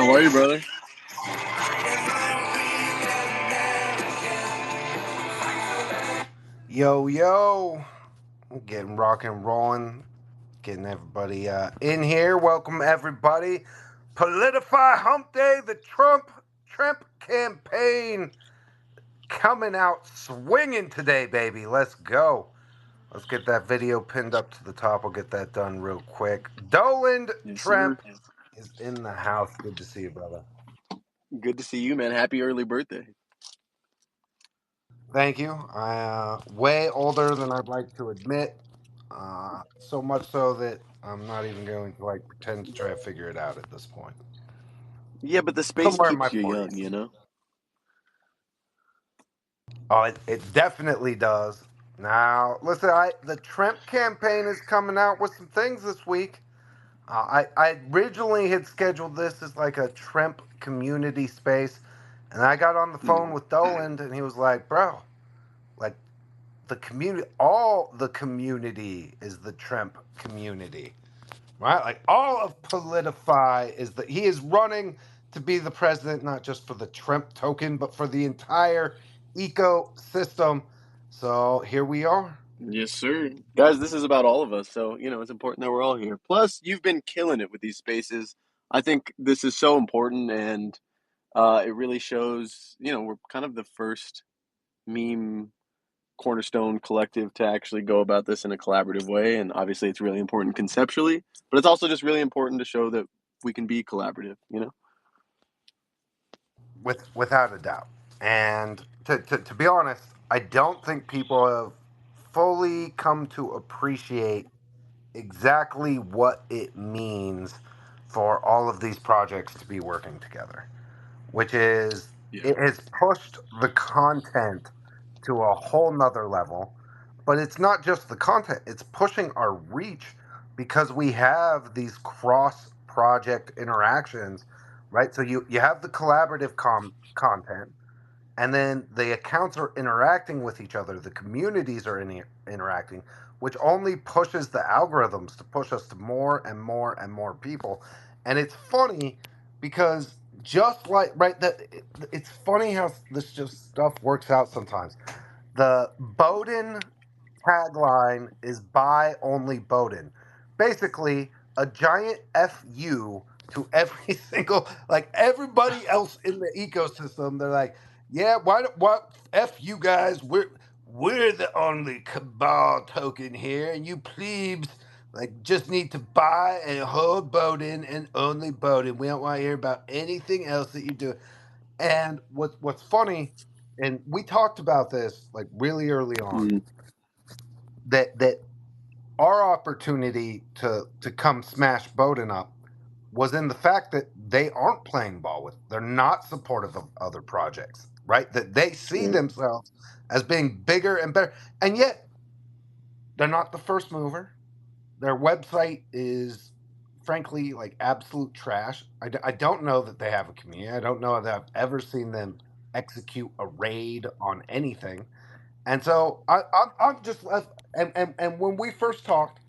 How are you, brother? Yo, yo, getting rock and rolling, getting everybody in here. Welcome, everybody. POLITIFI Hump Day, the Tremp campaign coming out swinging today, baby. Let's go. Let's get that video pinned up to the top. We'll get that done real quick. Doland Yes, Tremp sir. is in the house. Good to see you, brother. Good to see you, man. Happy early birthday. Thank you. I way older than I'd like to admit. So much so that I'm not even going to pretend to try to figure it out at this point. Yeah, but the space Somewhere in my keeps you young, 40s. you know? Oh, it definitely does. Now, listen, the Tremp campaign is coming out with some things this week. I originally had scheduled this as like a Tremp community space, and I got on the phone with Doland, and he was like, "Bro, like all the community is the Tremp community." Right? Like all of POLITIFI is that he is running to be the president, not just for the Tremp token, but for the entire ecosystem. So here we are. Yes, sir. Guys, this is about all of us, so, it's important that we're all here. Plus, you've been killing it with these spaces. I think this is so important, and it really shows, we're kind of the first meme cornerstone collective to actually go about this in a collaborative way, and obviously it's really important conceptually, but it's also just really important to show that we can be collaborative. Without a doubt. And to be honest, I don't think people have fully come to appreciate exactly what it means for all of these projects to be working together, which is Yeah. it has pushed the content to a whole nother level. But it's not just the content, it's pushing our reach because we have these cross project interactions, right? So you have the collaborative content, and then the accounts are interacting with each other, the communities are interacting, which only pushes the algorithms to push us to more and more and more people. And it's funny because just like right that it's funny how this just stuff works out sometimes. The Bowden tagline is buy only Bowden. Basically, a giant FU to every single, like everybody else in the ecosystem. They're like, yeah, what F you guys, we're the only cabal token here, and you plebes just need to buy and hold Bowden and only Bowden. We don't want to hear about anything else that you do. And what's funny, and we talked about this really early on, Mm. that our opportunity to come smash Bowden up was in the fact that they aren't playing ball with. They're not supportive of other projects, right? That they see Right. themselves as being bigger and better, and yet they're not the first mover. Their website is frankly absolute trash. I don't know that they have a community. I don't know that I've ever seen them execute a raid on anything. And so I'm just left. And when we first talked,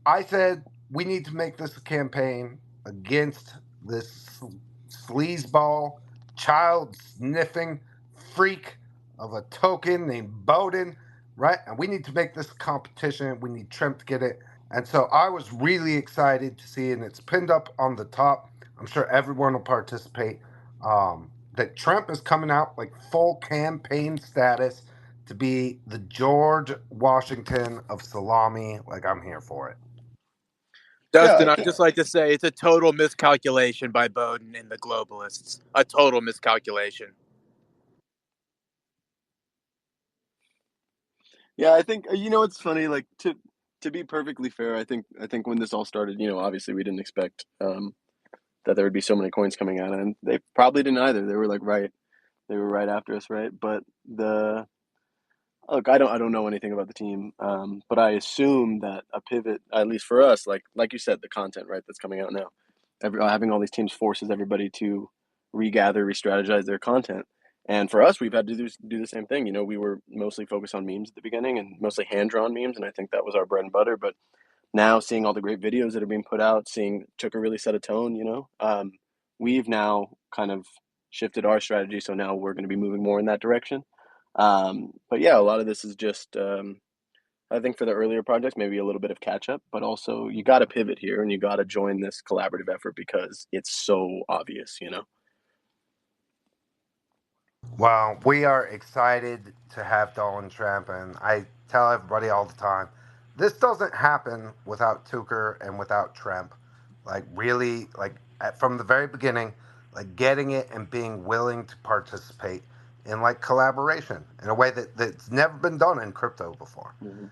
I said we need to make this a campaign against this sleazeball, child sniffing freak of a token named Bowden, right? And we need to make this a competition. We need Tremp to get it. And so I was really excited to see, and it's pinned up on the top. I'm sure everyone will participate. That Tremp is coming out full campaign status to be the George Washington of salami. I'm here for it. Dustin, I'd just like to say it's a total miscalculation by Bowden and the globalists. A total miscalculation. Yeah, I think it's funny. Like to be perfectly fair, I think when this all started, obviously we didn't expect that there would be so many coins coming out, and they probably didn't either. They were they were right after us, right? But the look, I don't know anything about the team, but I assume that a pivot, at least for us, like you said, the content right that's coming out now, having all these teams forces everybody to regather, re-strategize their content. And for us, we've had to do the same thing. We were mostly focused on memes at the beginning and mostly hand-drawn memes, and I think that was our bread and butter. But now seeing all the great videos that are being put out, seeing Tucker really set a tone, we've now kind of shifted our strategy, so now we're going to be moving more in that direction. But yeah, a lot of this is just I think for the earlier projects, maybe a little bit of catch up, but also you got to pivot here and you got to join this collaborative effort because it's so obvious, you know. Well, we are excited to have Dolan Tremp, and I tell everybody all the time, this doesn't happen without Tucker and without Tremp. Like really, from the very beginning, like getting it and being willing to participate in like collaboration in a way that's never been done in crypto before. Mm-hmm.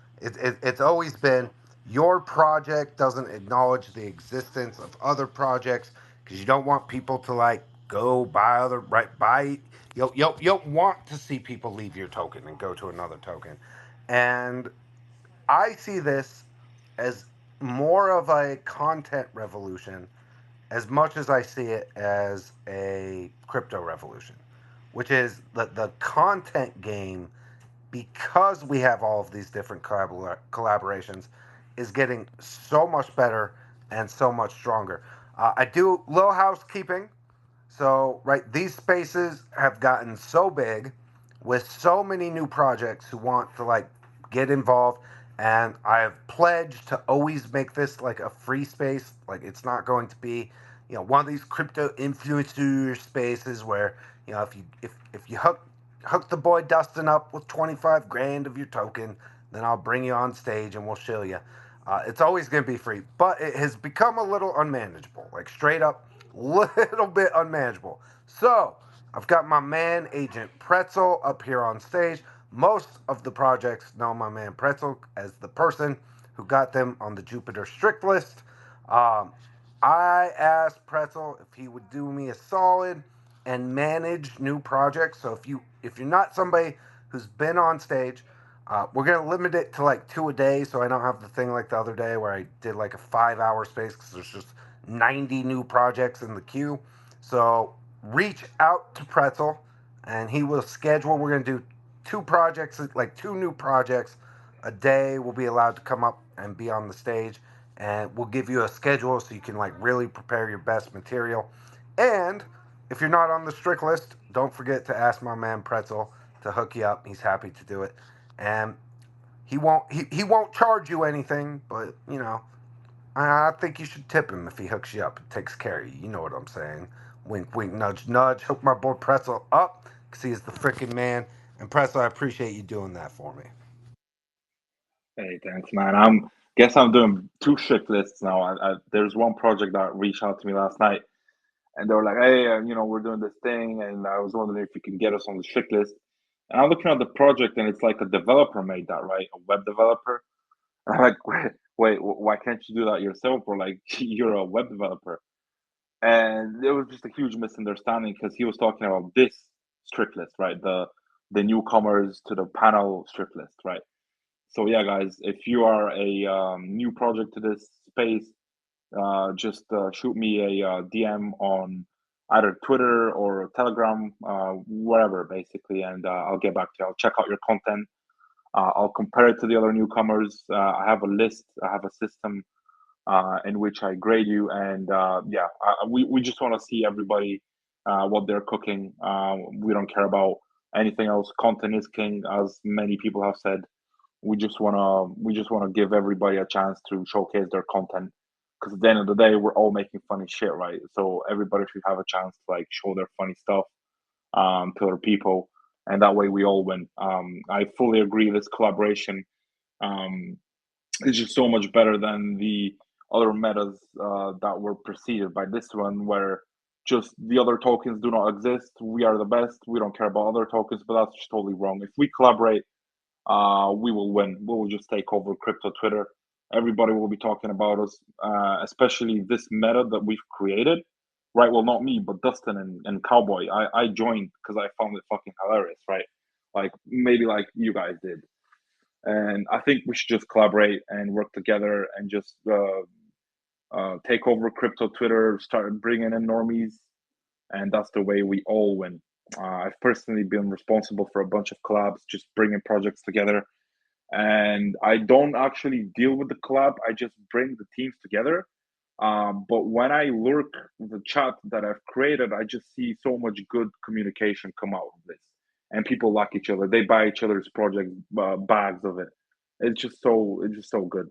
It's always been your project doesn't acknowledge the existence of other projects because you don't want people to like go buy. You don't want to see people leave your token and go to another token. And I see this as more of a content revolution as much as I see it as a crypto revolution, which is the content game, because we have all of these different collaborations, is getting so much better and so much stronger. I do little housekeeping. So, right, these spaces have gotten so big with so many new projects who want to like get involved. And I have pledged to always make this like a free space. Like it's not going to be, one of these crypto influencer spaces where, if you hook the boy Dustin up with 25 grand of your token, then I'll bring you on stage and we'll show you. It's always going to be free, but it has become a little unmanageable, like straight up, little bit unmanageable. So I've got my man Agent Pretzel up here on stage. Most of the projects know my man Pretzel as the person who got them on the Jupiter strict list. I asked Pretzel if he would do me a solid and manage new projects. So if you're not somebody who's been on stage, we're gonna limit it to like 2 a day, so I don't have the thing like the other day where I did like a 5-hour space because there's just 90 new projects in the queue. So reach out to Pretzel, and he will schedule. We're gonna do 2 projects, like 2 new projects a day. Will be allowed to come up and be on the stage, and we'll give you a schedule so you can like really prepare your best material. And if you're not on the strict list, don't forget to ask my man Pretzel to hook you up. He's happy to do it, and he won't charge you anything, but I think you should tip him if he hooks you up and takes care of you. You know what I'm saying? Wink, wink, nudge, nudge. Hook my boy Pretzel up because he's the freaking man. And Pretzel, I appreciate you doing that for me. Hey, thanks, man. I'm doing 2 lists now. There's one project that reached out to me last night, and they were like, "Hey, we're doing this thing, and I was wondering if you can get us on the strict list." And I'm looking at the project, and it's like a developer made that, right? A web developer. And I'm like, wait, why can't you do that yourself? Or like, you're a web developer. And it was just a huge misunderstanding because he was talking about this strict list, right? The newcomers to the panel strict list, right? So yeah, guys, if you are a new project to this space, just shoot me a DM on either Twitter or Telegram, whatever, basically, and I'll get back to you. I'll check out your content. I'll compare it to the other newcomers. I have a list. I have a system in which I grade you, and we just want to see everybody what they're cooking. We don't care about anything else. Content is king, as many people have said. We just wanna give everybody a chance to showcase their content, because at the end of the day, we're all making funny shit, right? So everybody should have a chance to like show their funny stuff to other people, and that way we all win. I fully agree. This collaboration um, is just so much better than the other metas that were preceded by this one, where just the other tokens do not exist. We are the best. We don't care about other tokens, but that's just totally wrong. If we collaborate, we will win. We will just take over crypto Twitter. Everybody will be talking about us, especially this meta that we've created. Right? Well, not me, but Dustin and Cowboy. I joined because I found it fucking hilarious, right? Like maybe like you guys did. And I think we should just collaborate and work together and just take over crypto Twitter, start bringing in normies, and that's the way we all win. I've personally been responsible for a bunch of collabs, just bringing projects together, and I don't actually deal with the collab. I just bring the teams together. But when I lurk the chat that I've created, I just see so much good communication come out of this, and people like each other. They buy each other's project bags of it. It's just so good.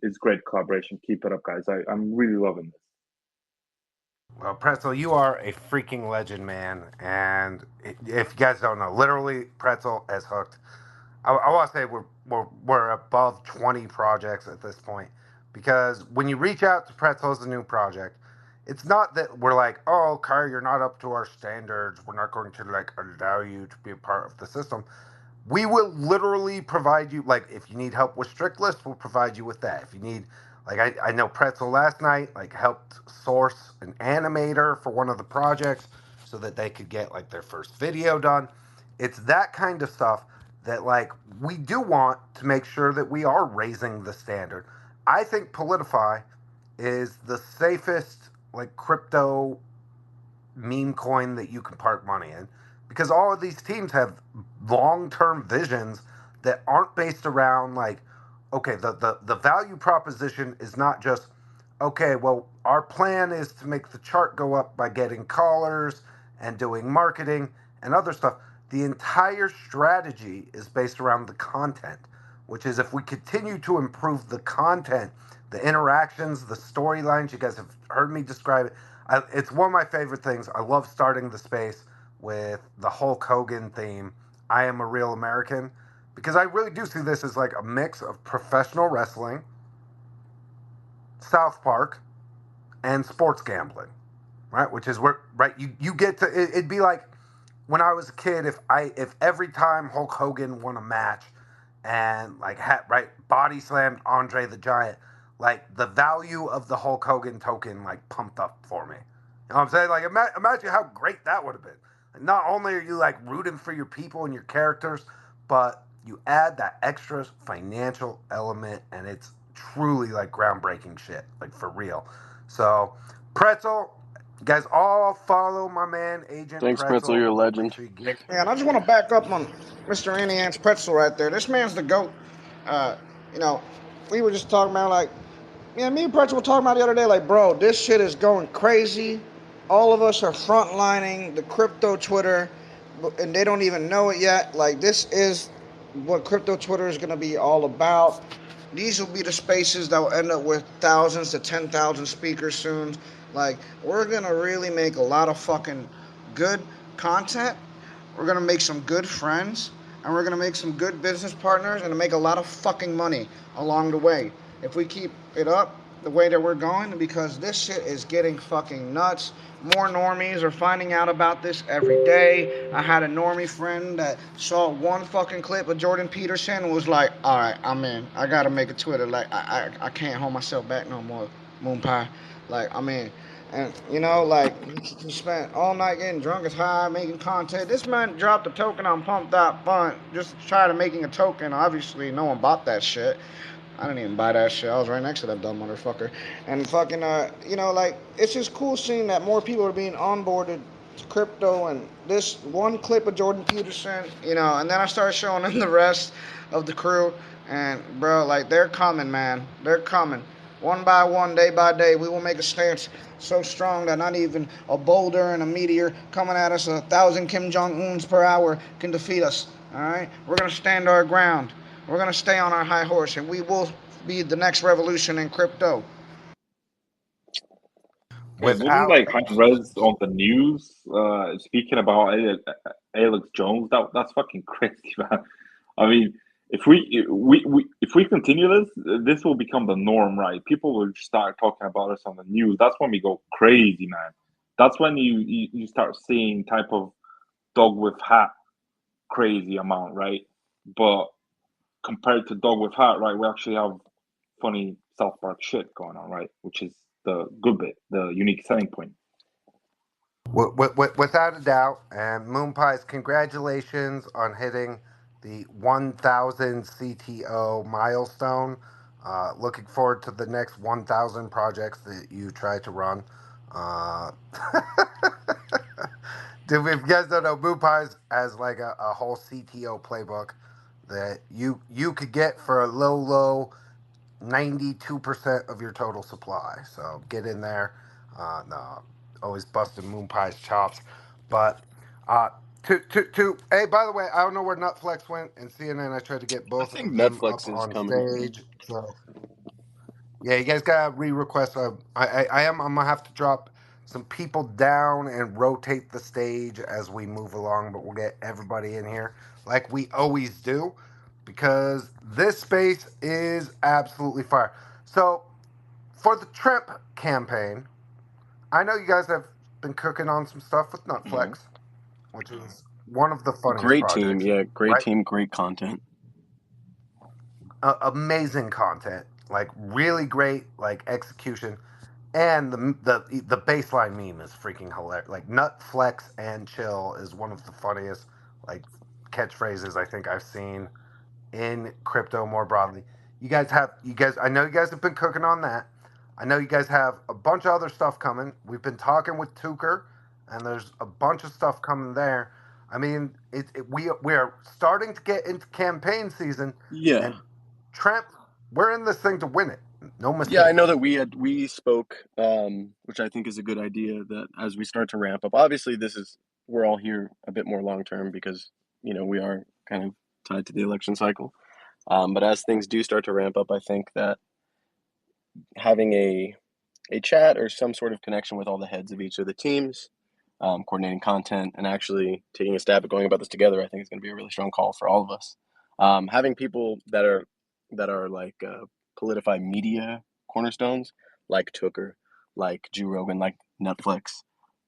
It's great collaboration. Keep it up, guys. I'm really loving this. Well, Pretzel, you are a freaking legend, man. And if you guys don't know, literally, Pretzel has hooked. I want to say we're above 20 projects at this point, because when you reach out to Pretzel as a new project, it's not that we're like, oh, Kyle, you're not up to our standards. We're not going to like allow you to be a part of the system. We will literally provide you, like, if you need help with strict lists, we'll provide you with that. If you need, like, I know Pretzel last night like helped source an animator for one of the projects so that they could get like their first video done. It's that kind of stuff that, like, we do want to make sure that we are raising the standard. I think POLITIFI is the safest like crypto meme coin that you can park money in, because all of these teams have long-term visions that aren't based around like, okay, the value proposition is not just, okay, well, our plan is to make the chart go up by getting callers and doing marketing and other stuff. The entire strategy is based around the content, which is, if we continue to improve the content, the interactions, the storylines, you guys have heard me describe it. It's one of my favorite things. I love starting the space with the Hulk Hogan theme, I Am a Real American, because I really do see this as like a mix of professional wrestling, South Park, and sports gambling, right? Which is where, right, you get to, it'd be like when I was a kid, if every time Hulk Hogan won a match and like had, right, body slammed Andre the Giant, like the value of the Hulk Hogan token like pumped up for me. You know what I'm saying? Like, imagine how great that would have been. And not only are you like rooting for your people and your characters, but you add that extra financial element, and it's truly like groundbreaking shit, like for real. So, Pretzel, you guys all follow my man, Agent Thanks, Pretzel. Pretzel. You're a Make legend. sure you get. Yeah, and I just want to back up on Mr. Annie Ant's Pretzel right there. This man's the GOAT. Uh, you know, we were just talking about, like, yeah, me and Pretzel were talking about the other day, like, bro, this shit is going crazy. All of us are frontlining the crypto Twitter, and they don't even know it yet. Like, this is what crypto Twitter is going to be all about. These will be the spaces that will end up with thousands to 10,000 speakers soon. Like, we're going to really make a lot of fucking good content. We're going to make some good friends, and we're going to make some good business partners, and make a lot of fucking money along the way if we keep it up the way that we're going, because this shit is getting fucking nuts. More normies are finding out about this every day. I had a normie friend that saw one fucking clip of Jordan Peterson and was like, all right, I'm in. I gotta make a Twitter. Like, I can't hold myself back no more, Moon Pie. Like, I'm in. And, you know, like, he spent all night getting drunk as high, making content. This man dropped a token on Pump.Fun just to try to making a token. Obviously, no one bought that shit. I didn't even buy that shit. I was right next to that dumb motherfucker. And fucking, you know, like, it's just cool seeing that more people are being onboarded to crypto. And this one clip of Jordan Peterson, you know, and then I started showing them the rest of the crew. And, bro, like, they're coming, man. They're coming. One by one, day by day, we will make a stance so strong that not even a boulder and a meteor coming at us 1,000 Kim Jong-uns per hour can defeat us. All right? We're going to stand our ground. We're going to stay on our high horse, and we will be the next revolution in crypto. Guys, wasn't Without like high res on the news speaking about Alex Jones? That's fucking crazy, man. I mean, if we continue this, this will become the norm, right? People will start talking about us on the news. That's when we go crazy, man. That's when you start seeing type of dog with hat crazy amount, right? But compared to dog with hat, right, we actually have funny South Park shit going on, right? Which is the good bit, the unique selling point. Without a doubt, and Moon Pies, congratulations on hitting the 1,000 CTO milestone. Looking forward to the next 1,000 projects that you try to run. Dude, if you guys don't know, Moon Pies has like a whole CTO playbook that you could get for a low 92% of your total supply. So get in there. No, always busting Moon Pie's chops. But hey, by the way, I don't know where Nutflex went and CNN. I tried to get I both think of them up Netflix is on coming. stage. So yeah, you guys gotta re-request. I'm gonna have to drop some people down and rotate the stage as we move along, but we'll get everybody in here like we always do because this space is absolutely fire. So for the Tremp campaign, I know you guys have been cooking on some stuff with Mhm. Nutflex, which is one of the funniest Great team, projects, yeah, great right? team, great content. Amazing content, like really great, like execution. And the baseline meme is freaking hilarious. Like nut flex and chill is one of the funniest like catchphrases I think I've seen in crypto more broadly. You guys I know you guys have been cooking on that. I know you guys have a bunch of other stuff coming. We've been talking with Tuker and there's a bunch of stuff coming there. I mean, we are starting to get into campaign season Yeah, and Trump, we're in this thing to win it. No yeah, I know mistakes. that we spoke, which I think is a good idea. That as we start to ramp up, obviously we're all here a bit more long term because we are kind of tied to the election cycle. But as things do start to ramp up, I think that having a chat or some sort of connection with all the heads of each of the teams, coordinating content, and actually taking a stab at going about this together, I think is going to be a really strong call for all of us. Having people that are like POLITIFI media cornerstones, like Tooker, like Joe Rogan, like Netflix,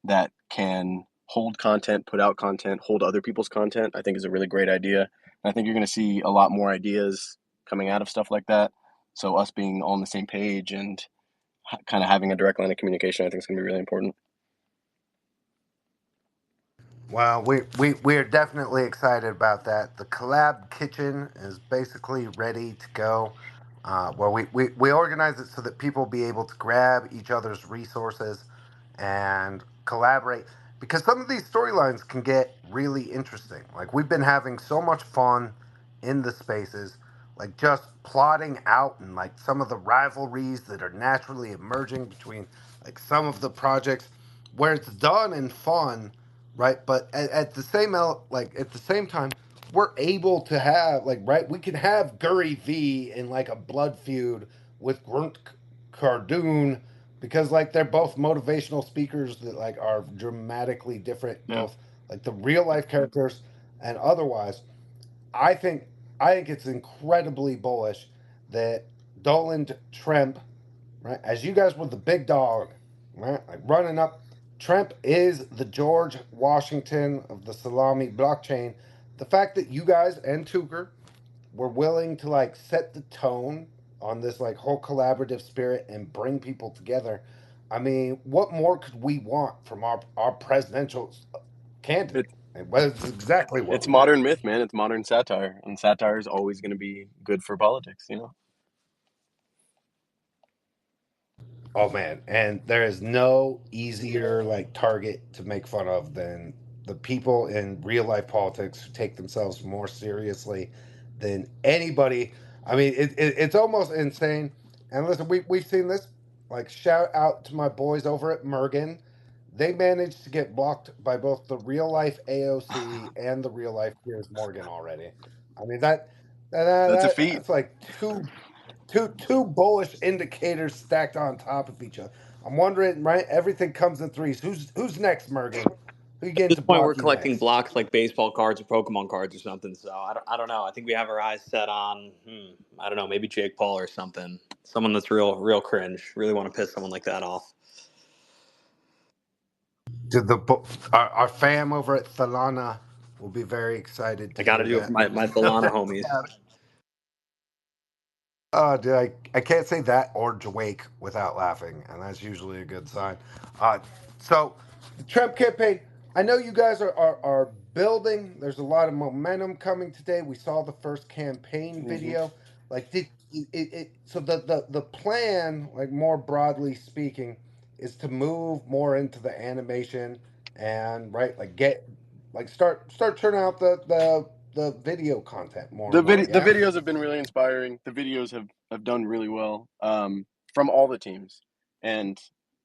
that can hold content, put out content, hold other people's content, I think is a really great idea. And I think you're going to see a lot more ideas coming out of stuff like that. So us being all on the same page and kind of having a direct line of communication, I think is going to be really important. Well, we're definitely excited about that. The collab kitchen is basically ready to go. Where we organize it so that people be able to grab each other's resources and collaborate because some of these storylines can get really interesting. Like we've been having so much fun in the spaces, like just plotting out and like some of the rivalries that are naturally emerging between like some of the projects where it's done and fun, right? But at the at the same time, we're able to have like right, we can have Guri V in like a blood feud with Grunt Cardoon because like they're both motivational speakers that like are dramatically different, Yeah, both like the real life characters and otherwise. I think I think it's incredibly bullish that Doland Tremp, right, as you guys were the big dog, right, like running up. Tremp is the George Washington of the salami blockchain. The fact that you guys and Tuker were willing to like set the tone on this like whole collaborative spirit and bring people together. I mean, what more could we want from our presidential candidate? it, And that's exactly what it's we want. modern myth, man. It's modern satire, and satire is always going to be good for politics. Oh man, and there is no easier like target to make fun of than the people in real life politics who take themselves more seriously than anybody. I mean, it's almost insane. And listen, we've seen this. Like, shout out to my boys over at Mergen. They managed to get blocked by both the real life AOC and the real life Piers Morgan already. I mean That's a feat. that's like two bullish indicators stacked on top of each other. I'm wondering, right? Everything comes in threes. Who's next, Mergen? Who you At getting this to point, we're block you collecting next? blocks like baseball cards or Pokemon cards or something. So I don't know. I think we have our eyes set on, I don't know, maybe Jake Paul or something. Someone that's real cringe. Really want to piss someone like that off. Did our fam over at Thalana will be very excited I to got to hear do it for that my news. Thalana homies. Oh, dude, I can't say that or Drake without laughing, and that's usually a good sign. So, the Trump campaign, I know you guys are building. There's a lot of momentum coming today. We saw the first campaign Hmm. video. Like, so the plan, like more broadly speaking, is to move more into the animation and right, like get like start churning out the the video content more The and more. the videos have been really inspiring. The videos have done really well from all the teams, and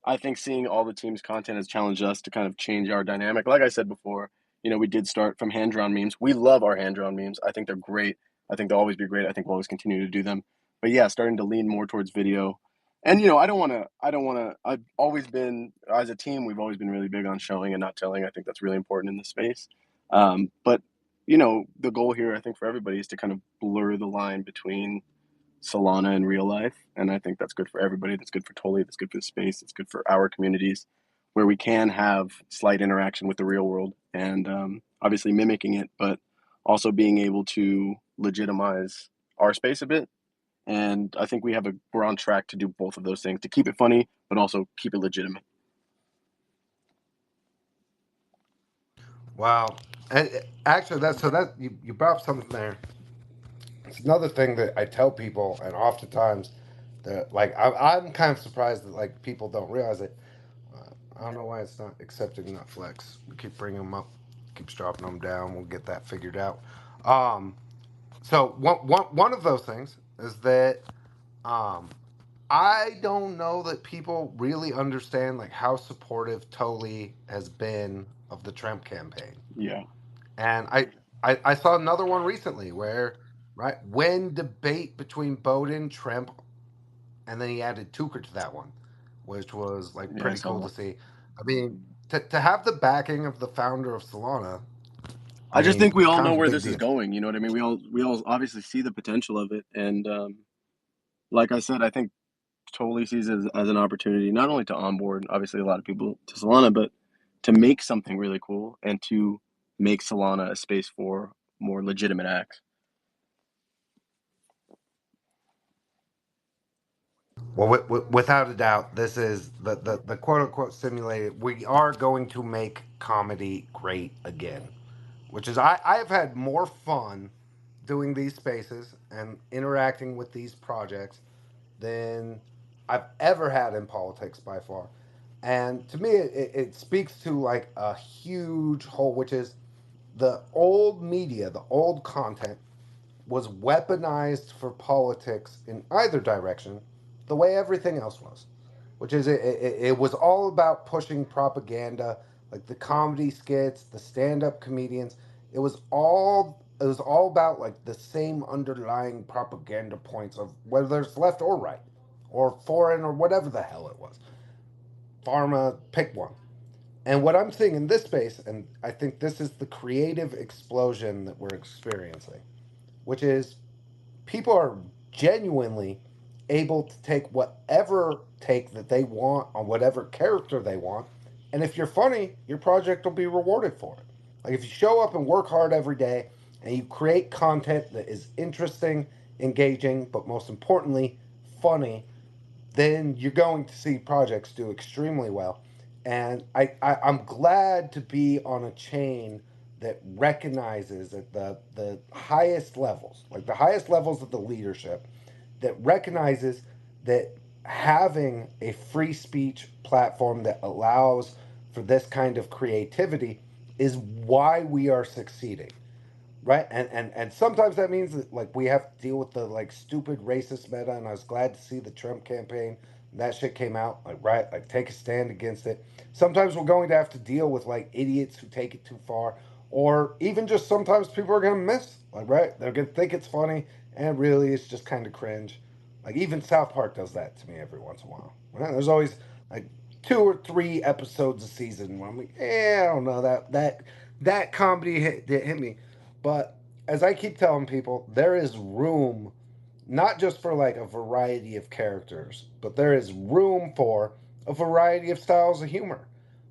I think seeing all the teams' content has challenged us to kind of change our dynamic. Like I said before, we did start from hand drawn memes. We love our hand drawn memes. I think they're great. I think they'll always be great. I think we'll always continue to do them. But yeah, starting to lean more towards video. And I don't want to. I've always been, as a team, we've always been really big on showing and not telling. I think that's really important in this space. But the goal here, I think, for everybody is to kind of blur the line between Solana and real life. And I think that's good for everybody. That's good for Toli. That's good for the space. It's good for our communities where we can have slight interaction with the real world and obviously mimicking it, but also being able to legitimize our space a bit. And I think we're on track to do both of those things, to keep it funny, but also keep it legitimate. Wow. And actually, you brought up something there. It's another thing that I tell people, and oftentimes, that like I'm kind of surprised that like people don't realize it. I don't know why it's not accepting nut flex. We keep bringing them up, keeps dropping them down. We'll get that figured out. Um, so one of those things is that um, I don't know that people really understand like how supportive Toli has been of the Tremp campaign. Yeah. And I saw another one recently where, right, when debate between Bowden, Tremp, and then he added Tucker to that one, which was like Yeah, I pretty saw cool that. to see. I mean, to have the backing of the founder of Solana, I just think we all kind know of a where big this is deal. going. You know what I mean? We all obviously see the potential of it, and like I said, I think totally sees it as an opportunity not only to onboard obviously a lot of people to Solana, but to make something really cool and to make Solana a space for more legitimate acts. Well, without a doubt, this is the quote unquote simulated. We are going to make comedy great again, which is I have had more fun doing these spaces and interacting with these projects than I've ever had in politics by far. And to me, it speaks to like a huge hole, which is the old media, the old content was weaponized for politics in either direction, the way everything else was, which is it was all about pushing propaganda, like the comedy skits, the stand-up comedians. It was all about like the same underlying propaganda points of whether it's left or right, or foreign or whatever the hell it was. Pharma, pick one. And what I'm seeing in this space, and I think this is the creative explosion that we're experiencing, which is people are genuinely able to take whatever take that they want on whatever character they want. And if you're funny, your project will be rewarded for it. Like if you show up and work hard every day and you create content that is interesting, engaging, but most importantly, funny, then you're going to see projects do extremely well. And I'm glad to be on a chain that recognizes at the highest levels, like the highest levels of the leadership, that recognizes that having a free speech platform that allows for this kind of creativity is why we are succeeding, right? And sometimes that means that like we have to deal with the like stupid racist meta. And I was glad to see the Trump campaign, that shit came out, like, right, like take a stand against it. Sometimes we're going to have to deal with like idiots who take it too far, or even just sometimes people are going to miss, like, right, they're going to think it's funny and really it's just kind of cringe. Like even South Park does that to me every once in a while, right? There's always like 2 or 3 episodes a season where I'm like, I don't know, that comedy hit me. But as I keep telling people, there is room not just for like a variety of characters, but there is room for a variety of styles of humor.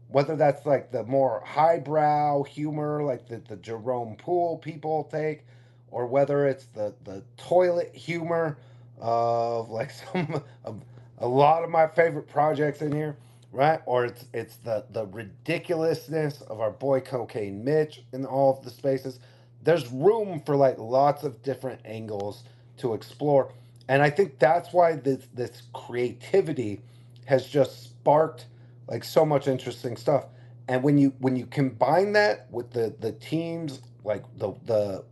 Whether that's like the more highbrow humor, like the Jerome Poole people take, or whether it's the toilet humor of like some of a lot of my favorite projects in here, right? Or it's the ridiculousness of our boy Cocaine Mitch in all of the spaces. There's room for like lots of different angles to explore, and I think that's why this creativity has just sparked like so much interesting stuff. And when you combine that with the teams like the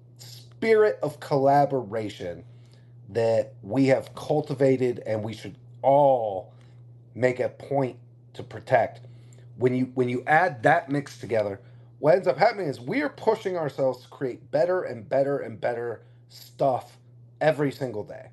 spirit of collaboration that we have cultivated and we should all make a point to protect. When you add that mix together, what ends up happening is we are pushing ourselves to create better and better and better stuff every single day.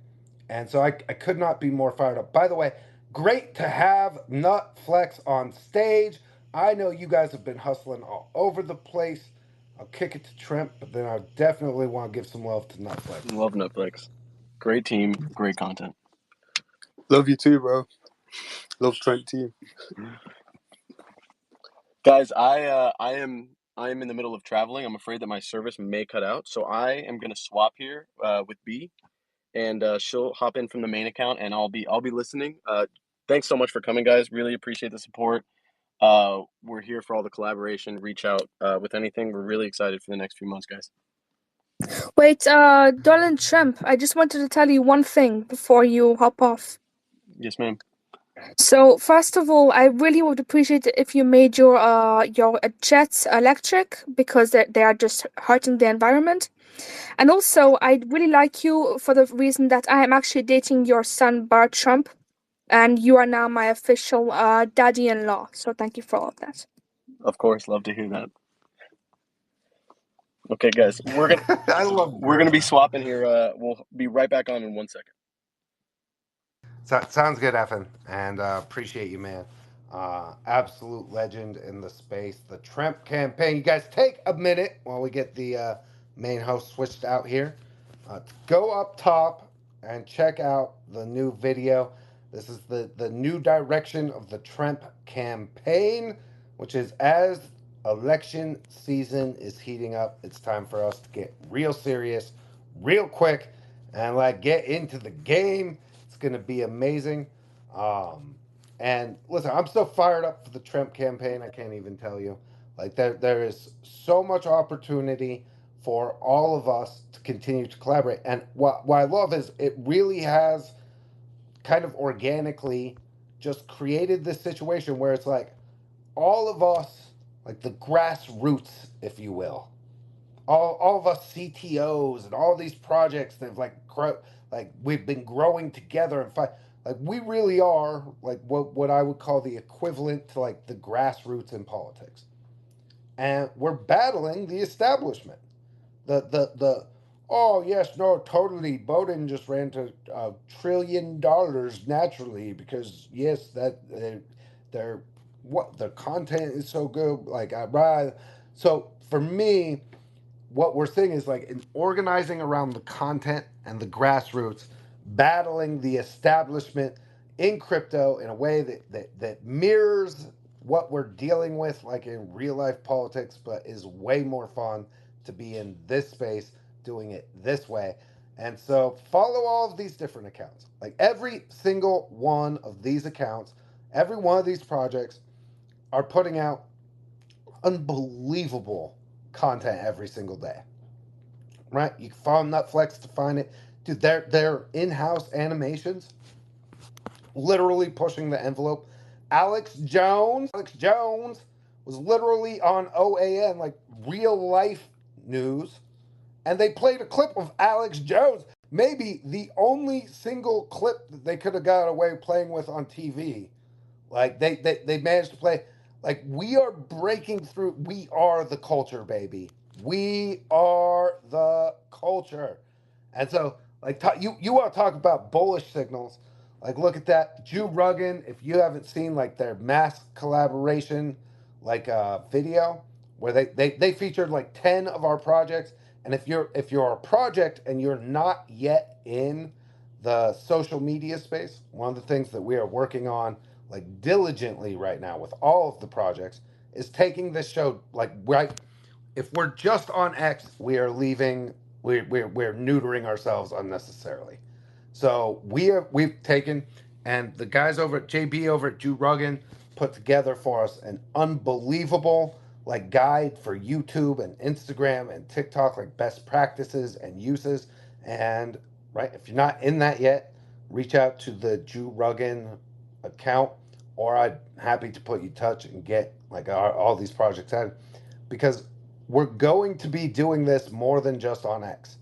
And so I could not be more fired up. By the way, great to have Nutflex on stage. I know you guys have been hustling all over the place. I'll kick it to Tremp, but then I definitely want to give some love to Nutflex. Love Netflix. Great team, great content. Love you too, bro. Love Trent team. Guys, I am in the middle of traveling. I'm afraid that my service may cut out, so I am gonna swap here with B, and she'll hop in from the main account, and I'll be listening. Thanks so much for coming, guys. Really appreciate the support. We're here for all the collaboration. Reach out with anything. We're really excited for the next few months, guys. Wait, Doland Tremp, I just wanted to tell you one thing before you hop off. Yes, ma'am. So, first of all, I really would appreciate it if you made your jets electric, because they are just hurting the environment. And also, I'd really like you for the reason that I am actually dating your son, Bart Trump, and you are now my official daddy-in-law. So thank you for all of that. Of course, love to hear that. Okay, guys, we're gonna be swapping here. We'll be right back on in 1 second. Sounds good, Effin, and appreciate you, man. Absolute legend in the space. The Tremp campaign. You guys take a minute while we get the main host switched out here. Go up top and check out the new video. This is the new direction of the Tremp campaign, which is as election season is heating up, it's time for us to get real serious, real quick, and get into the game. It's going to be amazing. And listen, I'm so fired up for the Tremp campaign. I can't even tell you. There is so much opportunity for all of us to continue to collaborate. And what I love is it really has kind of organically just created this situation where it's all of us, the grassroots, if you will, all of us CTOs and all these projects that have we've been growing together and fight. We really are what I would call the equivalent to the grassroots in politics, and we're battling the establishment. The oh yes, no, totally, Bowden just ran to $1 trillion naturally because yes, that their content is so good. So for me, what we're seeing is in organizing around the content and the grassroots, battling the establishment in crypto in a way that mirrors what we're dealing with in real life politics, but is way more fun to be in this space doing it this way. And so follow all of these different accounts. Every single one of these accounts, every one of these projects are putting out unbelievable content every single day. Right? You can follow Nutflex to find it. Dude, their in-house animations, literally pushing the envelope. Alex Jones was literally on OAN, real life news, and they played a clip of Alex Jones, maybe the only single clip that they could have got away playing with on TV. They managed to play. We are breaking through. We are the culture, baby. We are the culture. And so, you want to talk about bullish signals. Look at that. Jew Ruggin, if you haven't seen their mass collaboration video where they featured 10 of our projects. And if you're a project and you're not yet in the social media space, one of the things that we are working on diligently right now with all of the projects is taking this show if we're just on X, we are leaving. We're neutering ourselves unnecessarily. So we've taken, and the guys over at JB over at Jew Ruggin put together for us an unbelievable guide for YouTube and Instagram and TikTok, best practices and uses. And if you're not in that yet, reach out to the Jew Ruggin account, or I'm happy to put you in touch and get all these projects added, because we're going to be doing this more than just on X.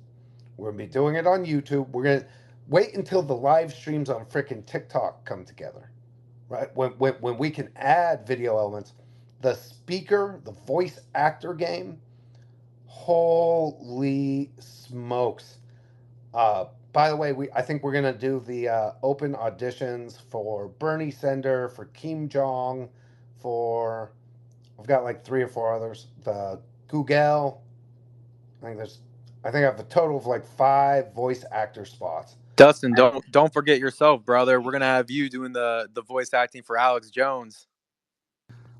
We're gonna be doing it on YouTube. We're gonna wait until the live streams on freaking TikTok come together, right? When we can add video elements, the speaker, the voice actor game. Holy smokes! By the way, I think we're gonna do the open auditions for Bernie Sender, for Kim Jong, for I've got like 3 or 4 others. The Google. I think I have a total of like 5 voice actor spots. Dustin, don't forget yourself, brother. We're gonna have you doing the voice acting for Alex Jones.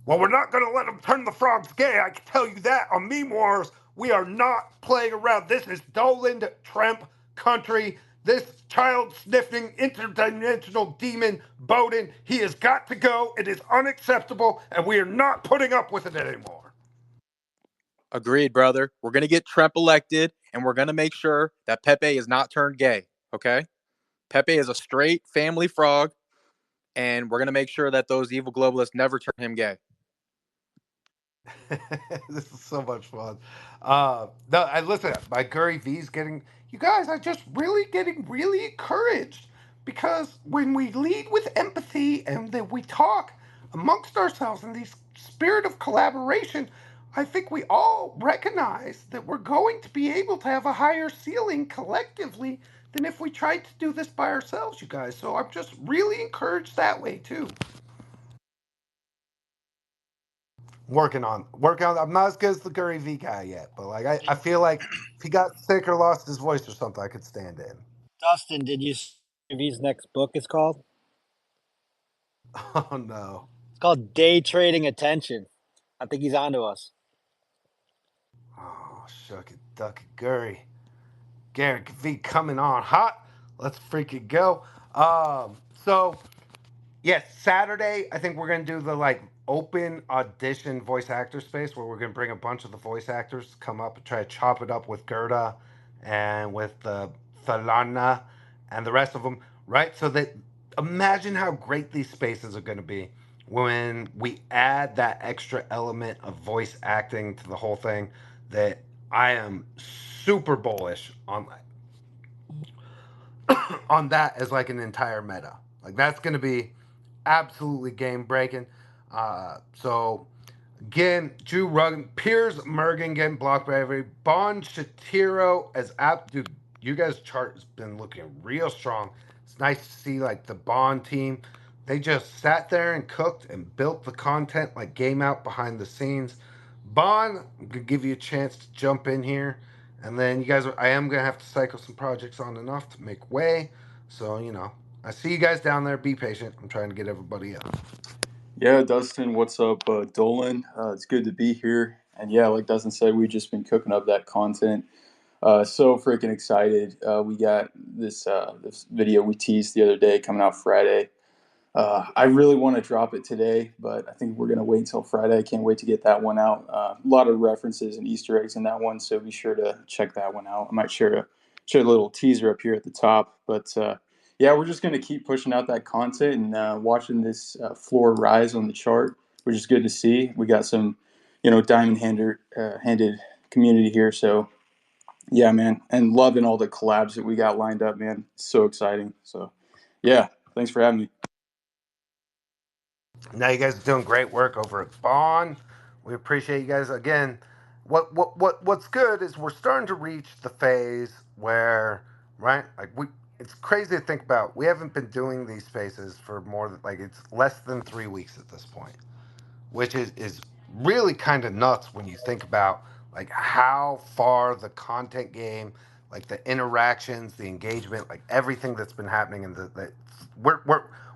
Well, we're not going to let them turn the frogs gay. I can tell you that. On Meme Wars, we are not playing around. This is Doland Tremp country. This child-sniffing, interdimensional demon, Bowden, he has got to go. It is unacceptable, and we are not putting up with it anymore. Agreed, brother. We're gonna get Tremp elected, and we're gonna make sure that Pepe is not turned gay. Okay? Pepe is a straight family frog, and we're gonna make sure that those evil globalists never turn him gay. This is so much fun. No, I listen. My Gary V's getting you guys. I just really getting really encouraged because when we lead with empathy and that we talk amongst ourselves in this spirit of collaboration, I think we all recognize that we're going to be able to have a higher ceiling collectively than if we tried to do this by ourselves, you guys. So I'm just really encouraged that way too. Working on. I'm not as good as the Gary V guy yet, but like I feel like if he got sick or lost his voice or something, I could stand in. Dustin, did you see what his next book is called? Oh no. It's called Day Trading Attention. I think he's onto us. Oh, shuck it, duck it, Gary. Gary V coming on hot. Let's freaking go. So yes, Saturday, I think we're gonna do the like open audition voice actor space where we're gonna bring a bunch of the voice actors to come up and try to chop it up with Gerda and with Thalana and the rest of them, right? So that imagine how great these spaces are gonna be when we add that extra element of voice acting to the whole thing. That I am super bullish on that as like an entire meta. Like that's gonna be absolutely game breaking. So again, Drew Ruggan, Piers Mergen getting blocked by every Bon Shatiro as dude. You guys' chart has been looking real strong. It's nice to see like the Bond team. They just sat there and cooked and built the content like game out behind the scenes. Bond, I'm gonna give you a chance to jump in here. And then you guys, I am gonna have to cycle some projects on and off to make way. So I see you guys down there. Be patient. I'm trying to get everybody up. Yeah, Dustin, what's up, Dolan? It's good to be here. And yeah, like Dustin said, we've just been cooking up that content. So freaking excited. We got this video we teased the other day coming out Friday. I really want to drop it today, but I think we're going to wait until Friday. I can't wait to get that one out. A lot of references and Easter eggs in that one, so be sure to check that one out. I might share a little teaser up here at the top. But yeah, we're just going to keep pushing out that content and watching this floor rise on the chart, which is good to see. We got some, diamond-handed community here, so yeah, man. And loving all the collabs that we got lined up, man. It's so exciting. So yeah, thanks for having me. Now you guys are doing great work over at Bond. We appreciate you guys again. What's good is we're starting to reach the phase where, right? It's crazy to think about. We haven't been doing these spaces for more than it's less than 3 weeks at this point, which is really kind of nuts when you think about like how far the content game, like the interactions, the engagement, like everything that's been happening in we're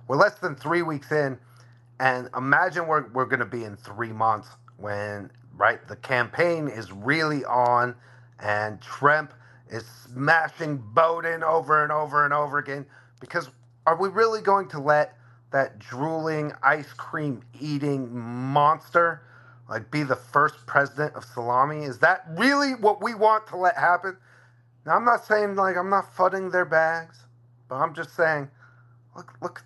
less than 3 weeks in. And imagine where we're going to be in 3 months when, right, the campaign is really on and Tremp is smashing Bowden over and over and over again. Because are we really going to let that drooling, ice cream eating monster like be the first president of Salami? Is that really what we want to let happen? Now, I'm not saying like I'm not fudding their bags, but I'm just saying look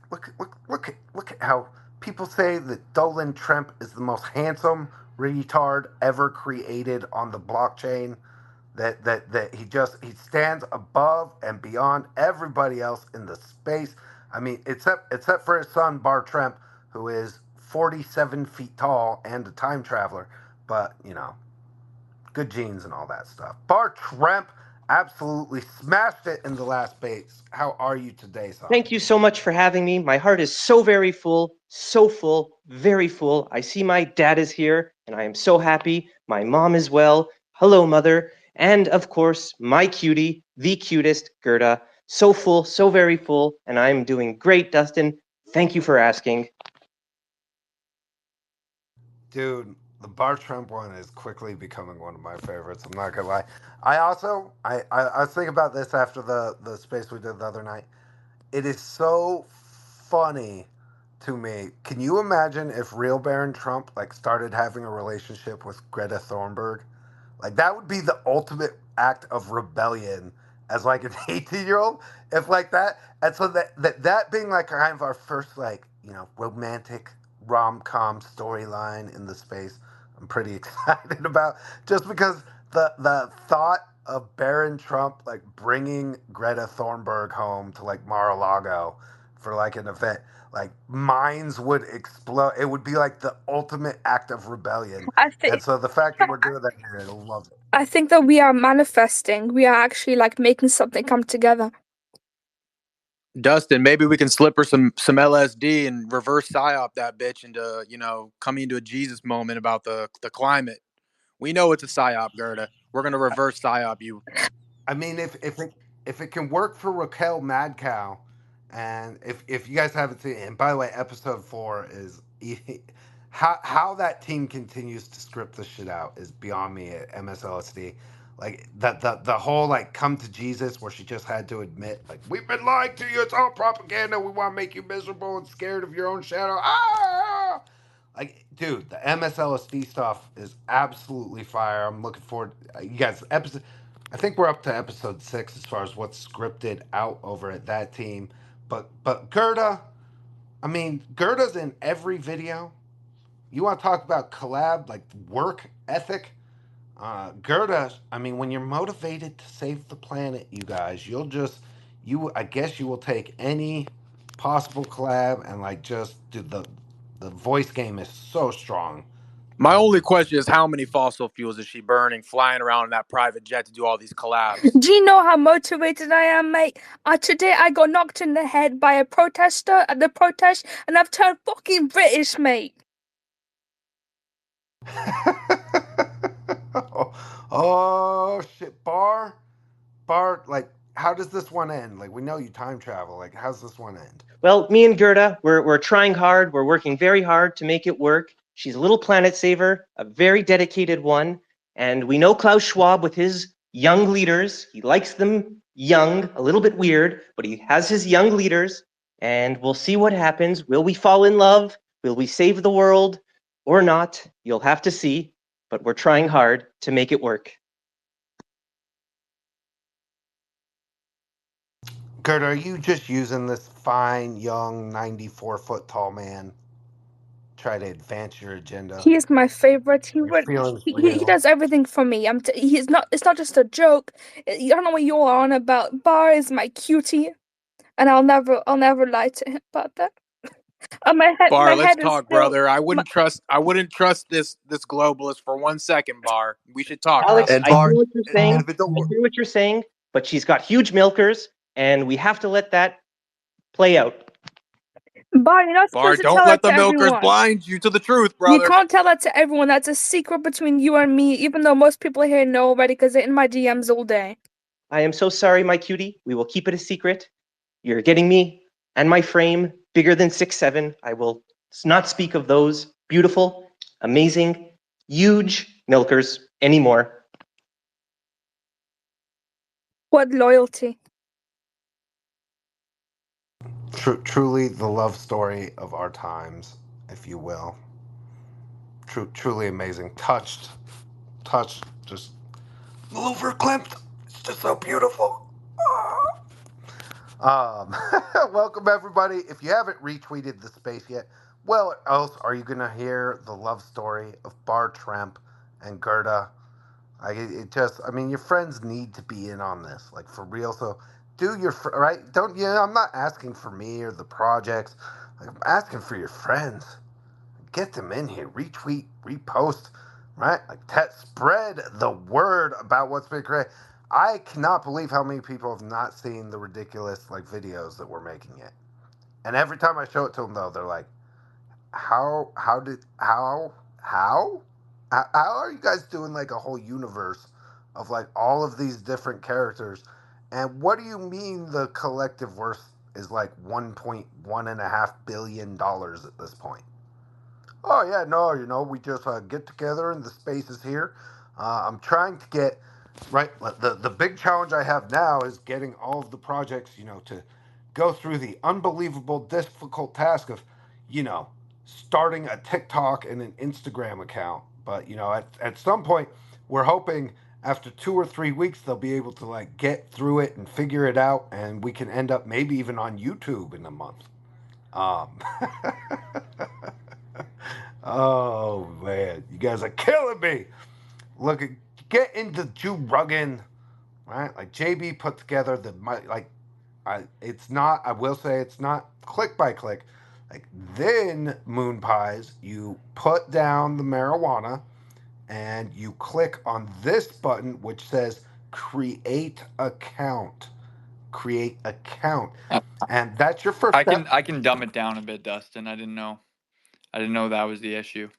at how people say that Doland Tremp is the most handsome retard ever created on the blockchain. that he stands above and beyond everybody else in the space. I mean, except for his son Bar Tremp, who is 47 feet tall and a time traveler, but good genes and all that stuff. Bar Tremp absolutely smashed it in the last base. How are you today, son? Thank you so much for having me. My heart is so very full, very full. I see my dad is here, and I am so happy. My mom is well. Hello, mother. And of course, my cutie, the cutest, Gerda. So full, so very full, and I'm doing great, Dustin. Thank you for asking. Dude, the Bar Trump one is quickly becoming one of my favorites. I'm not gonna lie. I was thinking about this after the space we did the other night. It is so funny to me. Can you imagine if real Baron Trump like started having a relationship with Greta Thunberg? Like that would be the ultimate act of rebellion as like an 18-year-old. If like that, and so that being like kind of our first like romantic rom com storyline in the space, I'm pretty excited about just because the thought of Baron Trump like bringing Greta Thunberg home to like Mar-a-Lago for like an event, like minds would explode. It would be like the ultimate act of rebellion. I And think so the fact that we're doing that here, I love it. I think that we are manifesting. We are actually like making something come together. Dustin, maybe we can slip her some LSD and reverse psyop that bitch into coming into a Jesus moment about the climate. We know it's a psyop, Gerda. We're gonna reverse psyop you. I mean, if it can work for Raquel Mad Cow, and if you guys haven't seen it, and by the way, episode 4 is how that team continues to script the shit out is beyond me at MSLSD. Like the whole like come to Jesus where she just had to admit like we've been lying to you, it's all propaganda. We want to make you miserable and scared of your own shadow. Ah! Like, dude, the MSLSD stuff is absolutely fire. I'm looking forward. You guys, episode. I think we're up to episode 6 as far as what's scripted out over at that team. But Gerda, I mean, Gerda's in every video. You want to talk about collab, like work ethic? Gerda, I mean, when you're motivated to save the planet, you guys, I guess you will take any possible collab and like just do the voice game is so strong. My only question is how many fossil fuels is she burning, flying around in that private jet to do all these collabs? Do you know how motivated I am, mate? Today I got knocked in the head by a protester at the protest, and I've turned fucking British, mate. Oh shit, Bar, like, how does this one end? Like, we know you time travel. Like, how's this one end? Well, me and Gerda, we're trying hard. We're working very hard to make it work. She's a little planet saver, a very dedicated one. And we know Klaus Schwab with his young leaders. He likes them young, a little bit weird, but he has his young leaders. And we'll see what happens. Will we fall in love? Will we save the world or not? You'll have to see. But we're trying hard to make it work. Kurt, are you just using this fine, young, 94-foot tall man try to advance your agenda? He is my favorite. Your feelings He real? does everything for me. He's not. It's not just a joke. You don't know what you're on about. Bar is my cutie, and I'll never lie to him about that. My Bar, let's head is talk, still. brother. I wouldn't trust this globalist for 1 second, Bar. We should talk, Alex, brother. And I hear Bar, what you're saying. and if it don't I work, hear what you're saying, but she's got huge milkers, and we have to let that play out. Bar, you're not Bar, supposed to don't tell let that the to milkers everyone. blind you to the truth, You brother. can't tell that to everyone. That's a secret between you and me, even though most people here know already because they're in my DMs all day. I am so sorry, my cutie. We will keep it a secret. You're getting me and my frame bigger than 6'7". I will not speak of those beautiful, amazing, huge milkers anymore. What loyalty. Truly the love story of our times, if you will. Truly amazing. Touched, just overclipped. It's just so beautiful. Welcome everybody. If you haven't retweeted the space yet, what else are you gonna hear the love story of Bar Tremp and Gerda? Like it just, I mean, your friends need to be in on this, like for real. So do your right. Don't I'm not asking for me or the projects. Like, I'm asking for your friends. Get them in here. Retweet, repost, right? Like spread the word about what's been created. I cannot believe how many people have not seen the ridiculous like videos that we're making yet. And every time I show it to them, though, they're like, how how are you guys doing like a whole universe of like all of these different characters, and what do you mean the collective worth is like 1.1.5 billion dollars at this point? Oh yeah, no, we just get together and the space is here. I'm trying to get right. The big challenge I have now is getting all of the projects, to go through the unbelievable difficult task of, you know, starting a TikTok and an Instagram account. But at some point, we're hoping after 2 or 3 weeks they'll be able to like get through it and figure it out, and we can end up maybe even on YouTube in a month. Um, oh man, you guys are killing me. Look, get into Jew Ruggin, right? Like JB put together it's not. I will say it's not click by click. Like then Moon Pies, you put down the marijuana and you click on this button which says create account. Create account, and that's your first I step. can dumb it down a bit, Dustin. I didn't know. I didn't know that was the issue.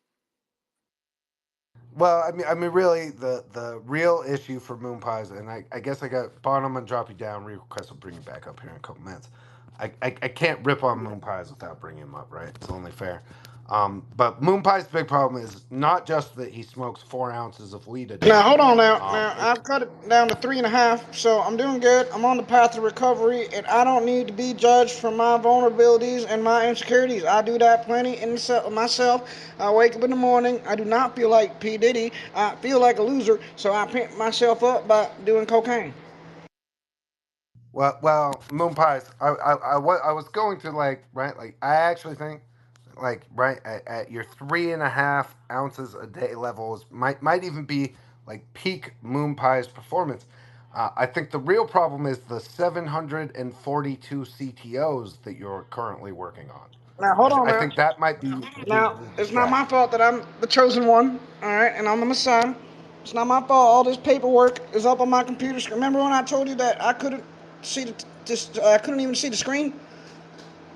Well, I mean, really, the real issue for Moon Pies, and I guess I got Bond. I'm gonna drop you down. Request will bring you back up here in a couple minutes. I can't rip on Moon Pies without bringing him up, right? It's only fair. But Moon Pie's big problem is not just that he smokes 4 ounces of weed a Now day. hold on now. Now I've cut it down to 3.5, so I'm doing good. I'm on the path to recovery, and I don't need to be judged for my vulnerabilities and my insecurities. I do that plenty in myself. I wake up in the morning. I do not feel like P Diddy. I feel like a loser, so I pimp myself up by doing cocaine. Well, Moon Pies. I was going to like right. Like I actually think like right at your 3.5 ounces a day levels might even be like peak Moon Pie's performance. I think the real problem is the 742 CTOs that you're currently working on. Now hold on I now. think that might be Now, it's not that. my fault that I'm the chosen one, all right, and I'm the Messiah. It's not my fault. All this paperwork is up on my computer screen. Remember when I told you that I couldn't see I couldn't even see the screen?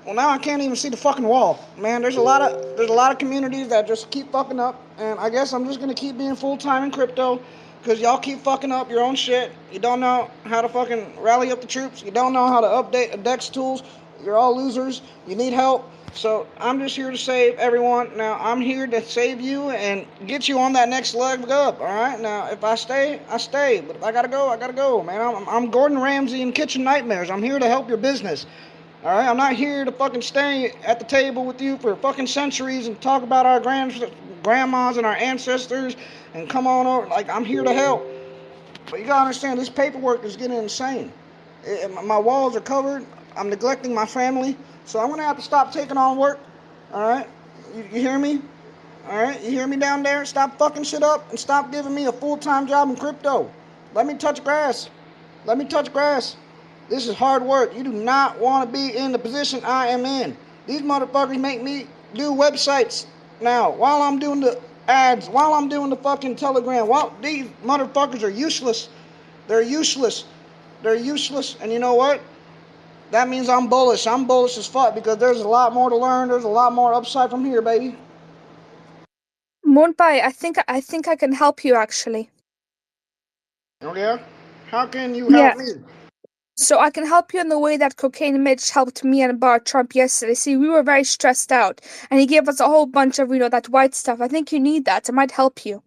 Well, now I can't even see the fucking wall. Man, there's a lot of communities that just keep fucking up, and I guess I'm just gonna keep being full time in crypto, cause y'all keep fucking up your own shit. You don't know how to fucking rally up the troops. You don't know how to update the Dex tools. You're all losers. You need help. So I'm just here to save everyone. Now I'm here to save you and get you on that next leg up. All right. Now if I stay, I stay. But if I gotta go, I gotta go, man. I'm Gordon Ramsay in Kitchen Nightmares. I'm here to help your business. All right, I'm not here to fucking stay at the table with you for fucking centuries and talk about our grandmas and our ancestors and come on over. Like, I'm here to help. But you gotta understand, this paperwork is getting insane. My walls are covered. I'm neglecting my family. So I'm gonna have to stop taking on work. All right, you hear me? All right, you hear me down there? Stop fucking shit up and stop giving me a full-time job in crypto. Let me touch grass. Let me touch grass. This is hard work. You do not want to be in the position I am in. These motherfuckers make me do websites now while I'm doing the ads, while I'm doing the fucking Telegram. While these motherfuckers are useless. They're useless. They're useless. And you know what? That means I'm bullish. I'm bullish as fuck because there's a lot more to learn. There's a lot more upside from here, baby. Moonpie, I think I can help you actually. Oh yeah? How can you Yeah. help me? So I can help you in the way that Cocaine Mitch helped me and Bart Trump yesterday. See, we were very stressed out, and he gave us a whole bunch of that white stuff. I think you need that. It might help you.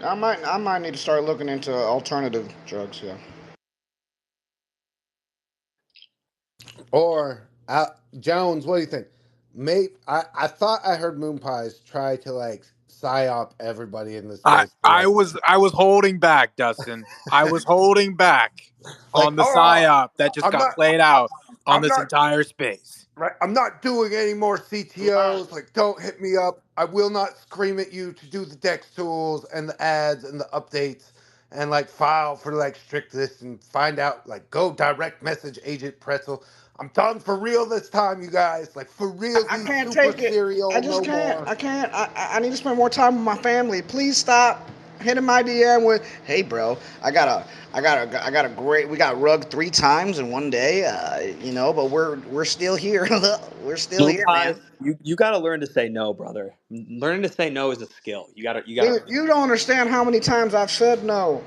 I might need to start looking into alternative drugs, yeah. Or Jones, what do you think? I thought I heard Moon Pies try to like psyop everybody in this I space. I Like, was I was holding back, Dustin. I was holding back like on the oh, psyop that just I'm got not, played out on I'm this not entire space. right. I'm not doing any more Nah, CTOs. Like, don't hit me up. I will not scream at you to do the Dex tools and the ads and the updates and like file for like strict list and find out like go direct message Agent Pretzel. I'm done for real this time, you guys. Like for real, I these can't super take it. I serial just no can't. more. I can't. I need to spend more time with my family. Please stop hitting my DM with, "Hey, bro, I got a great. We got rugged 3 times in one day. But we're still here. We're still Moon here, man. pies, you got to learn to say no, brother. Learning to say no is a skill. You got to Dude, earn you it. don't understand how many times I've said no.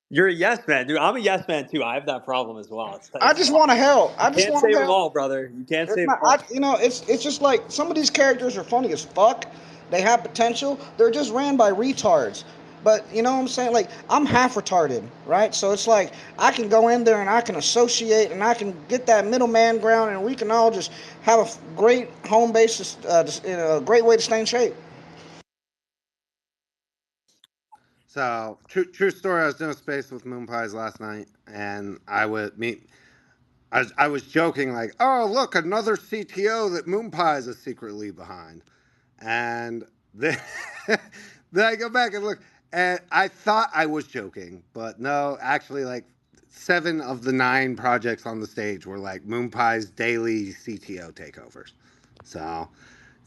You're a yes man, dude. I'm a yes man too. I have that problem as well. I It's just tough. want to help. You I just can't want to save them help. all, brother. You can't It's save them not. all. It's just like some of these characters are funny as fuck. They have potential. They're just ran by retards. But you know what I'm saying? Like I'm half retarded, right? So it's like I can go in there and I can associate and I can get that middleman ground, and we can all just have a great home base, a great way to stay in shape. So true story. I was doing space with Moon Pies last night, and I was joking like, oh look, another CTO that Moon Pies is secretly behind, and then then I go back and look, and I thought I was joking, but no, actually, like 7 of the 9 projects on the stage were like Moon Pies daily CTO takeovers. So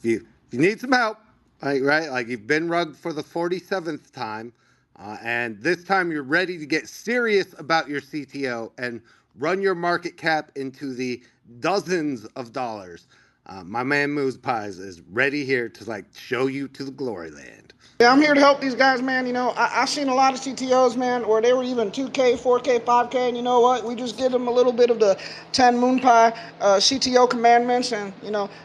if you need some help, like you've been rugged for the 47th time, and this time you're ready to get serious about your CTO and run your market cap into the dozens of dollars. My man Moose Pies is ready here to like show you to the glory land. Yeah, I'm here to help these guys, man. I've seen a lot of CTOs, man, where they were even 2K, 4K, 5K, and you know what? We just give them a little bit of the 10 Moon Pie CTO commandments, and,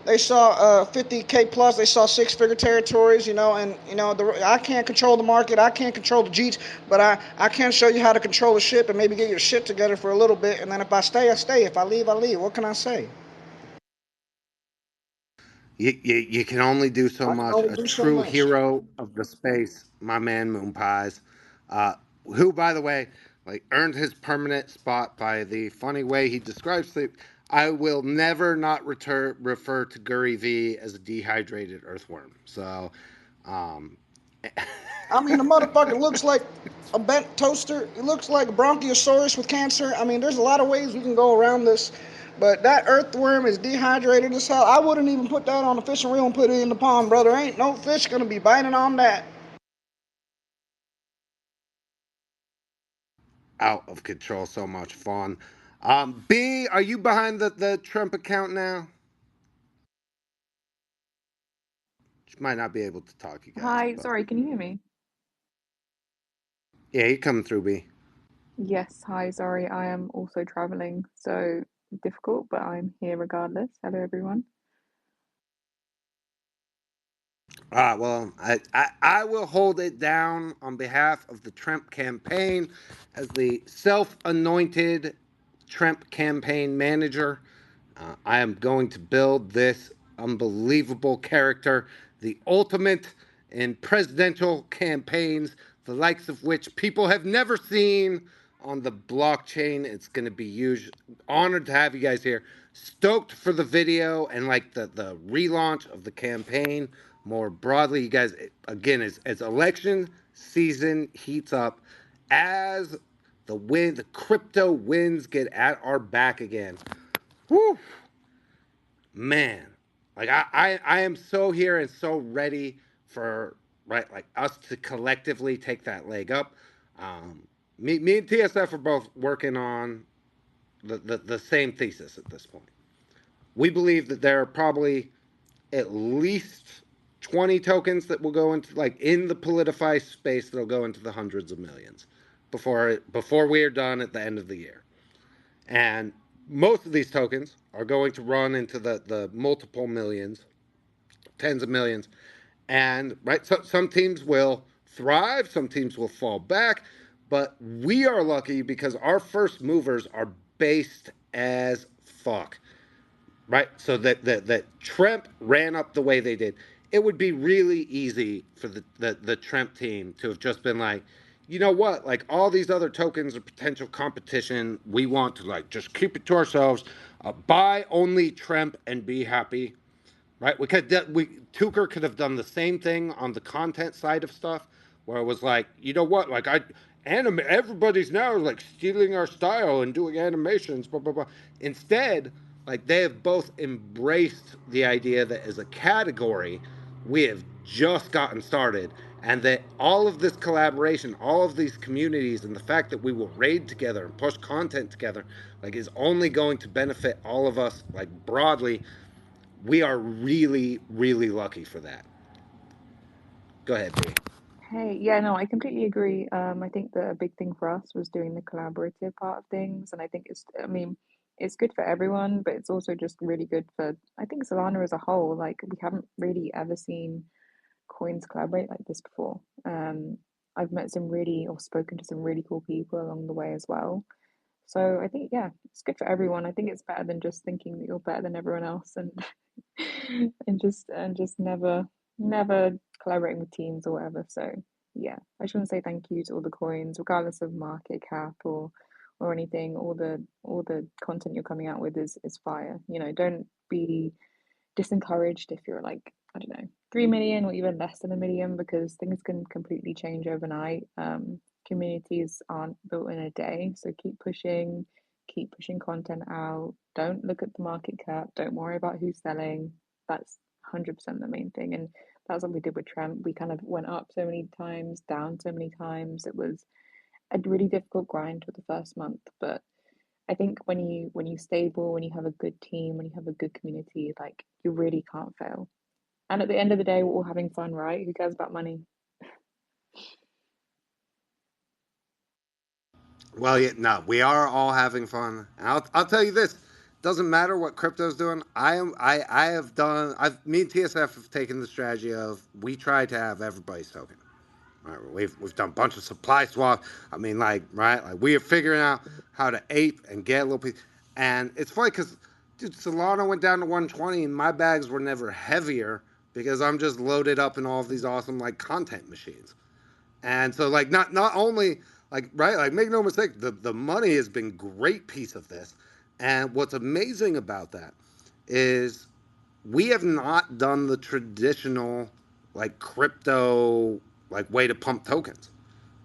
they saw 50K plus, they saw 6-figure territories, and, I can't control the market, I can't control the Jeets, but I can show you how to control the ship and maybe get your shit together for a little bit, and then if I stay, I stay. If I leave, I leave. What can I say? You can only do so I can much. only A do so true much. hero of the space, my man Moon Pies, uh, who, by the way, like earned his permanent spot by the funny way he describes it. I will never not refer to Guri V as a dehydrated earthworm. So, um, I mean, the motherfucker looks like a bent toaster. It looks like a bronchiosaurus with cancer. I mean, there's a lot of ways we can go around this. But that earthworm is dehydrated as hell. I wouldn't even put that on a fishing reel and put it in the pond, brother. Ain't no fish gonna be biting on that. out of control, so much fun. B, are you behind the Trump account now? She might not be able to talk, you guys. Hi, But sorry, can you hear me? yeah, you're coming through, B. Yes, hi, sorry, I am also traveling, so difficult, but I'm here regardless. Hello, everyone. Well, I will hold it down on behalf of the Tremp campaign as the self-anointed Tremp campaign manager. I am going to build this unbelievable character, the ultimate in presidential campaigns, the likes of which people have never seen on the blockchain. It's going to be huge. Honored to have you guys here. Stoked for the video and like the relaunch of the campaign more broadly. You guys, again, as election season heats up, as the crypto winds get at our back again. Woo, man, like I am so here and so ready for like us to collectively take that leg up. Me and TSF are both working on the same thesis at this point. We believe that there are probably at least 20 tokens that will go into like in the POLITIFI space that'll go into the hundreds of millions before we are done at the end of the year. And most of these tokens are going to run into the multiple millions, tens of millions. And right, so some teams will thrive, some teams will fall back, but we are lucky because our first movers are based as fuck. Right? So that Tremp ran up the way they did. It would be really easy for the Tremp team to have just been like, you know what? Like all these other tokens are potential competition. We want to like just keep it to ourselves. Buy only Tremp and be happy. Right? Tucker could have done the same thing on the content side of stuff, where it was like, you know what? Like everybody's now like stealing our style and doing animations, blah blah blah. Instead, like they have both embraced the idea that as a category, we have just gotten started, and that all of this collaboration, all of these communities, and the fact that we will raid together and push content together, like is only going to benefit all of us, like broadly. We are really, really lucky for that. Go ahead, B. Hey, yeah, no, I completely agree. I think that a big thing for us was doing the collaborative part of things, and I think I mean, it's good for everyone, but it's also just really good for, I think, Solana as a whole. Like, we haven't really ever seen coins collaborate like this before. I've met some really, or spoken to some really cool people along the way as well. So I think, yeah, it's good for everyone. I think it's better than just thinking that you're better than everyone else and and just never collaborating with teams or whatever. So yeah, I just want to say thank you to all the coins, regardless of market cap or anything. All the content you're coming out with is fire. You know, don't be disencouraged if you're like, I don't know, 3 million or even less than a million, because things can completely change overnight. Communities aren't built in a day, so keep pushing content out. Don't look at the market cap, don't worry about who's selling. That's 100% the main thing. And that's what we did with Tremp. We kind of went up so many times, down so many times. It was a really difficult grind for the first month, but I think when you stable, when you have a good team, when you have a good community, like you really can't fail. And at the end of the day, we're all having fun, right? Who cares about money? Well, yeah, no, we are all having fun. And I'll tell you this: doesn't matter what crypto's doing. I have done. Me and TSF have taken the strategy of we try to have everybody's token. Right, we've done a bunch of supply swap. I mean, like right, like we are figuring out how to ape and get a little piece. And it's funny because, dude, Solana went down to 120, and my bags were never heavier because I'm just loaded up in all of these awesome like content machines. And so like not only like right, like make no mistake, the money has been great piece of this. And what's amazing about that is we have not done the traditional like crypto like way to pump tokens.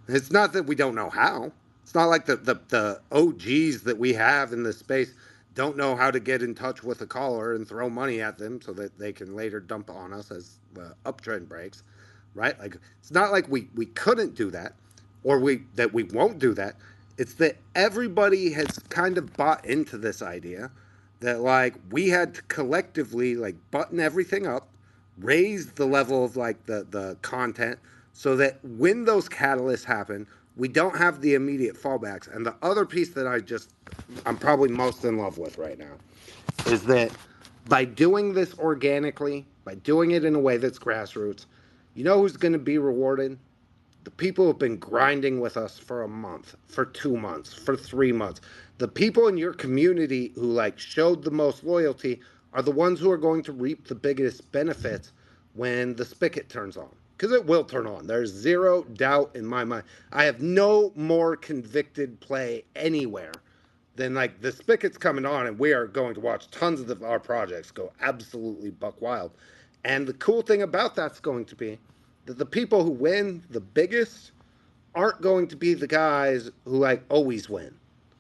It's not that we don't know how. It's not like the OGs that we have in this space don't know how to get in touch with a caller and throw money at them so that they can later dump on us as the uptrend breaks, right? Like it's not like we couldn't do that or we won't do that. It's that everybody has kind of bought into this idea that like we had to collectively like button everything up, raise the level of like the content so that when those catalysts happen, we don't have the immediate fallbacks. And the other piece that I'm probably most in love with right now is that by doing this organically, by doing it in a way that's grassroots, you know who's going to be rewarded? The people who've been grinding with us for a month, for 2 months, for 3 months. The people in your community who like showed the most loyalty are the ones who are going to reap the biggest benefits when the spigot turns on. Because it will turn on. There's zero doubt in my mind. I have no more convicted play anywhere than like the spigot's coming on, and we are going to watch tons of our projects go absolutely buck wild. And the cool thing about that's going to be that the people who win the biggest aren't going to be the guys who like always win.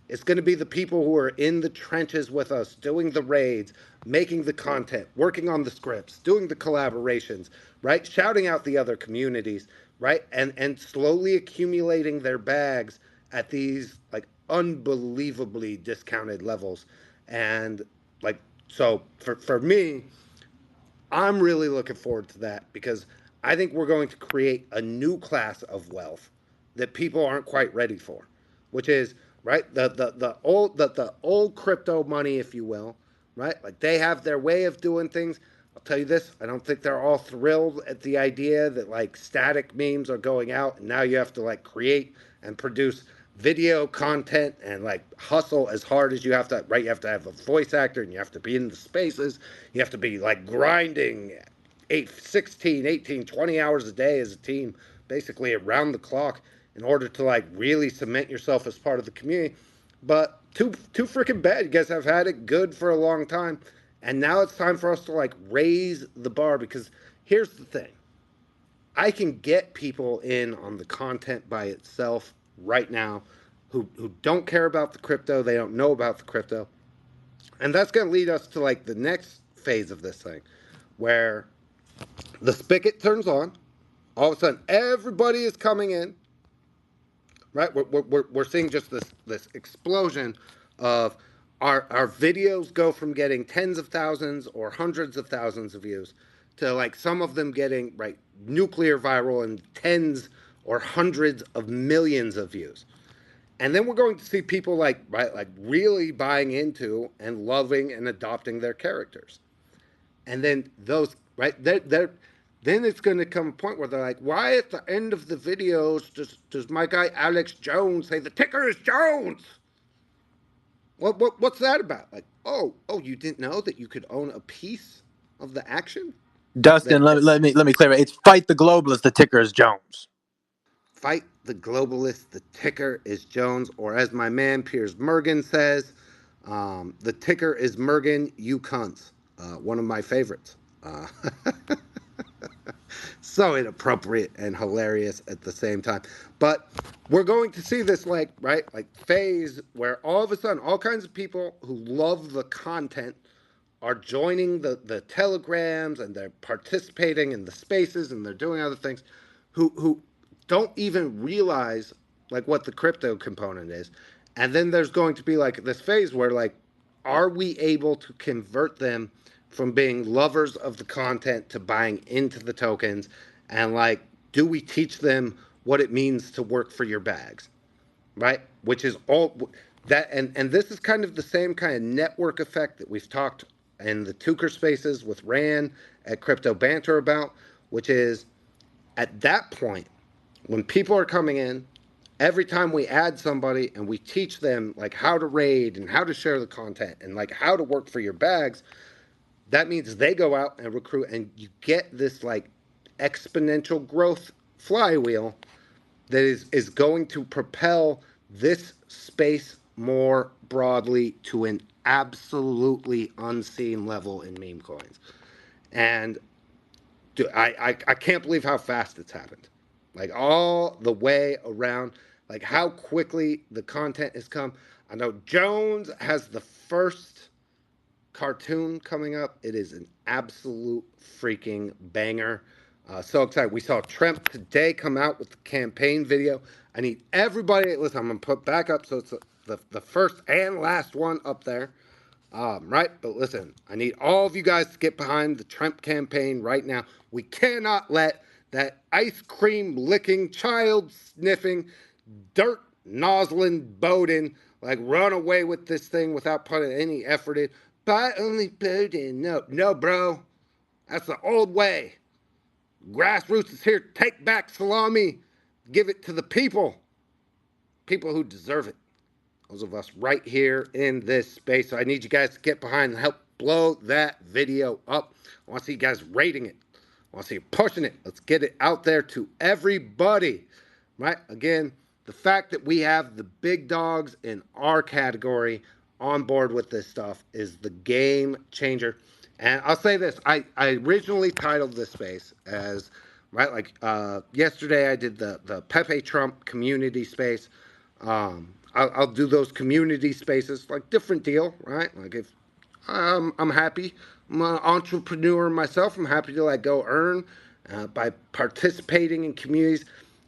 It's going to be the people who are in the trenches with us, doing the raids, making the content, working on the scripts, doing the collaborations, right? Shouting out the other communities, right? And slowly accumulating their bags at these like unbelievably discounted levels. And like so for me, I'm really looking forward to that because I think we're going to create a new class of wealth that people aren't quite ready for, which is right the old crypto money, if you will, right? Like they have their way of doing things. I'll tell you this: I don't think they're all thrilled at the idea that like static memes are going out and now you have to like create and produce video content and like hustle as hard as you have to, right? You have to have a voice actor and you have to be in the spaces. You have to be like grinding 16, 18, 20 hours a day as a team, basically around the clock in order to like really cement yourself as part of the community. But too freaking bad. You guys have had it good for a long time. And now it's time for us to like raise the bar because here's the thing. I can get people in on the content by itself right now who don't care about the crypto, they don't know about the crypto. And that's going to lead us to like the next phase of this thing where the spigot turns on. All of a sudden, everybody is coming in, right? We're seeing just this explosion of our videos go from getting tens of thousands or hundreds of thousands of views to like some of them getting right nuclear viral and tens or hundreds of millions of views. And then we're going to see people like right like really buying into and loving and adopting their characters. And then those right they're then it's going to come a point where they're like, why at the end of the videos does my guy Alex Jones say the ticker is Jones? What's that about? Like, oh, you didn't know that you could own a piece of the action? Dustin, That let me clear it. It's fight the globalists. The ticker is Jones. fight the globalists, the ticker is Jones, or as my man Piers Mergen says, the ticker is Mergen, you cunts. One of my favorites. So inappropriate and hilarious at the same time. But we're going to see this like right like phase where all of a sudden all kinds of people who love the content are joining the telegrams and they're participating in the spaces and they're doing other things who don't even realize like what the crypto component is. And then there's going to be like this phase where like are we able to convert them from being lovers of the content to buying into the tokens, and like do we teach them what it means to work for your bags, right? Which is all that, and this is kind of the same kind of network effect that we've talked in the Tucker spaces with Ran at Crypto Banter about, which is at that point when people are coming in, every time we add somebody and we teach them like how to raid and how to share the content and like how to work for your bags, that means they go out and recruit and you get this like exponential growth flywheel that is going to propel this space more broadly to an absolutely unseen level in meme coins. And I can't believe how fast it's happened. Like all the way around, like how quickly the content has come. I know Jones has the first cartoon coming up. It is an absolute freaking banger. So excited. We saw Tremp today come out with the campaign video. I need everybody, listen, I'm going to put back up so it's the first and last one up there. Right? But listen, I need all of you guys to get behind the Trump campaign right now. We cannot let that ice cream licking, child sniffing, dirt nozzling Bowden like run away with this thing without putting any effort in. Buy only Bowden. No, bro. That's the old way. Grassroots is here. Take back salami. Give it to the people. People who deserve it. Those of us right here in this space. So I need you guys to get behind and help blow that video up. I want to see you guys rating it. I want to see you pushing it. Let's get it out there to everybody. Right? Again, the fact that we have the big dogs in our category on board with this stuff is the game changer. And I'll say this. I originally titled this space as, right, like yesterday I did the Pepe Trump community space. I'll do those community spaces, like different deal, right? Like if I'm happy, I'm an entrepreneur myself. I'm happy to like go earn by participating in communities.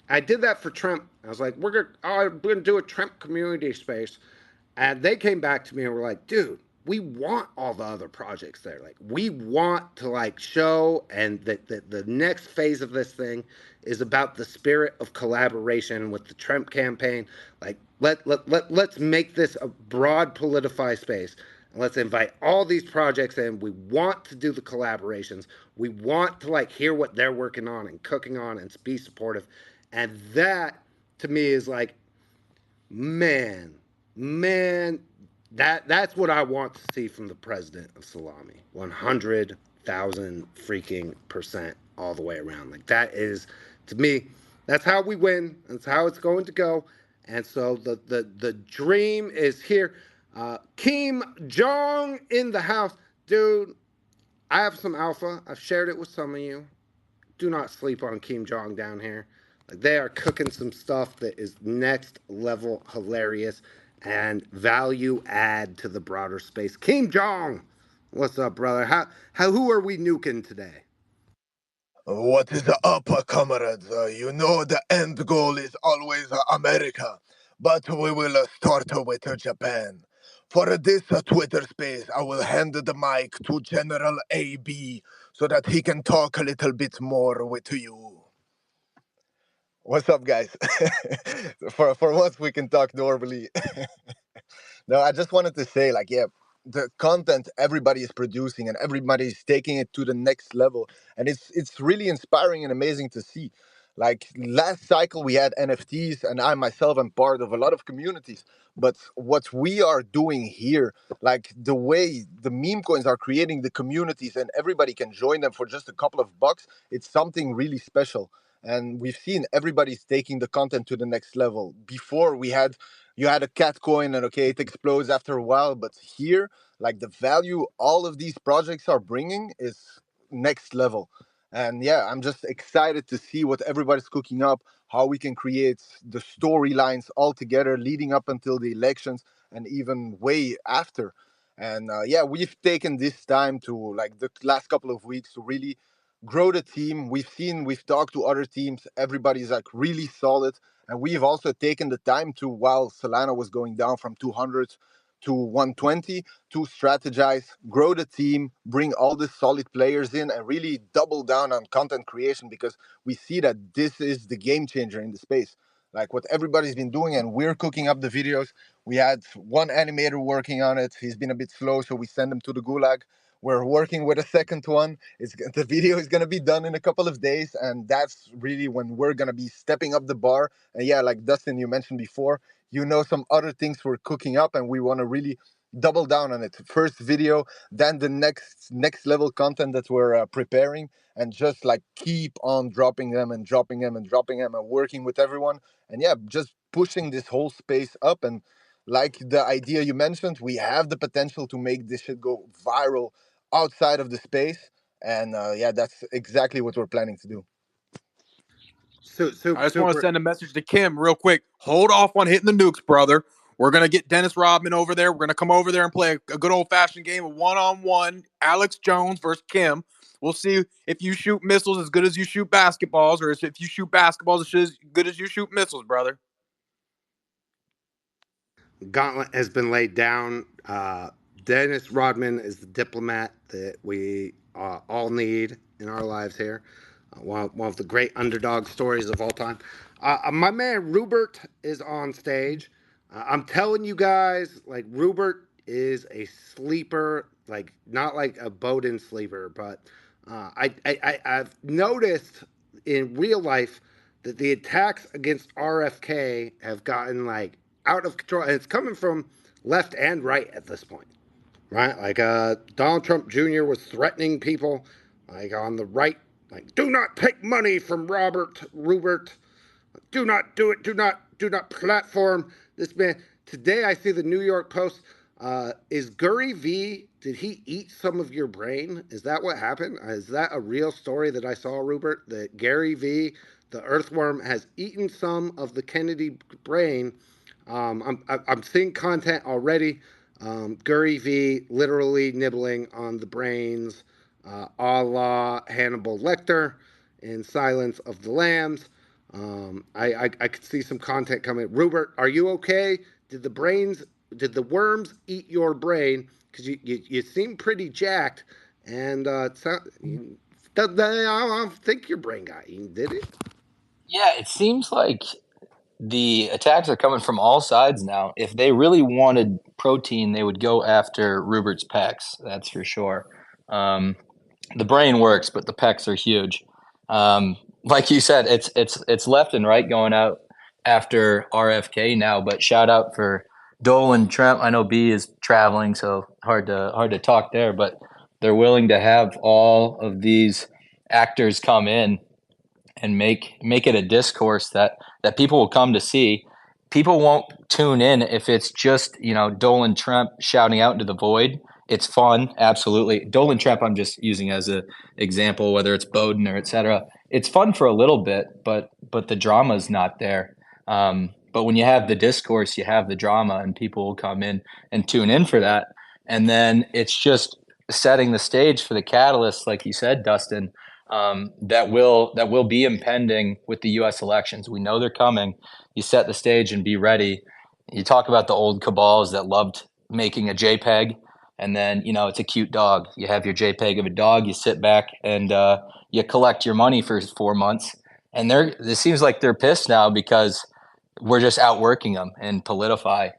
I did that for Tremp. I was like, we're gonna do a Tremp community space, and they came back to me and were like, dude, we want all the other projects there. Like we want to like show, and that the next phase of this thing is about the spirit of collaboration with the Trump campaign. Like let's make this a broad POLITIFI space. And let's invite all these projects in. We want to do the collaborations. We want to like hear what they're working on and cooking on and be supportive. And that to me is like, man, that's what I want to see from the president of Salami. 100,000 freaking percent all the way around. Like that is, to me, that's how we win. That's how it's going to go. And so the dream is here. Kim Jong in the house. Dude, I have some alpha. I've shared it with some of you. Do not sleep on Kim Jong down here. Like, they are cooking some stuff that is next level hilarious and value add to the broader space. Kim Jong, what's up, brother? Who are we nuking today? What is up, comrades? You know the end goal is always America, but we will start with Japan. For this Twitter space, I will hand the mic to General AB so that he can talk a little bit more with you. What's up, guys? For once, we can talk normally. No, I just wanted to say, like, yeah, the content everybody is producing and everybody is taking it to the next level, and it's really inspiring and amazing to see. Like last cycle, we had NFTs, and I myself am part of a lot of communities. But what we are doing here, like the way the meme coins are creating the communities, and everybody can join them for just a couple of bucks, it's something really special. And we've seen everybody's taking the content to the next level. Before we had you had a cat coin and okay it explodes after a while, but here like the value all of these projects are bringing is next level. And yeah, I'm just excited to see what everybody's cooking up, how we can create the storylines all together leading up until the elections and even way after. And yeah, we've taken this time to like the last couple of weeks to really grow the team. We've talked to other teams, everybody's like really solid. And we've also taken the time to, while Solana was going down from 200 to 120, to strategize, grow the team, bring all the solid players in, and really double down on content creation because we see that this is the game changer in the space. Like what everybody's been doing, and we're cooking up the videos. We had one animator working on it. He's been a bit slow, so we send him to the gulag. We're working with a second one. The video is going to be done in a couple of days, and that's really when we're going to be stepping up the bar. And yeah, like Dustin, you mentioned before, some other things we're cooking up, and we want to really double down on it. First video, then the next level content that we're preparing, and just like keep on dropping them and dropping them and dropping them and working with everyone. And yeah, just pushing this whole space up. And like the idea you mentioned, we have the potential to make this shit go viral outside of the space. And yeah, that's exactly what we're planning to do. I just want to send a message to Kim real quick. Hold off on hitting the nukes, brother. We're going to get Dennis Rodman over there. We're going to come over there and play a good old-fashioned game of one-on-one. Alex Jones versus Kim. We'll see if you shoot missiles as good as you shoot basketballs, or if you shoot basketballs as good as you shoot missiles, brother. Gauntlet has been laid down. Dennis Rodman is the diplomat that we all need in our lives here. One of the great underdog stories of all time. My man Rupert is on stage. I'm telling you guys, like Rupert is a sleeper, like not like a Bowden sleeper, but I've noticed in real life that the attacks against RFK have gotten like out of control, and it's coming from left and right at this point, right? Like Donald Trump Jr. was threatening people, like on the right, like do not take money from Rupert, do not do it, do not platform this man. Today I see the New York Post. Is Gary V? Did he eat some of your brain? Is that what happened? Is that a real story that I saw, Rupert? That Gary V, the earthworm, has eaten some of the Kennedy brain. I'm seeing content already. Gary V literally nibbling on the brains, a la Hannibal Lecter in Silence of the Lambs. I could see some content coming. Rupert, are you okay? Did the worms eat your brain? Because you seem pretty jacked, and I don't think your brain got eaten, did it? Yeah, it seems like the attacks are coming from all sides now. If they really wanted protein, they would go after Rupert's pecs. That's for sure. The brain works, but the pecs are huge. Like you said, it's left and right going out after RFK now. But shout out for Doland, Tremp. I know B is traveling, so hard to talk there. But they're willing to have all of these actors come in and make it a discourse that people will come to see. People won't tune in if it's just, Dolan Trump shouting out into the void. It's fun, absolutely. Dolan Trump, I'm just using as an example, whether it's Bowden or et cetera. It's fun for a little bit, but the drama's not there. But when you have the discourse, you have the drama, and people will come in and tune in for that. And then it's just setting the stage for the catalyst, like you said, Dustin, that will be impending with the U.S. elections. We know they're coming. You set the stage and be ready. You talk about the old cabals that loved making a JPEG, and then it's a cute dog. You have your JPEG of a dog. You sit back and you collect your money for 4 months, and it seems like they're pissed now because we're just outworking them in POLITIFI.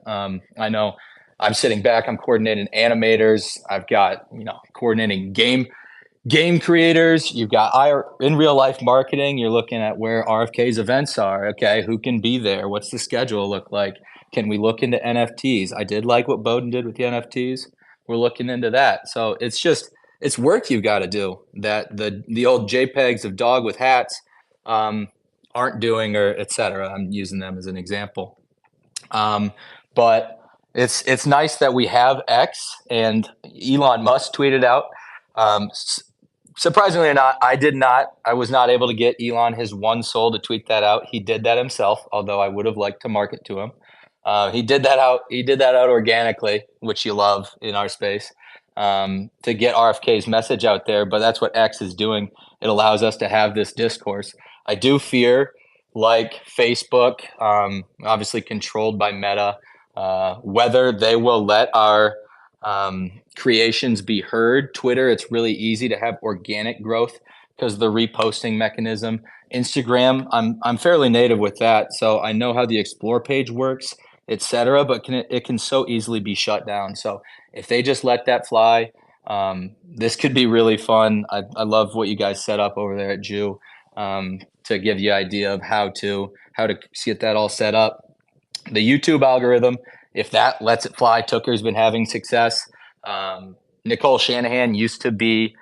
I know I'm sitting back. I'm coordinating animators. I've got coordinating game creators. You've got in real life marketing. You're looking at where RFK's events are. Okay, who can be there? What's the schedule look like? Can we look into NFTs? I did like what Bowden did with the NFTs. We're looking into that. So it's work you've got to do that the old JPEGs of dog with hats aren't doing, or etc. I'm using them as an example. But it's nice that we have X, and Elon Musk tweeted out. Surprisingly or not, I was not able to get Elon his one soul to tweet that out. He did that himself, although I would have liked to market to him. He did that out organically, which you love in our space, to get RFK's message out there. But that's what X is doing. It allows us to have this discourse. I do fear, like Facebook, obviously controlled by Meta, whether they will let our creations be heard. Twitter, it's really easy to have organic growth because of the reposting mechanism. Instagram, I'm fairly native with that, so I know how the explore page works, etc. But it can so easily be shut down. So if they just let that fly, this could be really fun. I love what you guys set up over there at Jew, to give you an idea of how to get that all set up. The YouTube algorithm, if that lets it fly, Tucker's been having success. Nicole Shanahan used to be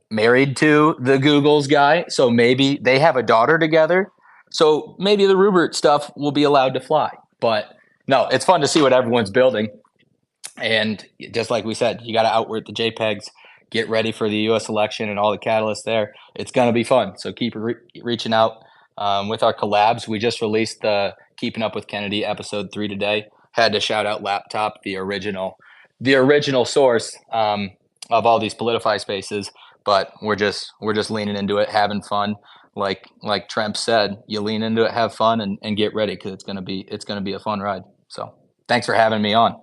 married to the Google's guy, so maybe they have a daughter together. So maybe the Rupert stuff will be allowed to fly. But no, it's fun to see what everyone's building. And just like we said, you got to outwork the JPEGs, get ready for the U.S. election and all the catalysts there. It's going to be fun. So keep reaching out with our collabs. We just released the Keeping Up with Kennedy episode 3 today. Had to shout out Laptop, the original source of all these POLITIFI spaces. But we're just leaning into it, having fun. Like Tremp said, you lean into it, have fun, and get ready because it's gonna be a fun ride. So thanks for having me on.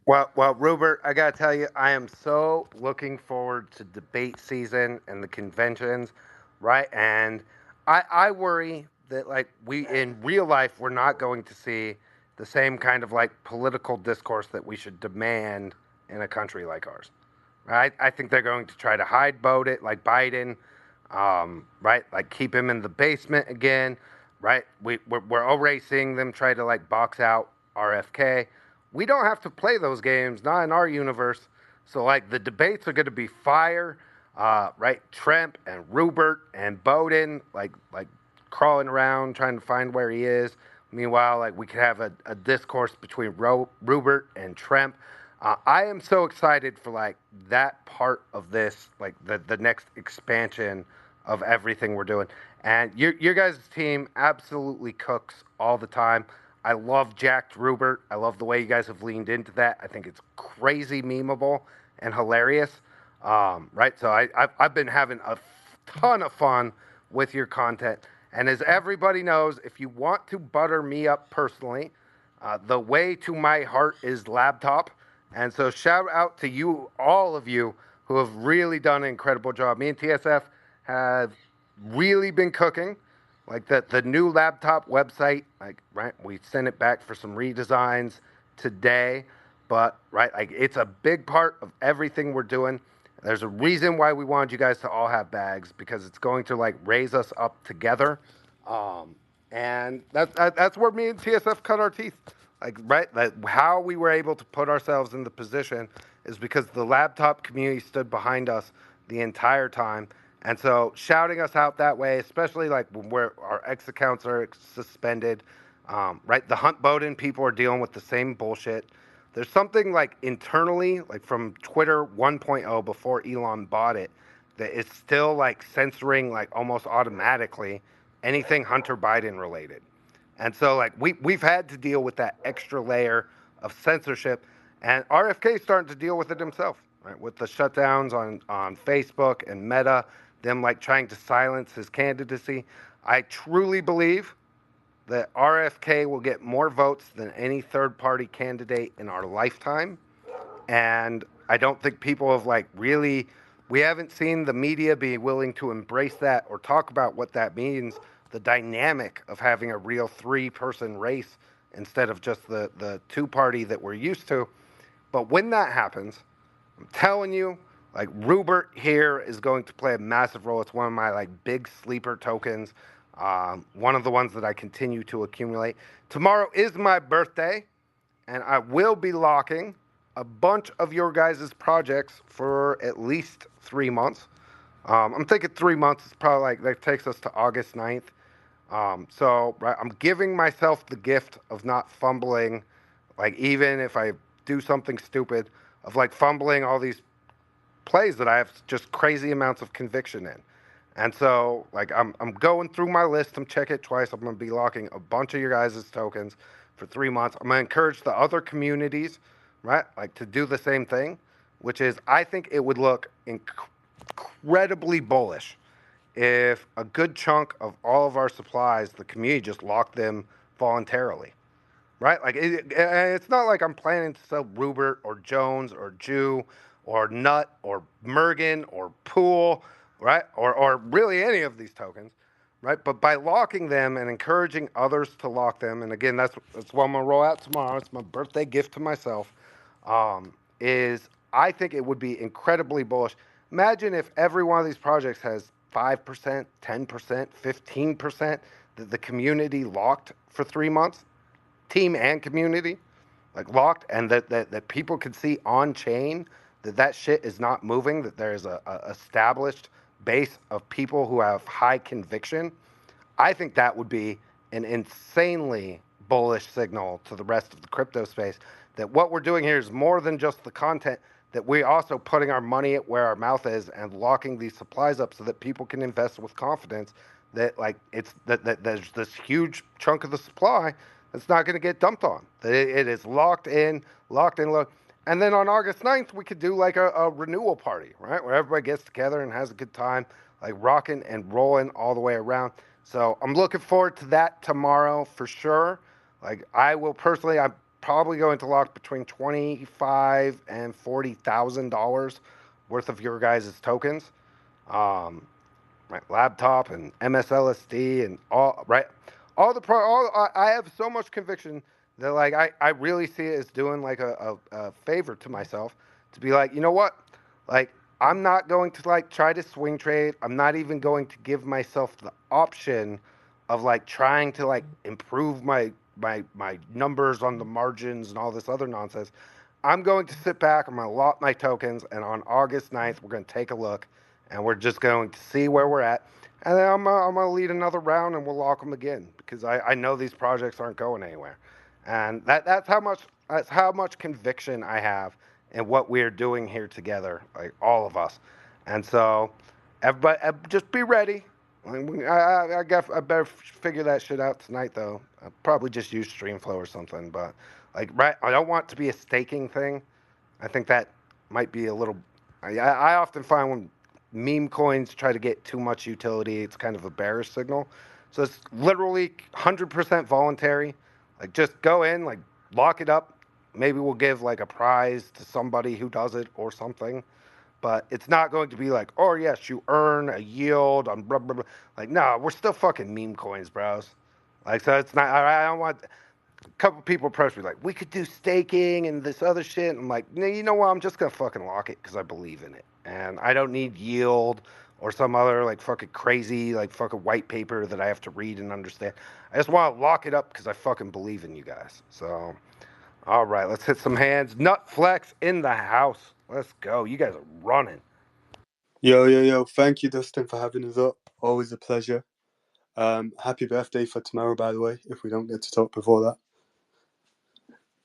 Well, Rupert, I gotta tell you, I am so looking forward to debate season and the conventions, right? And I worry that we in real life we're not going to see the same kind of political discourse that we should demand in a country like ours, right? I think they're going to try to hide-boat it like Biden, right? Like keep him in the basement again, right? We're already seeing them try to box out RFK. We don't have to play those games, not in our universe. So the debates are going to be fire, right? Tremp and Rupert and Bowden, like crawling around trying to find where he is. Meanwhile, we could have a discourse between Rupert and Tremp. I am so excited for that part of this, the next expansion of everything we're doing. And your guys' team absolutely cooks all the time. I love Jacked Rupert. I love the way you guys have leaned into that. I think it's crazy memeable and hilarious. Right? So I've been having a ton of fun with your content. And as everybody knows, if you want to butter me up personally, the way to my heart is Laptop. And so shout out to you, all of you, who have really done an incredible job. Me and TSF have really been cooking. The new Laptop website, right, we sent it back for some redesigns today, but right, it's a big part of everything we're doing. There's a reason why we wanted you guys to all have bags, because it's going to raise us up together, and that's where me and TSF cut our teeth. Right, how we were able to put ourselves in the position is because the Laptop community stood behind us the entire time. And so shouting us out that way, especially when our X accounts are suspended, right? The Hunt Bowden people are dealing with the same bullshit. There's something internally, from Twitter 1.0 before Elon bought it, that is still censoring almost automatically anything Hunter Biden related. And so like we've had to deal with that extra layer of censorship, and RFK is starting to deal with it himself, right? With the shutdowns on Facebook and Meta, them like trying to silence his candidacy. I truly believe that RFK will get more votes than any third party candidate in our lifetime. And I don't think people have like really, we haven't seen the media be willing to embrace that or talk about what that means, the dynamic of having a real 3-person race instead of just the 2-party that we're used to. But when that happens, I'm telling you, like Rupert here is going to play a massive role. It's one of my like big sleeper tokens. One of the ones that I continue to accumulate. Tomorrow is my birthday, and I will be locking a bunch of your guys' projects for at least 3 months. I'm thinking 3 months is probably like that takes us to August 9th. So right, I'm giving myself the gift of not fumbling, like even if I do something stupid, of like fumbling all these plays that I have just crazy amounts of conviction in. And so like I'm going through my list, I'm checking it twice. I'm gonna be locking a bunch of your guys' tokens for 3 months. I'm gonna encourage the other communities, right, like to do the same thing, which is I think it would look incredibly bullish if a good chunk of all of our supplies, the community just locked them voluntarily, right? Like it's not like I'm planning to sell Rupert or Jones or Jew or Nut or Mergen or Pool, right? Or really any of these tokens, right? But by locking them and encouraging others to lock them, and again, that's what I'm gonna roll out tomorrow. It's my birthday gift to myself. Is I think it would be incredibly bullish. Imagine if every one of these projects has 5%, 10%, 15% that the community locked for 3 months, team and community, like locked, and that people could see on chain that shit is not moving, that there's a established base of people who have high conviction. I think that would be an insanely bullish signal to the rest of the crypto space that what we're doing here is more than just the content, that we're also putting our money at where our mouth is and locking these supplies up so that people can invest with confidence that like it's that there's this huge chunk of the supply that's not going to get dumped on, that it is locked in. And then on August 9th, we could do like a renewal party, right? Where everybody gets together and has a good time, like rocking and rolling all the way around. So I'm looking forward to that tomorrow for sure. Like I will personally, I'm probably going to lock between $25,000 and $40,000 worth of your guys' tokens. My laptop and MSLSD and all, right? I have so much conviction that like I really see it as doing like a favor to myself to be like, you know what? Like I'm not going to like try to swing trade. I'm not even going to give myself the option of like trying to like improve my numbers on the margins and all this other nonsense. I'm going to sit back, I'm going to lock my tokens, and on August 9th, we're going to take a look, and we're just going to see where we're at. And then I'm going to lead another round, and we'll lock them again, because I know these projects aren't going anywhere. And that's how much conviction I have in what we're doing here together, like all of us. And so, everybody, just be ready. I better figure that shit out tonight, though. I'll probably just use StreamFlow or something, but like, right, I don't want it to be a staking thing. I think that might be a little. I often find when meme coins try to get too much utility, it's kind of a bearish signal. So it's literally 100% voluntary. Like, just go in, like, lock it up. Maybe we'll give like a prize to somebody who does it or something. But it's not going to be like, oh yes, you earn a yield on blah blah blah. Like, no, we're still fucking meme coins, bros. Like, so it's not. I don't want. A couple people approached me like, we could do staking and this other shit. And I'm like, no, you know what? I'm just gonna fucking lock it because I believe in it, and I don't need yield or some other like fucking crazy like fucking white paper that I have to read and understand. I just want to lock it up because I fucking believe in you guys. So, all right, let's hit some hands. Nut flex in the house. Let's go. You guys are running. Yo. Thank you, Dustin, for having us up. Always a pleasure. Happy birthday for tomorrow, by the way, if we don't get to talk before that.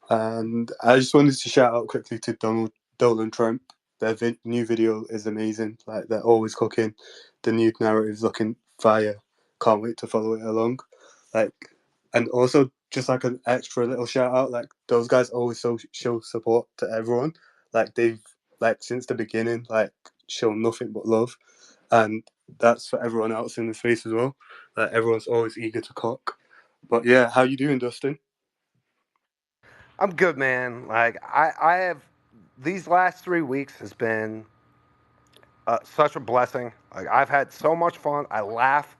And I just wanted to shout out quickly to Doland Tremp. Their new video is amazing. Like, they're always cooking. The new narrative's looking fire. can't wait to follow it along. Like, and also just like an extra little shout out, like those guys always show support to everyone. Like they've like since the beginning like shown nothing but love, and that's for everyone else in the space as well. Like everyone's always eager to cook. But yeah, how you doing, Dustin? I'm good, man. Like I have these last 3 weeks has been such a blessing. Like I've had so much fun. I laugh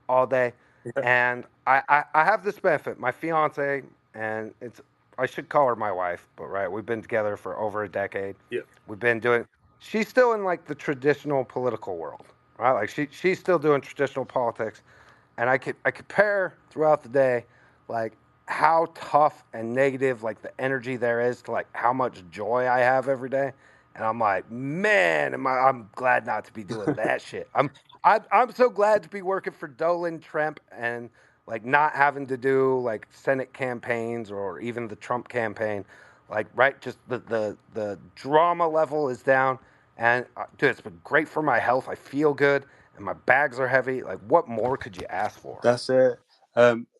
all day, Yeah, and I have this benefit. My fiance, and it's I should call her my wife, but right, we've been together for over a decade. yeah, We've been doing. She's still in like the traditional political world, right? Like she's still doing traditional politics, and I compare throughout the day, like how tough and negative like the energy there is to like how much joy I have every day, and I'm like, man, I'm glad not to be doing that shit. I'm so glad to be working for Doland, Tremp, and like not having to do like Senate campaigns or even the Trump campaign, like right, just the drama level is down, and dude, it's been great for my health. I feel good and my bags are heavy. Like, what more could you ask for? that's it.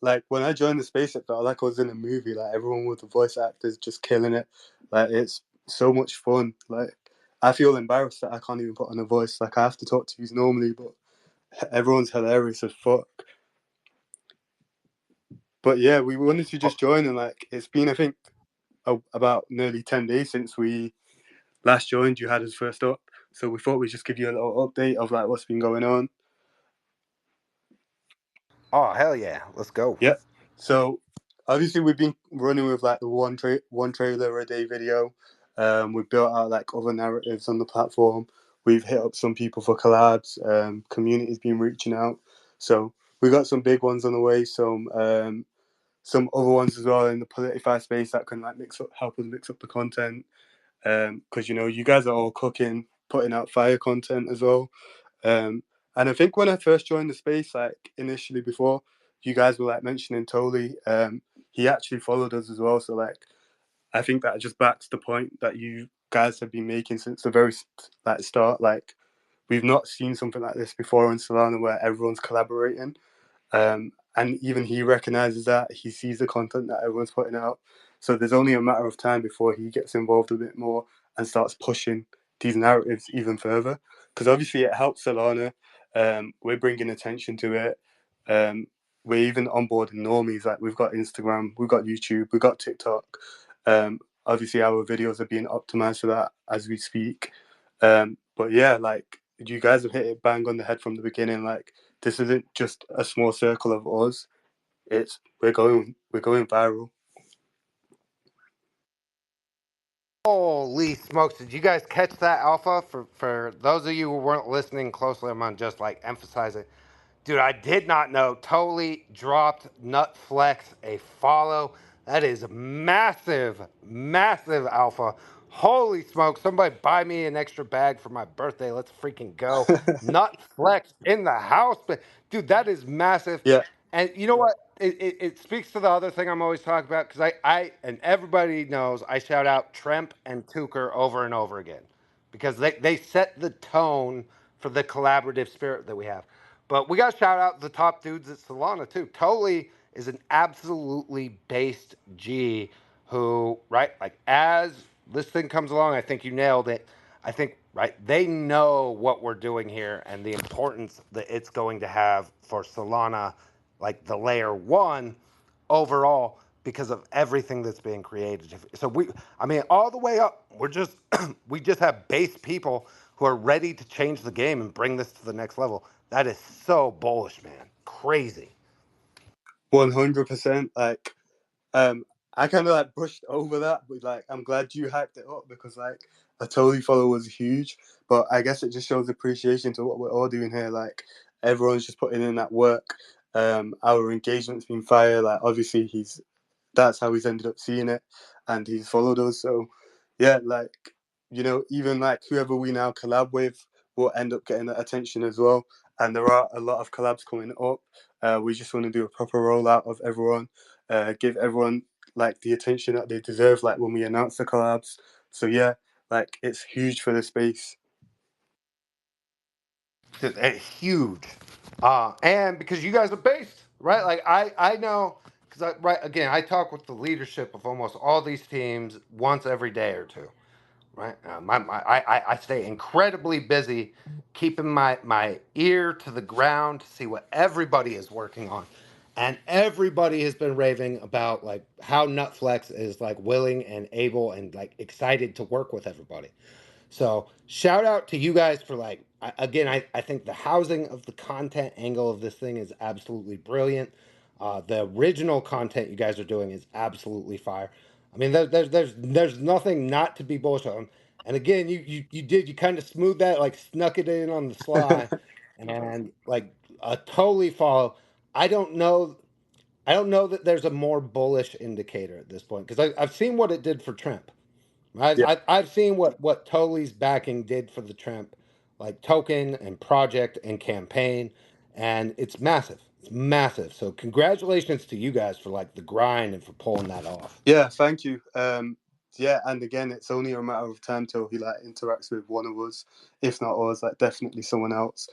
Like when I joined the space, it felt like I was in a movie. Like everyone with the voice actors just killing it. Like it's so much fun. Like I feel embarrassed that I can't even put on a voice. Like I have to talk to you normally, but everyone's hilarious as fuck. But yeah, we wanted to just join, and like it's been I think about nearly 10 days since we last joined. You had us first up, so we thought we'd just give you a little update of like what's been going on. Oh, hell yeah. Let's go. Yeah. So obviously we've been running with like the one trailer a day video. We've built out like other narratives on the platform. We've hit up some people for collabs. Community's been reaching out. So we got some big ones on the way. Some other ones as well in the POLITIFI space that can like help us mix up the content. Because you know you guys are all cooking, putting out fire content as well. Um, and I think when I first joined the space, like initially before, you guys were like mentioning Toli. He actually followed us as well. So like, I think that just backs the point that you guys have been making since the very like start. Like, we've not seen something like this before in Solana where everyone's collaborating. And even he recognizes that. He sees the content that everyone's putting out. So there's only a matter of time before he gets involved a bit more and starts pushing these narratives even further. Because obviously it helps Solana. We're bringing attention to it. We're even onboarding normies. Like we've got Instagram, we've got YouTube, we've got TikTok. Obviously our videos are being optimized for that as we speak. But yeah, like you guys have hit it bang on the head from the beginning. Like this isn't just a small circle of us. We're going viral. Holy smokes. Did you guys catch that, Alpha? For those of you who weren't listening closely, I'm going to just like emphasize it. Dude, I did not know. Totally dropped Nutflex a follow. That is massive, massive Alpha. Holy smoke. Somebody buy me an extra bag for my birthday. Let's freaking go. Nutflex in the house. Dude, that is massive. Yeah, And you know what? It speaks to the other thing I'm always talking about because I and everybody knows I shout out Tremp and Tucker over and over again because they set the tone for the collaborative spirit that we have. But we got to shout out the top dudes at Solana too. Totally is an absolutely based G who, right, like as this thing comes along, I think you nailed it. I think, right, they know what we're doing here and the importance that it's going to have for Solana, like the layer one overall because of everything that's being created. So I mean, all the way up, we just have base people who are ready to change the game and bring this to the next level. That is so bullish, man. Crazy. 100%. Like, I kind of like brushed over that, but like I'm glad you hyped it up because like a totally follow was huge. But I guess it just shows appreciation to what we're all doing here. Like everyone's just putting in that work. Our engagement's been fire. Like obviously that's how he's ended up seeing it, and he's followed us. So yeah, like you know, even like whoever we now collab with will end up getting that attention as well. And there are a lot of collabs coming up. We just want to do a proper rollout of everyone, give everyone like the attention that they deserve, like when we announce the collabs. So yeah, like it's huge for the space. huge. And because you guys are based, right? Like I know, because I talk with the leadership of almost all these teams once every day or two, right? I stay incredibly busy keeping my ear to the ground to see what everybody is working on. And everybody has been raving about like how Nutflex is like willing and able and like excited to work with everybody. So shout out to you guys for like again. I think the housing of the content angle of this thing is absolutely brilliant. The original content you guys are doing is absolutely fire. I mean, there's nothing not to be bullish on. And again, you kind of smoothed that, like snuck it in on the sly, and like a totally follow. I don't know. I don't know that there's a more bullish indicator at this point because I've seen what it did for Tremp. Yeah. I've seen what Totally backing did for the Tremp, like token and project and campaign, and it's massive. It's massive. So congratulations to you guys for like the grind and for pulling that off. Yeah, thank you. Yeah, and again, it's only a matter of time till he like interacts with one of us, if not us, like definitely someone else.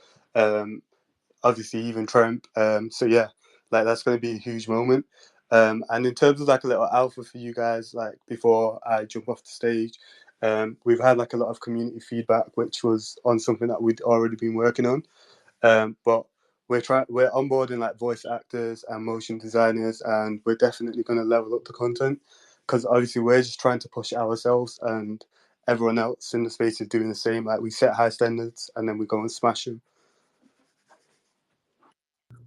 Obviously even Tremp. So yeah, like that's going to be a huge moment. And in terms of like a little alpha for you guys, like before I jump off the stage, we've had like a lot of community feedback, which was on something that we'd already been working on. But we're onboarding like voice actors and motion designers, and we're definitely going to level up the content because obviously we're just trying to push it ourselves, and everyone else in the space is doing the same. Like we set high standards and then we go and smash them.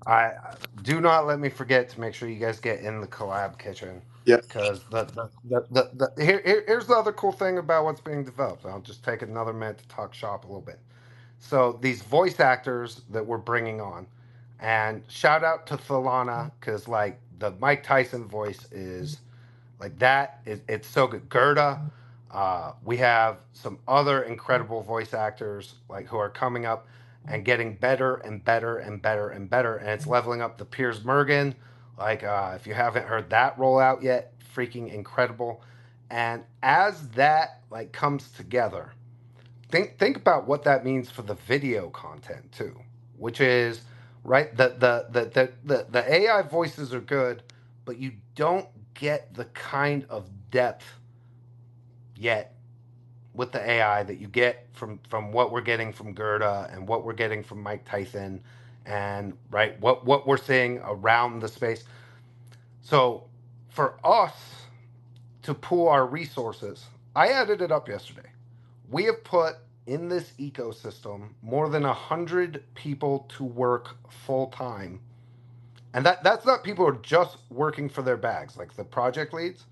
I do not let me forget to make sure you guys get in the collab kitchen. Yeah. Because here's the other cool thing about what's being developed. I'll just take another minute to talk shop a little bit. So these voice actors that we're bringing on, and shout out to Thalana because like the Mike Tyson voice is like that. It's so good. Gerda. We have some other incredible voice actors like who are coming up and getting better and better and better and better, and it's leveling up the Piers Mergen. Like if you haven't heard that roll out yet, freaking incredible. And as that like comes together, think about what that means for the video content too, which is right. The AI voices are good, but you don't get the kind of depth yet with the AI that you get from what we're getting from Gerda and what we're getting from Mike Tyson, and right what we're seeing around the space. So for us to pool our resources, I added it up yesterday. We have put in this ecosystem more than 100 people to work full time. And that's not people who are just working for their bags, like the project leads.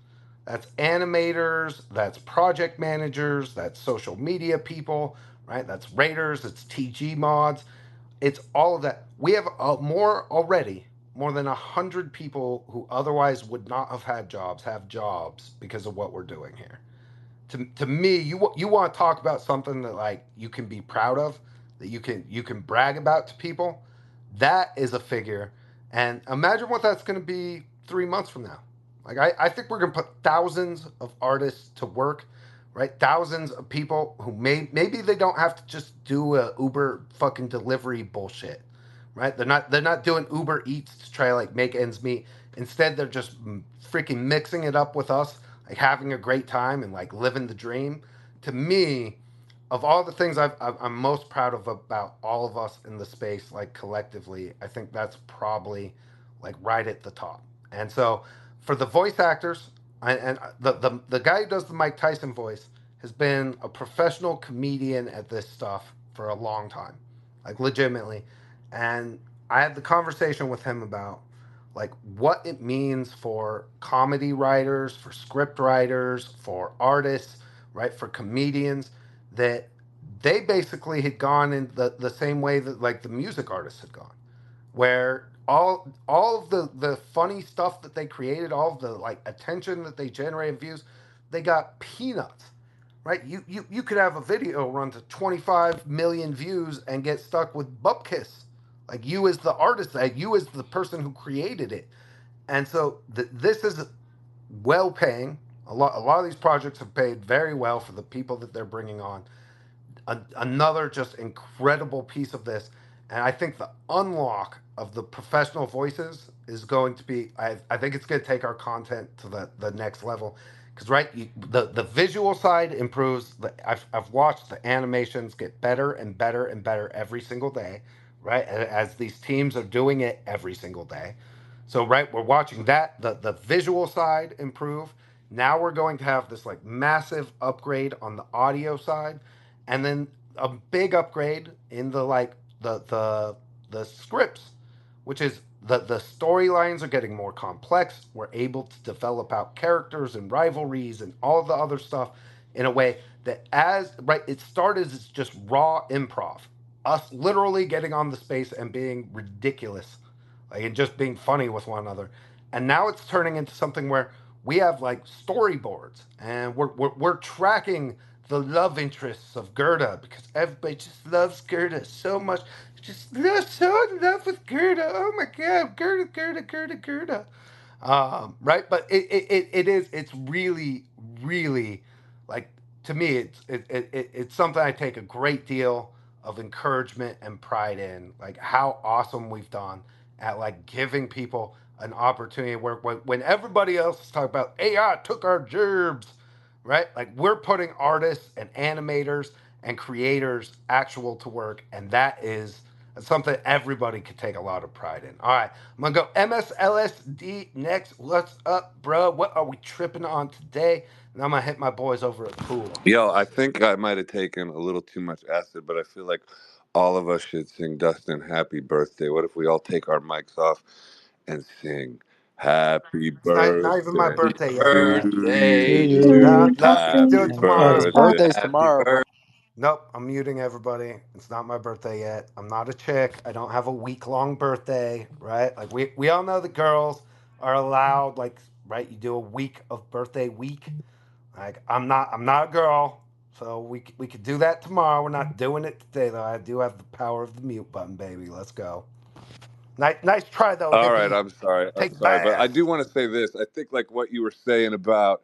That's animators, that's project managers, that's social media people, right? That's raiders, it's TG mods, it's all of that. We have more than 100 people who otherwise would not have had jobs have jobs because of what we're doing here. To me, you want to talk about something that like you can be proud of, that you can brag about to people. That is a figure, and imagine what that's going to be 3 months from now. Like I think we're going to put thousands of artists to work, right? Thousands of people who maybe they don't have to just do a Uber fucking delivery bullshit, right? They're not doing Uber Eats to try to like make ends meet. Instead, they're just freaking mixing it up with us, like having a great time and like living the dream. To me, of all the things I'm most proud of about all of us in the space, like collectively, I think that's probably like right at the top. And so for the voice actors, and the guy who does the Mike Tyson voice has been a professional comedian at this stuff for a long time, like legitimately. And I had the conversation with him about like what it means for comedy writers, for script writers, for artists, right, for comedians, that they basically had gone in the same way that like the music artists had gone, where all of the funny stuff that they created, all of the like attention that they generated, views, they got peanuts, right? You could have a video run to 25 million views and get stuck with bupkiss, like you as the artist, like you as the person who created it. And so this is well paying. A lot of these projects have paid very well for the people that they're bringing on. another just incredible piece of this. And I think the unlock of the professional voices is going to be, I think it's going to take our content to the next level. Because, right, the visual side improves. I've watched the animations get better and better and better every single day, right? As these teams are doing it every single day. So, right, we're watching that, the visual side improve. Now we're going to have this like massive upgrade on the audio side, and then a big upgrade in the like the scripts, which is the storylines are getting more complex. We're able to develop out characters and rivalries and all the other stuff in a way that as right it started as just raw improv, us literally getting on the space and being ridiculous, like and just being funny with one another, and now it's turning into something where we have like storyboards and we're tracking the love interests of Gerda because everybody just loves Gerda so much. Just so in love with Gerda. Oh my God, Gerda, Gerda, Gerda, Gerda. Right, but it's really really like to me it's something I take a great deal of encouragement and pride in, like how awesome we've done at like giving people an opportunity where when everybody else is talking about AI took our jobs, right? Like we're putting artists and animators and creators actual to work, and that is something everybody could take a lot of pride in. All right, I'm gonna go MSLSD next. What's up, bro? What are we tripping on today? And I'm gonna hit my boys over at Pool. Yo, I think I might have taken a little too much acid, but I feel like all of us should sing Dustin happy birthday. What if we all take our mics off and sing happy It's not even my birthday birthday yet, man. to To you? No, you. no, we can do Happy it Oh, his tomorrow. birthday's birthday. tomorrow, bro. Nope, I'm muting everybody. It's not my birthday yet. I'm not a chick. I don't have a week long birthday, right? Like we all know that girls are allowed, like, right, you do a week of birthday week. Like I'm not a girl, so we could do that tomorrow. We're not doing it today though. I do have the power of the mute button, baby. Let's go. Nice try though, All right, hippie. I'm sorry. I'm Take sorry. But I bath. do want to say this. I think like what you were saying about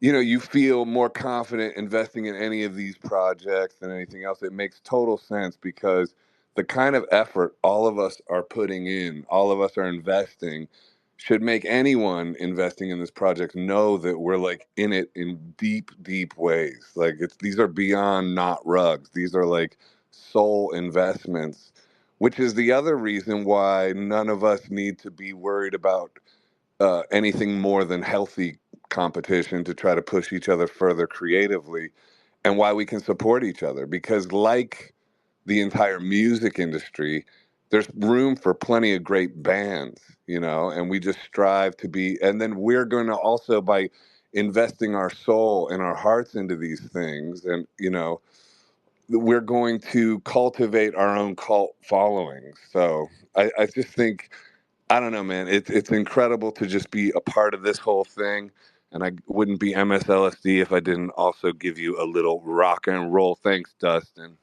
you feel more confident investing in any of these projects than anything else. It makes total sense because the kind of effort all of us are putting in, all of us are investing, should make anyone investing in this project know that we're like in it in deep, deep ways. Like these are beyond not rugs. These are like soul investments, which is the other reason why none of us need to be worried about anything more than healthy competition to try to push each other further creatively, and why we can support each other. Because, like the entire music industry, there's room for plenty of great bands, and we just strive to be. And then we're going to also, by investing our soul and our hearts into these things, and, we're going to cultivate our own cult following. So I just think I don't know, man. It's incredible to just be a part of this whole thing. And I wouldn't be MSLSD if I didn't also give you a little rock and roll. Thanks, Dustin.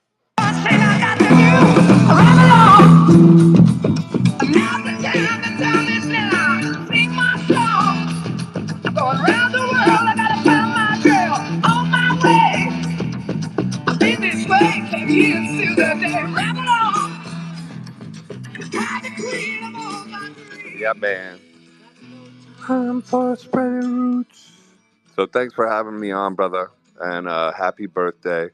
Yeah, man. I'm for spreading roots. So thanks for having me on, brother. And happy birthday.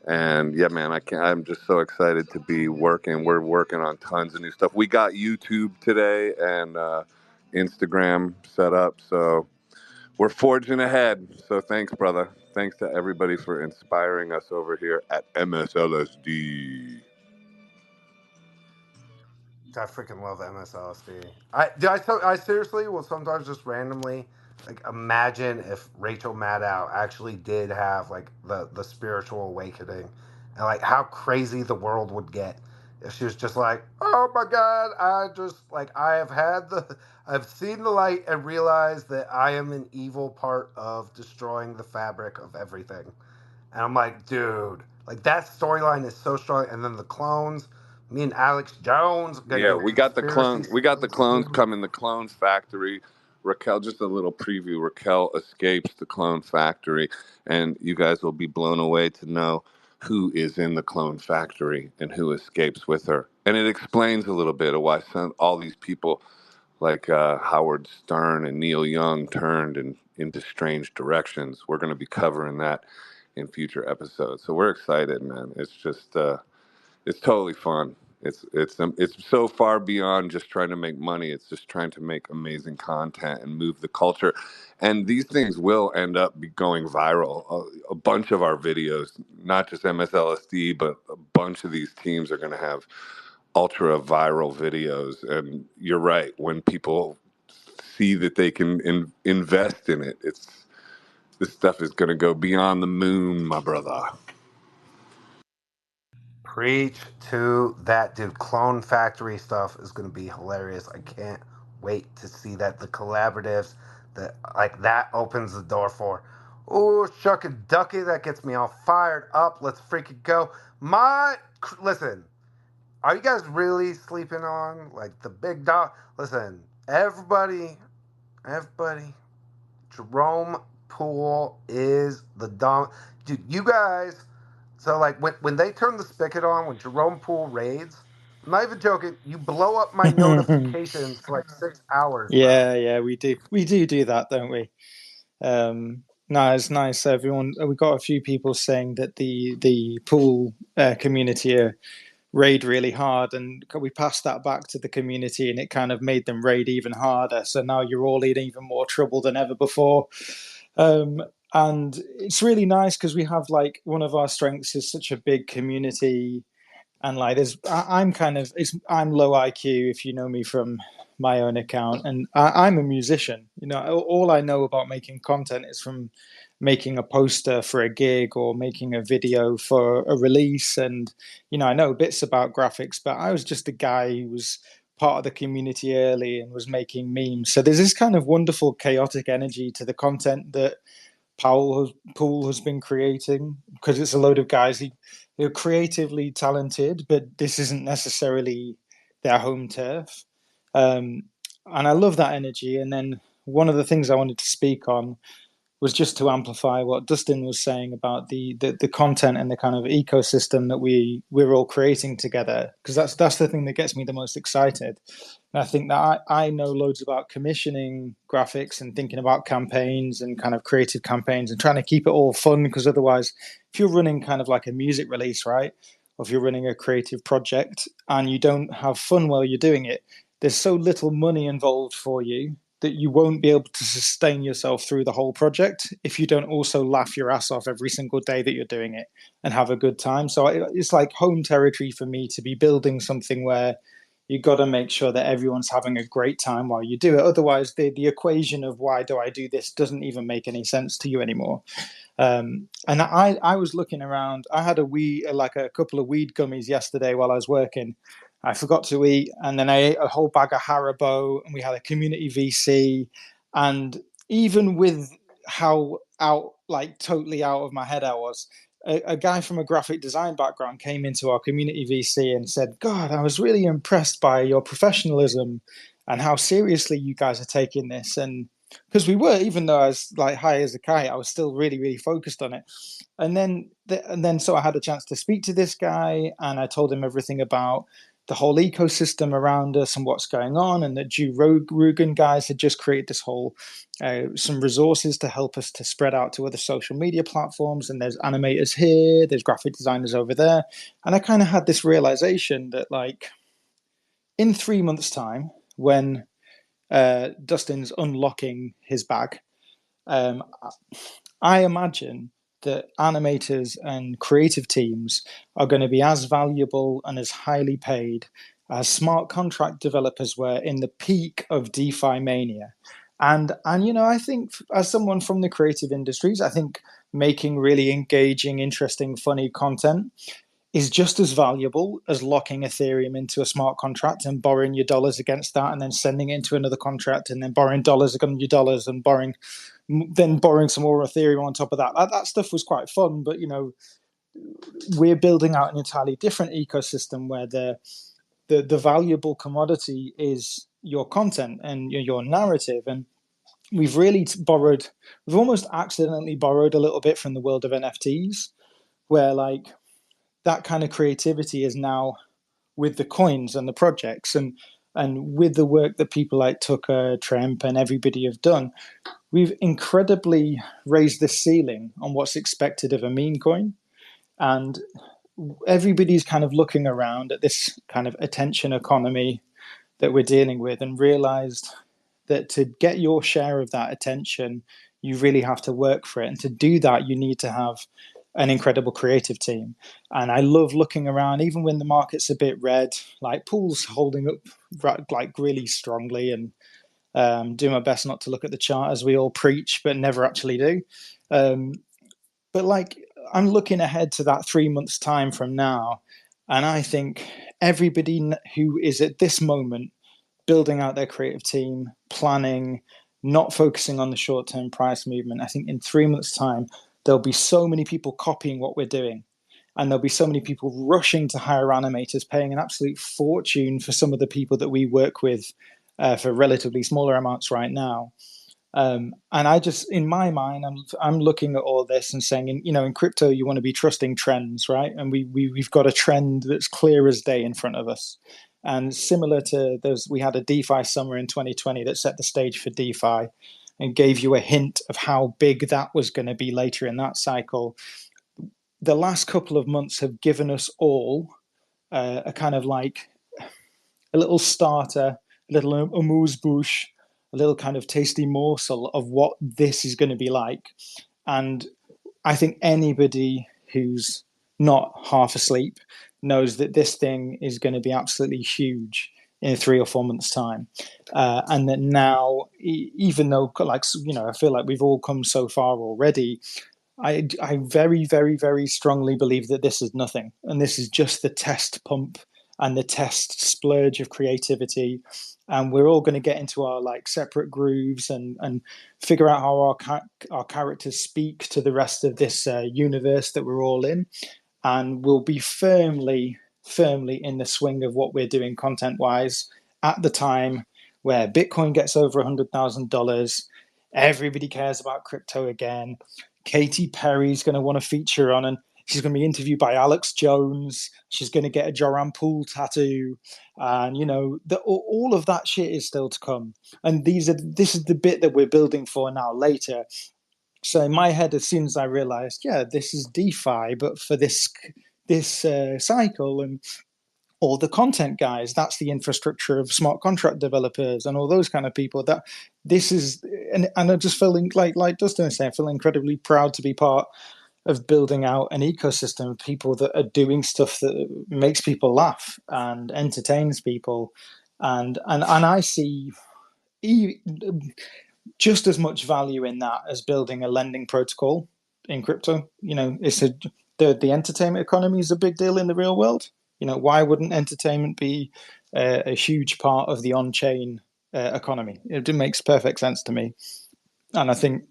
And yeah, man, I'm just so excited to be working. We're working on tons of new stuff. We got YouTube today and Instagram set up. So we're forging ahead. So thanks, brother. Thanks to everybody for inspiring us over here at MSLSD. I freaking love MSLSD. I seriously will sometimes just randomly like imagine if Rachel Maddow actually did have like the spiritual awakening, and like how crazy the world would get if she was just like, oh my God, I've seen the light and realized that I am an evil part of destroying the fabric of everything. And I'm like, dude, like that storyline is so strong. And then the clones, me and Alex Jones are gonna Yeah, do we got the conspiracy clone. We got the theories. clones coming. The clone factory. Raquel, just a little preview. Raquel escapes the clone factory, and you guys will be blown away to know who is in the clone factory and who escapes with her. And it explains a little bit of why all these people like Howard Stern and Neil Young turned into strange directions. We're going to be covering that in future episodes. So we're excited, man. It's just it's totally fun. It's so far beyond just trying to make money. It's just trying to make amazing content and move the culture. And these things will end up going viral. A bunch of our videos, not just MSLSD, but a bunch of these teams are going to have ultra viral videos. And you're right. When people see that they can invest in it, this stuff is going to go beyond the moon, my brother. Preach to that, dude. Clone Factory stuff is going to be hilarious. I can't wait to see that. The collaboratives, that opens the door for. Oh, shuck and ducky, that gets me all fired up. Let's freaking go. Listen, are you guys really sleeping on like the big dog? Listen, everybody, Jerome Poole is the dom. Dude, you guys. So, like, when they turn the spigot on, when Jerome Poole raids, I'm not even joking, you blow up my notifications for like 6 hours, bro. Yeah, we do that, don't we? No, it's nice. Everyone, we got a few people saying that the pool community raid really hard, and we passed that back to the community, and it kind of made them raid even harder. So now you're all in even more trouble than ever before. And it's really nice because we have like one of our strengths is such a big community, and like I'm low IQ if you know me from my own account, and I'm a musician. You know, all I know about making content is from making a poster for a gig or making a video for a release, and you know, I know bits about graphics, but I was just a guy who was part of the community early and was making memes. So there's this kind of wonderful chaotic energy to the content that Poole has been creating, because it's a load of guys who are creatively talented, but this isn't necessarily their home turf. And I love that energy. And then one of the things I wanted to speak on was just to amplify what Dustin was saying about the content and the kind of ecosystem that we're all creating together, because that's the thing that gets me the most excited. And I think that I know loads about commissioning graphics and thinking about campaigns and kind of creative campaigns and trying to keep it all fun, because otherwise, if you're running kind of like a music release, right, or if you're running a creative project and you don't have fun while you're doing it, there's so little money involved for you that you won't be able to sustain yourself through the whole project if you don't also laugh your ass off every single day that you're doing it and have a good time. So it's like home territory for me to be building something where you got to make sure that everyone's having a great time while you do it. Otherwise, the equation of why do I do this doesn't even make any sense to you anymore. And I was looking around. I had a couple of weed gummies yesterday while I was working. I forgot to eat, and then I ate a whole bag of Haribo, and we had a community VC. And even with how totally out of my head I was, a guy from a graphic design background came into our community VC and said, God, I was really impressed by your professionalism and how seriously you guys are taking this. And because we were, even though I was like high as a kite, I was still really, really focused on it. And then so I had a chance to speak to this guy, and I told him everything about the whole ecosystem around us and what's going on, and that Joe Rogan guys had just created this whole some resources to help us to spread out to other social media platforms, and there's animators here, there's graphic designers over there. And I kind of had this realization that like in 3 months' time, when Dustin's unlocking his bag, I imagine that animators and creative teams are going to be as valuable and as highly paid as smart contract developers were in the peak of DeFi mania. And you know, I think as someone from the creative industries, I think making really engaging, interesting, funny content is just as valuable as locking Ethereum into a smart contract and borrowing your dollars against that, and then sending it into another contract, and then borrowing dollars against your dollars, and borrowing some more Ethereum on top of that. That stuff was quite fun, but you know, we're building out an entirely different ecosystem where the valuable commodity is your content and your narrative. And we've almost accidentally borrowed a little bit from the world of NFTs, where like that kind of creativity is now with the coins and the projects, and with the work that people like Tucker, Tremp, and everybody have done, we've incredibly raised the ceiling on what's expected of a meme coin. And everybody's kind of looking around at this kind of attention economy that we're dealing with and realized that to get your share of that attention, you really have to work for it. And to do that, you need to have an incredible creative team. And I love looking around, even when the market's a bit red, like Pool's holding up like really strongly, and do my best not to look at the chart as we all preach, but never actually do. But like, I'm looking ahead to that 3 months time from now. And I think everybody who is at this moment building out their creative team, planning, not focusing on the short-term price movement, I think in 3 months' time, there'll be so many people copying what we're doing. And there'll be so many people rushing to hire animators, paying an absolute fortune for some of the people that we work with for relatively smaller amounts right now. And I just, in my mind, I'm looking at all this and saying, in crypto, you want to be trusting trends, right? And we've got a trend that's clear as day in front of us. And similar to those, we had a DeFi summer in 2020 that set the stage for DeFi and gave you a hint of how big that was going to be later in that cycle. The last couple of months have given us all a kind of like a little starter, a little amuse-bouche, a little kind of tasty morsel of what this is going to be like. And I think anybody who's not half asleep knows that this thing is going to be absolutely huge in 3 or 4 months' time. And that now, even though, I feel like we've all come so far already, I very, very, very strongly believe that this is nothing. And this is just the test pump and the test splurge of creativity. And we're all going to get into our separate grooves and figure out how our characters speak to the rest of this universe that we're all in. And we'll be firmly in the swing of what we're doing content wise at the time where Bitcoin gets over $100,000. Everybody cares about crypto again. Katy Perry's going to want to feature on, and she's going to be interviewed by Alex Jones. She's going to get a Joran Poole tattoo, and all of that shit is still to come. And this is the bit that we're building for now. Later, so in my head, as soon as I realized, yeah, this is DeFi, but for this cycle, and all the content guys, that's the infrastructure of smart contract developers and all those kind of people. That this is, and I'm just feeling like Dustin was saying, I feel incredibly proud to be part of building out an ecosystem of people that are doing stuff that makes people laugh and entertains people, and I see just as much value in that as building a lending protocol in crypto. It's the entertainment economy is a big deal in the real world. Why wouldn't entertainment be a huge part of the on-chain economy? It makes perfect sense to me. And I think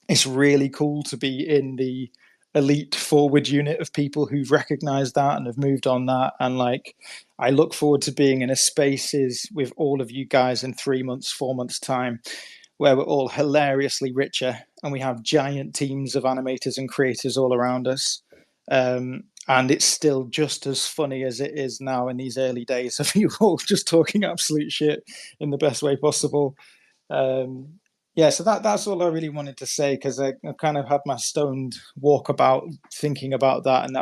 it's really cool to be in the elite forward unit of people who've recognized that and have moved on that. And I look forward to being in a spaces with all of you guys in 3 months, 4 months time, where we're all hilariously richer and we have giant teams of animators and creators all around us. And it's still just as funny as it is now in these early days of you all just talking absolute shit in the best way possible. So that's all I really wanted to say, because I kind of had my stoned walkabout thinking about that, and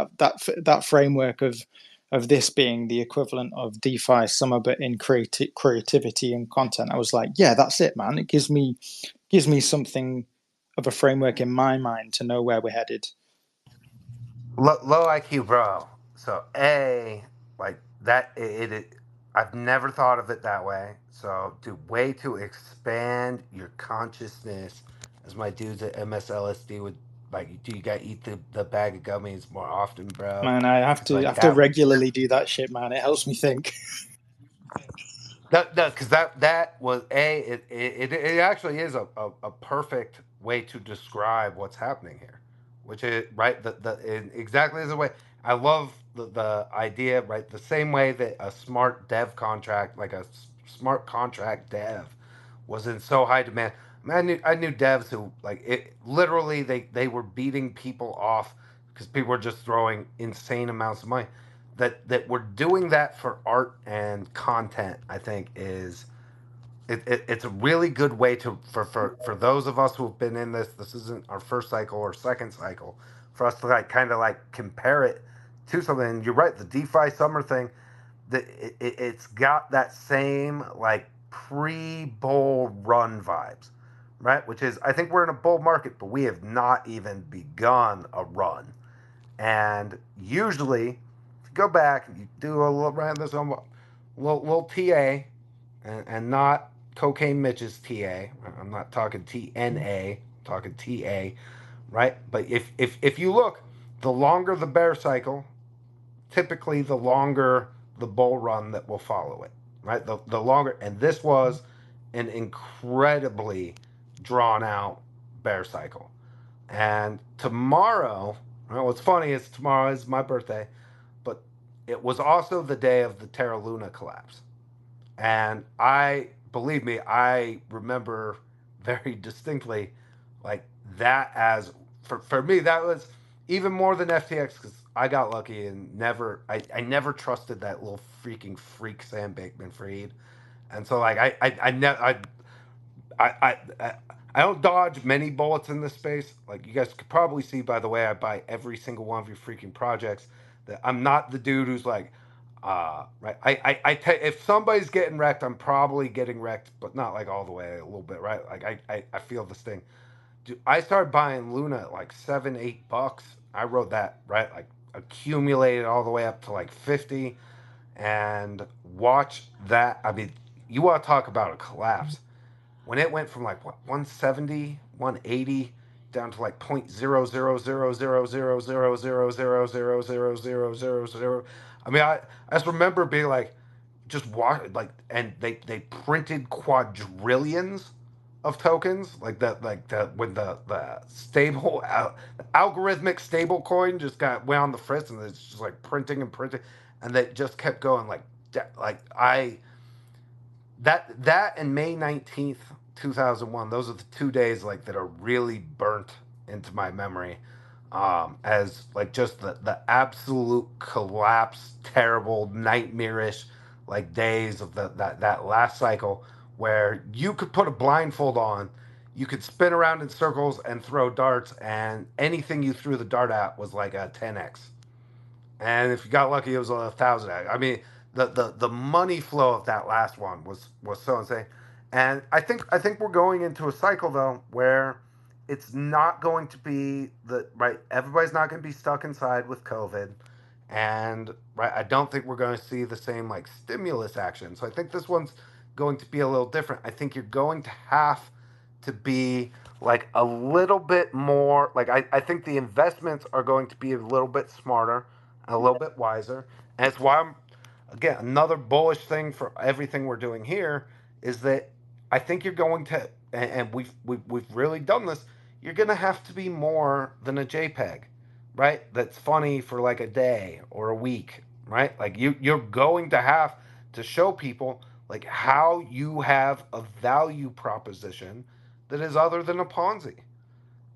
that framework of this being the equivalent of DeFi summer, but in creativity and content. I was like, yeah, that's it, man. It gives me something of a framework in my mind to know where we're headed. Low IQ, bro. So like that. I've never thought of it that way. So, way to expand your consciousness, as my dudes at MSLSD would like. Do you got to eat the bag of gummies more often, bro? Man, I have to regularly do that shit, man. It helps me think. No, because that was it actually is a perfect way to describe what's happening here, which is right exactly as a way. I love the idea, right, the same way that a smart dev contract, like a smart contract dev, was in so high demand. I mean, I knew devs who, like, it literally, they were beating people off because people are just throwing insane amounts of money. That we're doing that for art and content, I think, is it's a really good way to for those of us who've been in this. This isn't our first cycle or second cycle, for us to like kind of like compare it to something. And you're right, the DeFi summer thing, it's got that same like pre-bull run vibes, right? Which is, I think we're in a bull market, but we have not even begun a run. And usually, if you go back and you do a little around this little TA, and not Cocaine Mitch's TA. I'm not talking TNA, I'm talking TA, right? But if you look, the longer the bear cycle, typically the longer the bull run that will follow it, right? The longer, and this was an incredibly drawn out bear cycle. And tomorrow, well, what's funny is tomorrow is my birthday, but it was also the day of the Terra Luna collapse. And believe me, I remember very distinctly like that as, for me, that was even more than FTX because I got lucky and I never trusted that little freaking freak Sam Bankman-Fried. And so like I don't dodge many bullets in this space. Like you guys could probably see by the way I buy every single one of your freaking projects that I'm not the dude who's like, right. If somebody's getting wrecked, I'm probably getting wrecked, but not like all the way, a little bit, right? Like I feel this thing. Dude, I started buying Luna at like $7-8. I wrote that, right? Like accumulated all the way up to like 50 and watch that. I mean, you want to talk about a collapse when it went from like what 170, 180 down to like 0.000000000000000. I mean, I just remember being like, just watch like, and they printed quadrillions of tokens like the when the stable the algorithmic stable coin just went on the fritz and it's just like printing and printing and they just kept going like I that and May 19th, 2001, those are the 2 days like that are really burnt into my memory, as like just the absolute collapse, terrible, nightmarish like days of that last cycle where you could put a blindfold on, you could spin around in circles and throw darts, and anything you threw the dart at was like a 10x, and if you got lucky, it was 1,000x. I mean, the money flow of that last one was so insane. And I think we're going into a cycle though where it's not going to be the right. Everybody's not going to be stuck inside with COVID, and right. I don't think we're going to see the same like stimulus action. So I think this one's going to be a little different. I think you're going to have to be like a little bit more like I think the investments are going to be a little bit smarter, a little bit wiser. And it's why I'm, again, another bullish thing for everything we're doing here is that I think you're going to, and we've really done this. You're going to have to be more than a JPEG, right? That's funny for like a day or a week, right? Like you're going to have to show people like how you have a value proposition that is other than a Ponzi.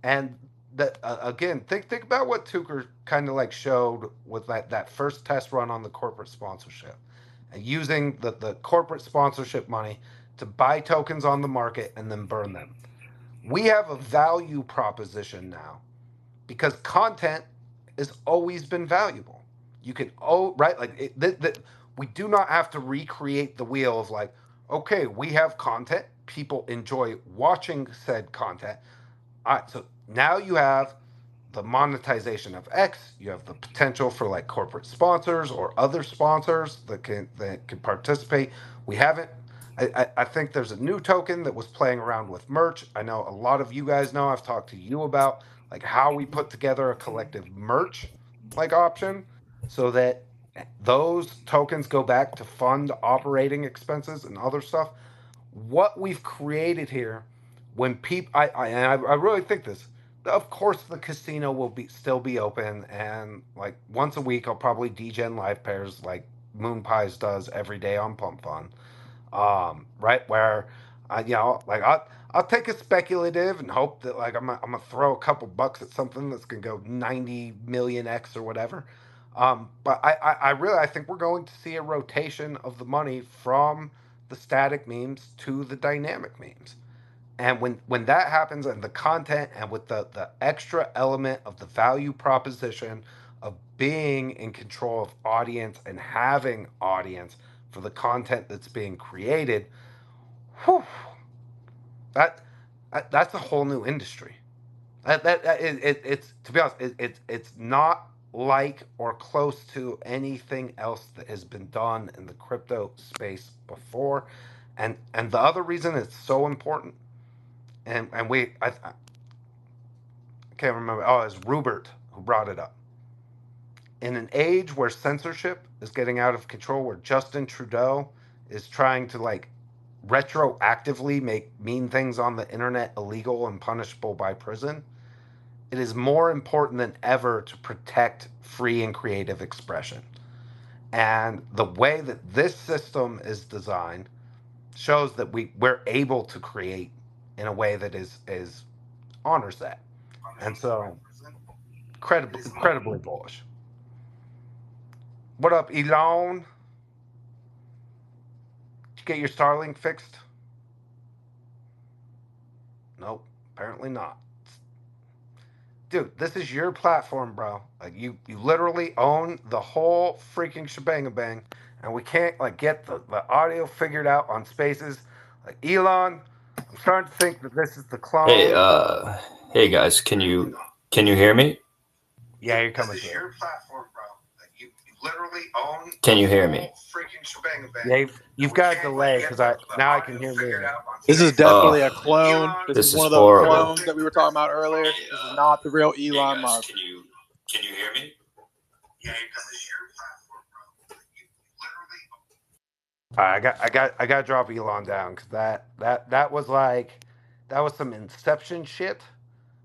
And that again, think about what Tucker kind of like showed with that first test run on the corporate sponsorship, and using the corporate sponsorship money to buy tokens on the market and then burn them. We have a value proposition now because content has always been valuable. You can right like we do not have to recreate the wheel of like, okay, we have content, people enjoy watching said content. All right, so now you have the monetization of X. You have the potential for like corporate sponsors or other sponsors that can participate. We haven't. I think there's a new token that was playing around with merch. I know a lot of you guys know. I've talked to you about like how we put together a collective merch like option so that those tokens go back to fund operating expenses and other stuff. What we've created here, when people, I really think this. Of course, the casino will still be open, and like once a week, I'll probably degen live pairs like Moon Pies does every day on Pump Fun. Right where, like I'll take a speculative and hope that like I'm gonna throw a couple bucks at something that's gonna go 90 million X or whatever. But I really I think we're going to see a rotation of the money from the static memes to the dynamic memes. And when that happens and the content and with the extra element of the value proposition of being in control of audience and having audience for the content that's being created, whew, that, that's a whole new industry. It's to be honest, it's not like or close to anything else that has been done in the crypto space before. And the other reason it's so important, and I can't remember. Oh, it's Rupert who brought it up. In an age where censorship is getting out of control, where Justin Trudeau is trying to like retroactively make mean things on the internet illegal and punishable by prison, it is more important than ever to protect free and creative expression. And the way that this system is designed shows that we're able to create in a way that is honors that. And so incredibly bullish. What up, Elon? Did you get your Starlink fixed? Nope, apparently not. Dude, this is your platform, bro. Like you literally own the whole freaking shebang bang, and we can't like get the audio figured out on Spaces. Like Elon, I'm starting to think that this is the Hey, clone. hey guys, can you hear me? Yeah, you're coming through. Your platform, bro. Like you literally own. Can you hear me? Freaking shebang bang. Yeah, you've got a delay because I can hear me. This is definitely a clone. This is This one is of those horrible. clones that we were talking about earlier. This is not the real Elon Musk. Can you hear me? Yeah, you're coming to your platform, bro. You literally. I got to drop Elon down because that was like that was some Inception shit.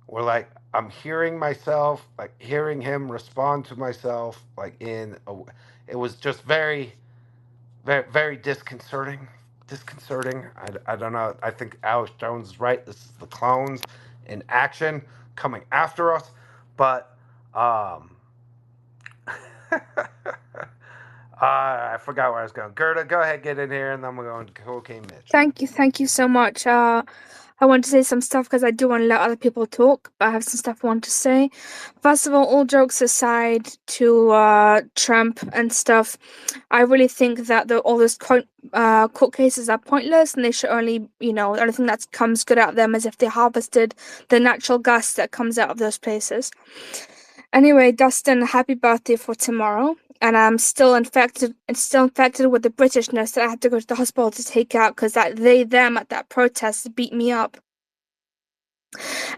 Where like I'm hearing myself, like hearing him respond to myself, like it was just very disconcerting. Disconcerting. I don't know. I think Alex Jones is right. This is the clones in action coming after us. But I forgot where I was going. Gerda, go ahead, get in here, and then we're going to Cocaine Mitch. Thank you so much. I want to say some stuff because I do want to let other people talk, but I have some stuff I want to say. First of all jokes aside to Trump and stuff, I really think that all those court cases are pointless, and they should only, the only thing that comes good out of them is if they harvested the natural gas that comes out of those places. Anyway, Dustin, happy birthday for tomorrow. And I'm still infected with the Britishness that I had to go to the hospital to take out because them at that protest beat me up.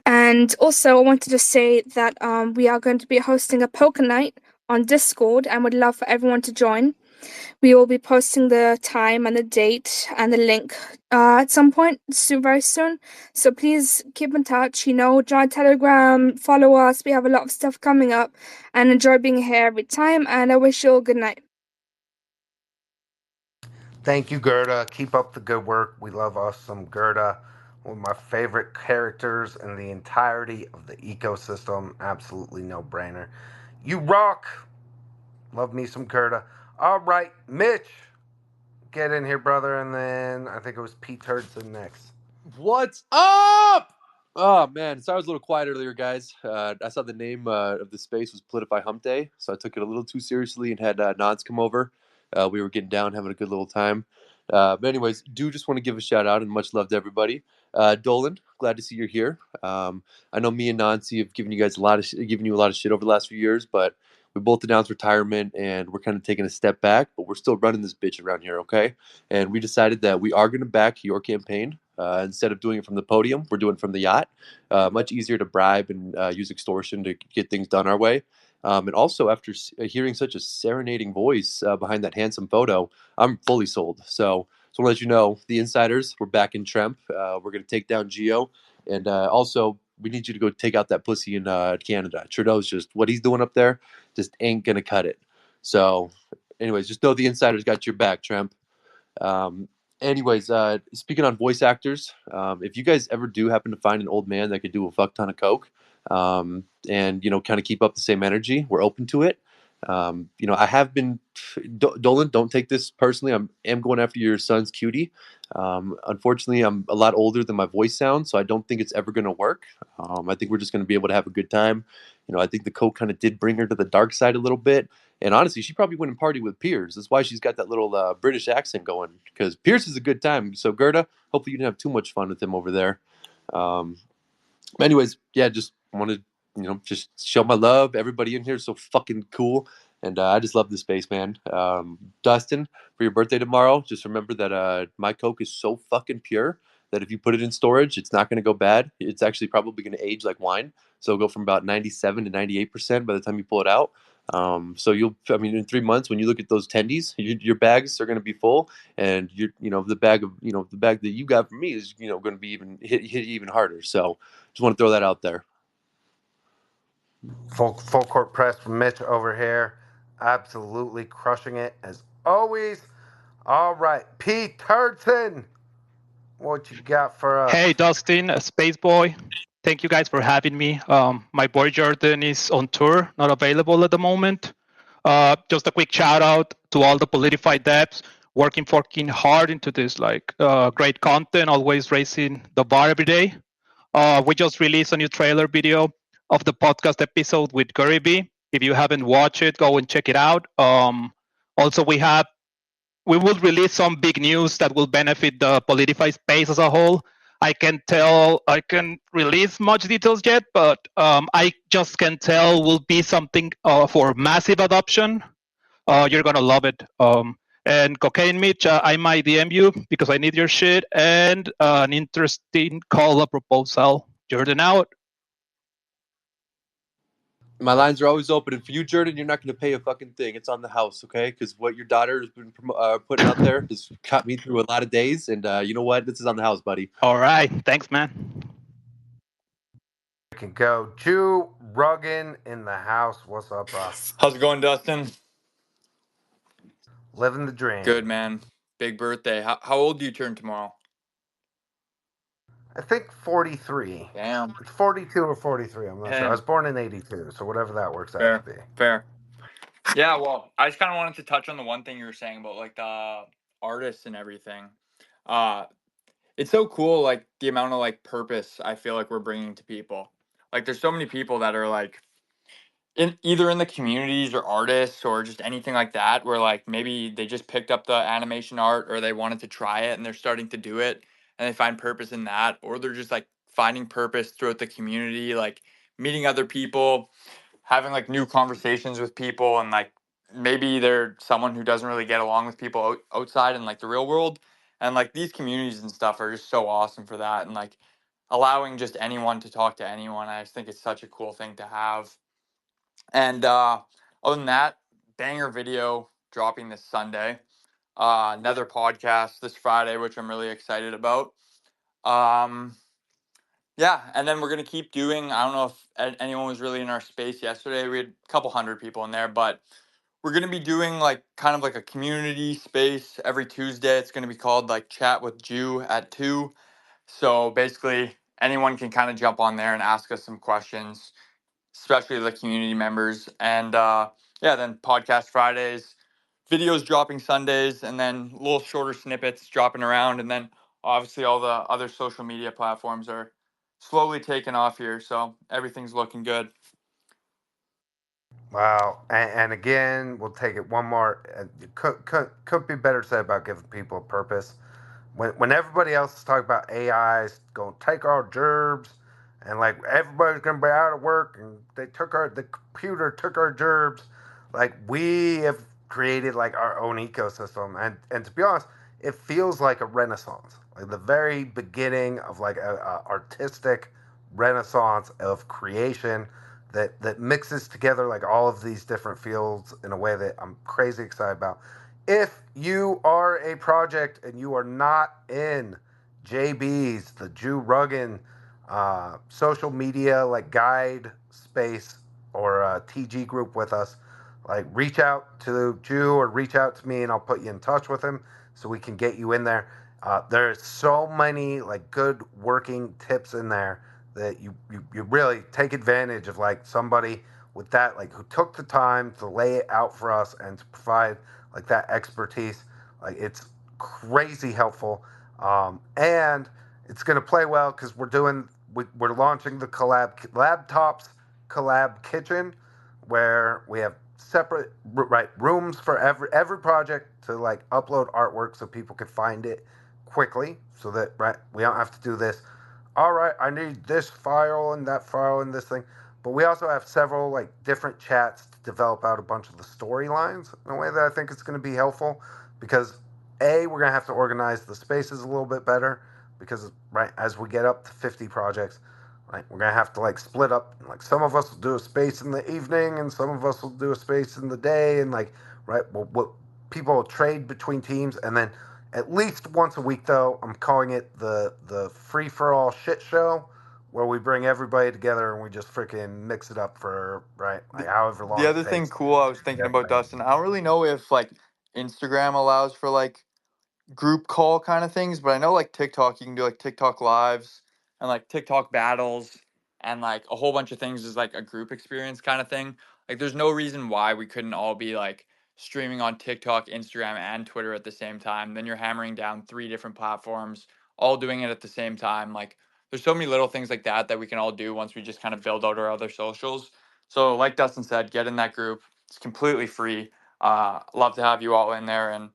And also, I wanted to say that we are going to be hosting a poker night on Discord and would love for everyone to join. We will be posting the time and the date and the link at some point very soon. So please keep in touch, join Telegram, follow us. We have a lot of stuff coming up and enjoy being here every time. And I wish you all good night. Thank you, Gerda. Keep up the good work. We love us some Gerda. One of my favorite characters in the entirety of the ecosystem. Absolutely no brainer. You rock. Love me some Gerda. All right, Mitch, get in here, brother. And then I think it was Pete Turdson next. What's up? Oh man, so I was a little quiet earlier, guys. I saw the name of the space was POLITIFI Hump Day, so I took it a little too seriously and had Nods come over. We were getting down, having a good little time. But anyways, do just want to give a shout out and much love to everybody. Doland, glad to see you're here. I know me and Nancy have given you guys giving you a lot of shit over the last few years, but we both announced retirement and we're kind of taking a step back, but we're still running this bitch around here, okay? And we decided that we are going to back your campaign. Instead of doing it from the podium, we're doing it from the yacht. Much easier to bribe and use extortion to get things done our way. And also, after hearing such a serenading voice behind that handsome photo, I'm fully sold. So I want to let you know, the insiders, we're back in Tremp. We're going to take down Geo. And also, we need you to go take out that pussy in Canada. Trudeau's just, what he's doing up there just ain't going to cut it. So anyways, just know the insiders got your back, Tremp. anyways, speaking on voice actors, if you guys ever do happen to find an old man that could do a fuck ton of coke, and kind of keep up the same energy, we're open to it. I have been. Dolan, don't take this personally. Am going after your son's cutie. Unfortunately, I'm a lot older than my voice sounds, so I don't think it's ever going to work. I think we're just going to be able to have a good time. I think the coke kind of did bring her to the dark side a little bit. And honestly, she probably wouldn't party with Piers. That's why she's got that little British accent going. Because Piers is a good time. So Gerda, hopefully you didn't have too much fun with him over there. Um, anyways, yeah, just wanted just show my love. Everybody in here is so fucking cool, and I just love this space, man. Dustin, for your birthday tomorrow, just remember that my Coke is so fucking pure that if you put it in storage, it's not going to go bad. It's actually probably going to age like wine, so it'll go from about 97 to 98% by the time you pull it out. So in 3 months, when you look at those tendies, your bags are going to be full, and the bag that you got from me is going to be even hit even harder. So just want to throw that out there. Full court press from Mitch over here. Absolutely crushing it as always. All right, Pete Turton, what you got for us? Hey, Dustin, Space Boy. Thank you guys for having me. My boy Jordan is on tour, not available at the moment. Just a quick shout out to all the POLITIFI devs working fucking hard into this great content, always raising the bar every day. We just released a new trailer video of the podcast episode with Gary B. If you haven't watched it, go and check it out. Also, we will release some big news that will benefit the POLITIFI space as a whole. I can release much details yet, but I just can tell will be something for massive adoption. You're gonna love it. And Cocaine Mitch, I might DM you because I need your shit and an interesting call-up proposal. Jordan out. My lines are always open, and for you, Jordan, you're not going to pay a fucking thing. It's on the house, okay? Because what your daughter has been putting out there has got me through a lot of days, and you know what? This is on the house, buddy. All right, thanks, man. Can go. Jew Ruggin in the house. What's up, bro? How's it going, Dustin? Living the dream. Good, man. Big birthday. How old do you turn tomorrow? I think 43. Damn. It's 42 or 43. I'm not sure. I was born in 82, so whatever that works out to be. Fair. Yeah, well, I just kind of wanted to touch on the one thing you were saying about like the artists and everything. It's so cool, like the amount of like purpose I feel like we're bringing to people. Like, there's so many people that are like either in the communities or artists or just anything like that, where like maybe they just picked up the animation art or they wanted to try it and they're starting to do it and they find purpose in that, or they're just like finding purpose throughout the community, like meeting other people, having like new conversations with people, and like maybe they're someone who doesn't really get along with people outside in like the real world, and like these communities and stuff are just so awesome for that, and like allowing just anyone to talk to anyone. I just think it's such a cool thing to have. And other than that, banger video dropping this Sunday. Another podcast this Friday, which I'm really excited about. Yeah, and then we're going to keep doing, I don't know if anyone was really in our space yesterday. We had a couple hundred people in there, but we're going to be doing like kind of like a community space every Tuesday. It's going to be called like Chat with Jew at 2. So basically anyone can kind of jump on there and ask us some questions, especially the community members. And then podcast Fridays, videos dropping Sundays, and then little shorter snippets dropping around. And then obviously all the other social media platforms are slowly taking off here. So everything's looking good. Wow. And again, we'll take it one more. Could be better said about giving people a purpose. When everybody else is talking about AI's going to take our jobs, and like everybody's going to be out of work, and the computer took our jobs, like we have created like our own ecosystem, and to be honest, it feels like a renaissance, like the very beginning of like a artistic renaissance of creation that mixes together like all of these different fields in a way that I'm crazy excited about. If you are a project and you are not in JB's, the Jew Ruggin social media like guide space or TG group with us, like reach out to Jew or reach out to me and I'll put you in touch with him so we can get you in there. There's so many like good working tips in there that you really take advantage of, like somebody with that, like who took the time to lay it out for us and to provide like that expertise. Like it's crazy helpful, and it's gonna play well because we're launching the laptops collab kitchen, where we have separate rooms for every project to like upload artwork so people can find it quickly, so that we don't have to do this. All right, I need this file and that file and this thing. But we also have several like different chats to develop out a bunch of the storylines in a way that I think is going to be helpful, because we're going to have to organize the spaces a little bit better, because as we get up to 50 projects, we're going to have to like split up. Like some of us will do a space in the evening and some of us will do a space in the day, and people will trade between teams. And then at least once a week, though, I'm calling it the free for all shit show, where we bring everybody together and we just freaking mix it up for however The long other it thing takes. cool I was thinking about, Dustin, I don't really know if like Instagram allows for like group call kind of things, but I know like TikTok, you can do like TikTok lives and like TikTok battles and like a whole bunch of things is like a group experience kind of thing. Like there's no reason why we couldn't all be like streaming on TikTok, Instagram, and Twitter at the same time. Then you're hammering down 3 different platforms, all doing it at the same time. Like there's so many little things like that that we can all do once we just kind of build out our other socials. So like Dustin said, get in that group. It's completely free. Love to have you all in there, and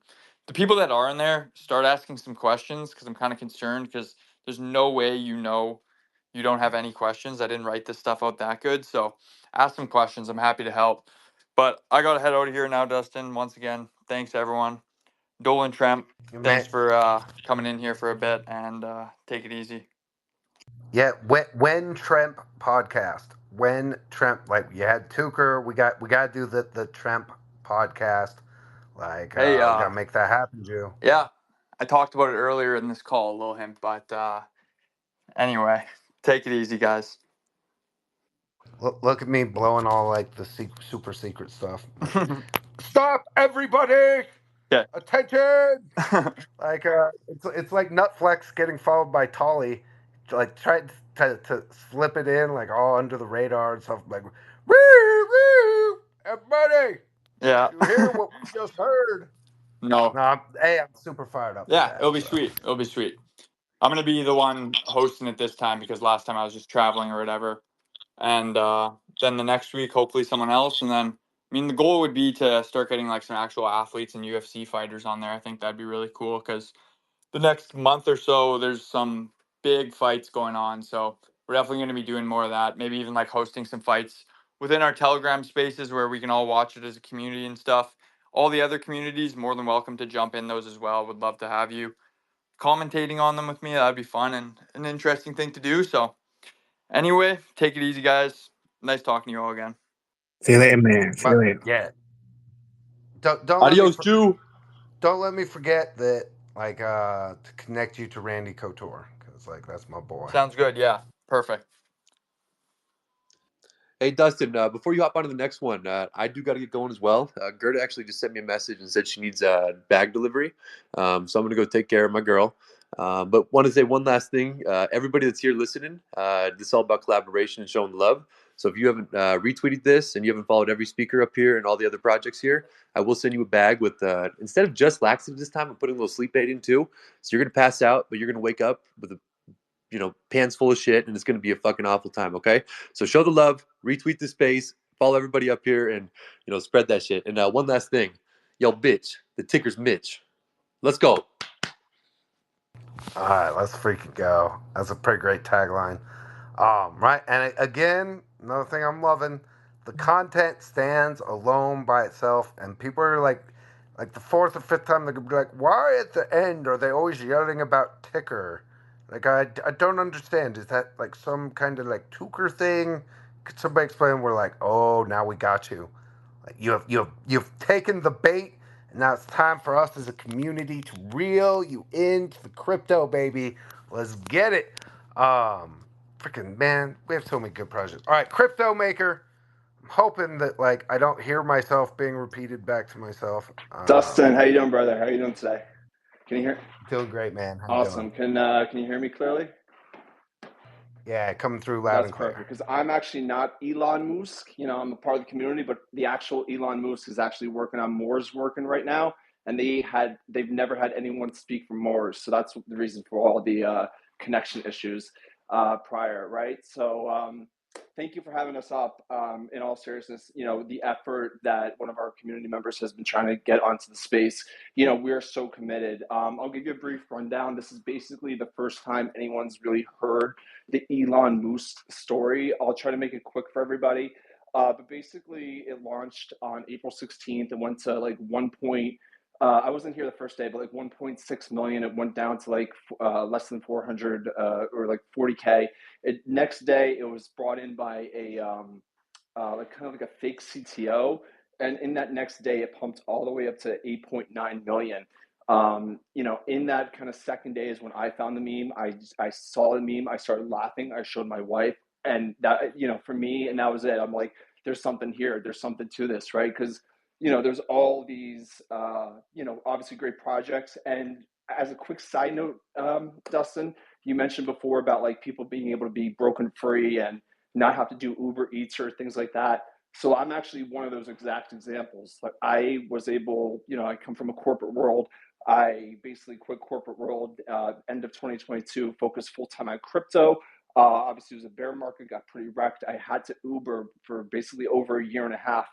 the people that are in there, start asking some questions, because I'm kind of concerned, because there's no way you don't have any questions. I didn't write this stuff out that good. So ask some questions. I'm happy to help. But I got to head out of here now, Dustin. Once again, thanks everyone. Dolan, Tremp, thanks Man, for coming in here for a bit, and take it easy. yeah, when Tremp podcast, when Tremp, like you had Tucker, we got to do the Tremp podcast. Like Hey, we got to make that happen, Joe. yeah, I talked about it earlier in this call, a little hint, but anyway, take it easy, guys. Look at me blowing all like the super secret stuff. Like, stop, everybody! Yeah. Attention! Like it's like Nutflex getting followed by Tolly, like trying to slip it in like all under the radar and stuff. Like, woo woo, everybody! Yeah. You hear what we just heard? No. No, I'm super fired up for Yeah, that. it'll be So. sweet. It'll be sweet. I'm gonna be the one hosting it this time, because last time I was just traveling or whatever. And then the next week, hopefully someone else. And then, I mean, the goal would be to start getting like some actual athletes and UFC fighters on there. I think that'd be really cool, because the next month or so, there's some big fights going on. So we're definitely going to be doing more of that. Maybe even like hosting some fights within our Telegram spaces where we can all watch it as a community and stuff. All the other communities, more than welcome to jump in those as well. Would love to have you commentating on them with me. That'd be fun and an interesting thing to do. So anyway, take it easy, guys. Nice talking to you all again. See you later, man. See you But later. yeah, don't Adios, Jew. Don't let me forget that, like, to connect you to Randy Couture, because like that's my boy. Sounds good. Yeah, perfect. Hey, Dustin, before you hop on to the next one, I do got to get going as well. Gerda actually just sent me a message and said she needs a bag delivery. So I'm going to go take care of my girl. But want to say one last thing. Everybody that's here listening, this is all about collaboration and showing love. So if you haven't retweeted this and you haven't followed every speaker up here and all the other projects here, I will send you a bag with, instead of just laxatives this time, I'm putting a little sleep aid in too. So you're going to pass out, but you're going to wake up with a pants full of shit, and it's going to be a fucking awful time, okay? So show the love, retweet the space, follow everybody up here, and, spread that shit. And one last thing. Yo, bitch, the ticker's Mitch. Let's go. All right, let's freaking go. That's a pretty great tagline. Right, and again, another thing I'm loving, the content stands alone by itself, and people are like the fourth or fifth time they're gonna be like, why at the end are they always yelling about ticker? Like I don't understand. Is that like some kind of like Tucker thing? Could somebody explain? We're like, oh, now we got you. Like you've taken the bait, and now it's time for us as a community to reel you into the crypto, baby. Let's get it. Freaking man, we have so many good projects. All right, Crypto Maker. I'm hoping that like I don't hear myself being repeated back to myself. Dustin, how you doing, brother? How you doing today? Can you hear? Doing great, man. How you Awesome. doing? Can you hear me clearly? Yeah, coming through loud That's and clear. perfect because I'm actually not Elon Musk. You know, I'm a part of the community, but the actual Elon Musk is actually working on Moore's working right now, and they've never had anyone speak from Moore's, so that's the reason for all the connection issues prior, right? So thank you for having us up. In all seriousness, you know, the effort that one of our community members has been trying to get onto the space, you know, we're so committed. I'll give you a brief rundown. This is basically the first time anyone's really heard the Elon Musk story. I'll try to make it quick for everybody. But basically, it launched on April 16th. It went to like I wasn't here the first day, but like 1.6 million. It went down to like less than 400 or like 40K. Next day, it was brought in by a like kind of like a fake CTO. And in that next day, it pumped all the way up to 8.9 million. You know, in that kind of second day is when I found the meme. I saw the meme. I started laughing. I showed my wife, and that, you know, for me, and that was it. I'm like, there's something here. There's something to this, right? Because, you know, there's all these, you know, obviously great projects. And as a quick side note, Dustin, you mentioned before about like people being able to be broken free and not have to do Uber Eats or things like that. So I'm actually one of those exact examples. Like I was able, you know, I come from a corporate world. I basically quit corporate world end of 2022, focused full time on crypto. Obviously, it was a bear market, got pretty wrecked. I had to Uber for basically over a year and a half.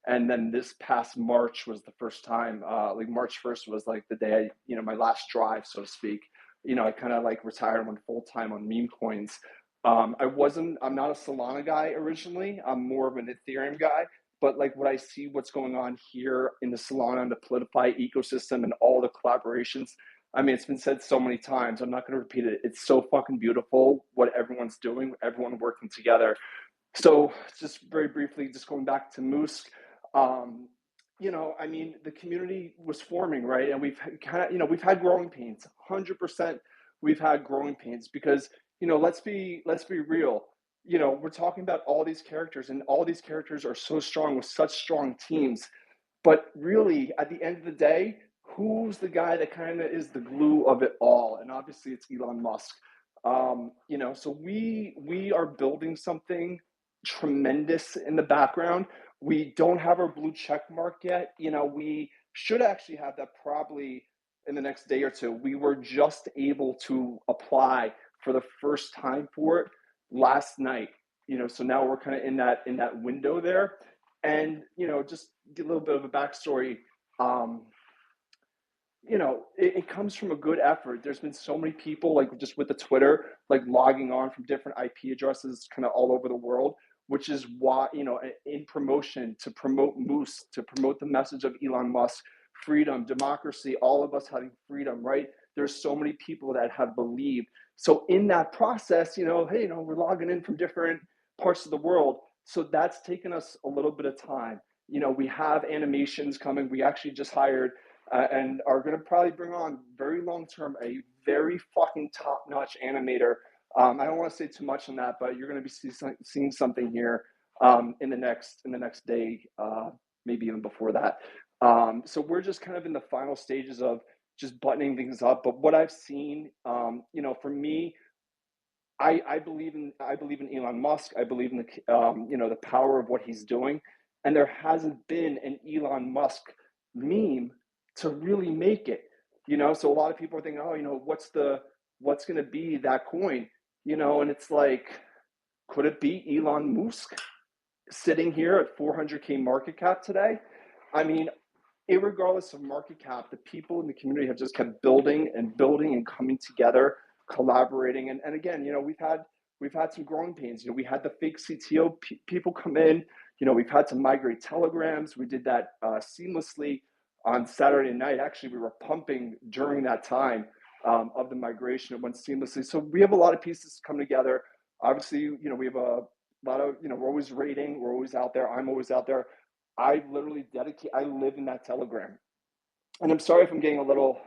And then this past March was the first time, like March 1st was like the day you know, my last drive, so to speak. You know, I kind of like retired, went full time on meme coins. I'm not a Solana guy originally. I'm more of an Ethereum guy. But like what I see, what's going on here in the Solana and the POLITIFI ecosystem and all the collaborations, I mean, it's been said so many times. I'm not going to repeat it. It's so fucking beautiful what everyone's doing, everyone working together. So just very briefly, just going back to Musk, you know, I mean, the community was forming, right? And we've kind of, you know, we've had growing pains, 100%. We've had growing pains because, you know, let's be real. You know, we're talking about all these characters, and all these characters are so strong with such strong teams. But really, at the end of the day, who's the guy that kind of is the glue of it all? And obviously, it's Elon Musk. You know, so we are building something tremendous in the background. We don't have our blue check mark yet. You know, we should actually have that probably in the next day or two. We were just able to apply for the first time for it last night. You know, so now we're kind of in that window there. And, you know, just get a little bit of a backstory. You know, it comes from a good effort. There's been so many people, like just with the Twitter, like logging on from different IP addresses kind of all over the world, which is why, you know, in promotion, to promote Moose, to promote the message of Elon Musk, freedom, democracy, all of us having freedom, right? There's so many people that have believed. So in that process, you know, hey, you know, we're logging in from different parts of the world. So that's taken us a little bit of time. You know, we have animations coming. We actually just hired and are going to probably bring on very long term a very fucking top notch animator. I don't want to say too much on that, but you're going to be seeing something here in the next day, maybe even before that. So we're just kind of in the final stages of just buttoning things up. But what I've seen, you know, for me, I believe in Elon Musk. I believe in the you know, the power of what he's doing, and there hasn't been an Elon Musk meme to really make it. You know, so a lot of people are thinking, oh, you know, what's going to be that coin? You know, and it's like, could it be Elon Musk sitting here at 400K market cap today? I mean, irregardless of market cap, the people in the community have just kept building and building and coming together, collaborating. And again, you know, we've had some growing pains. You know, we had the fake CTO people come in. You know, we've had to migrate telegrams. We did that seamlessly on Saturday night. Actually, we were pumping during that time of the migration. It went seamlessly. So we have a lot of pieces come together. Obviously, you know, we have a lot of, you know, we're always rating. We're always out there. I'm always out there. I literally I live in that telegram. And I'm sorry if I'm getting a little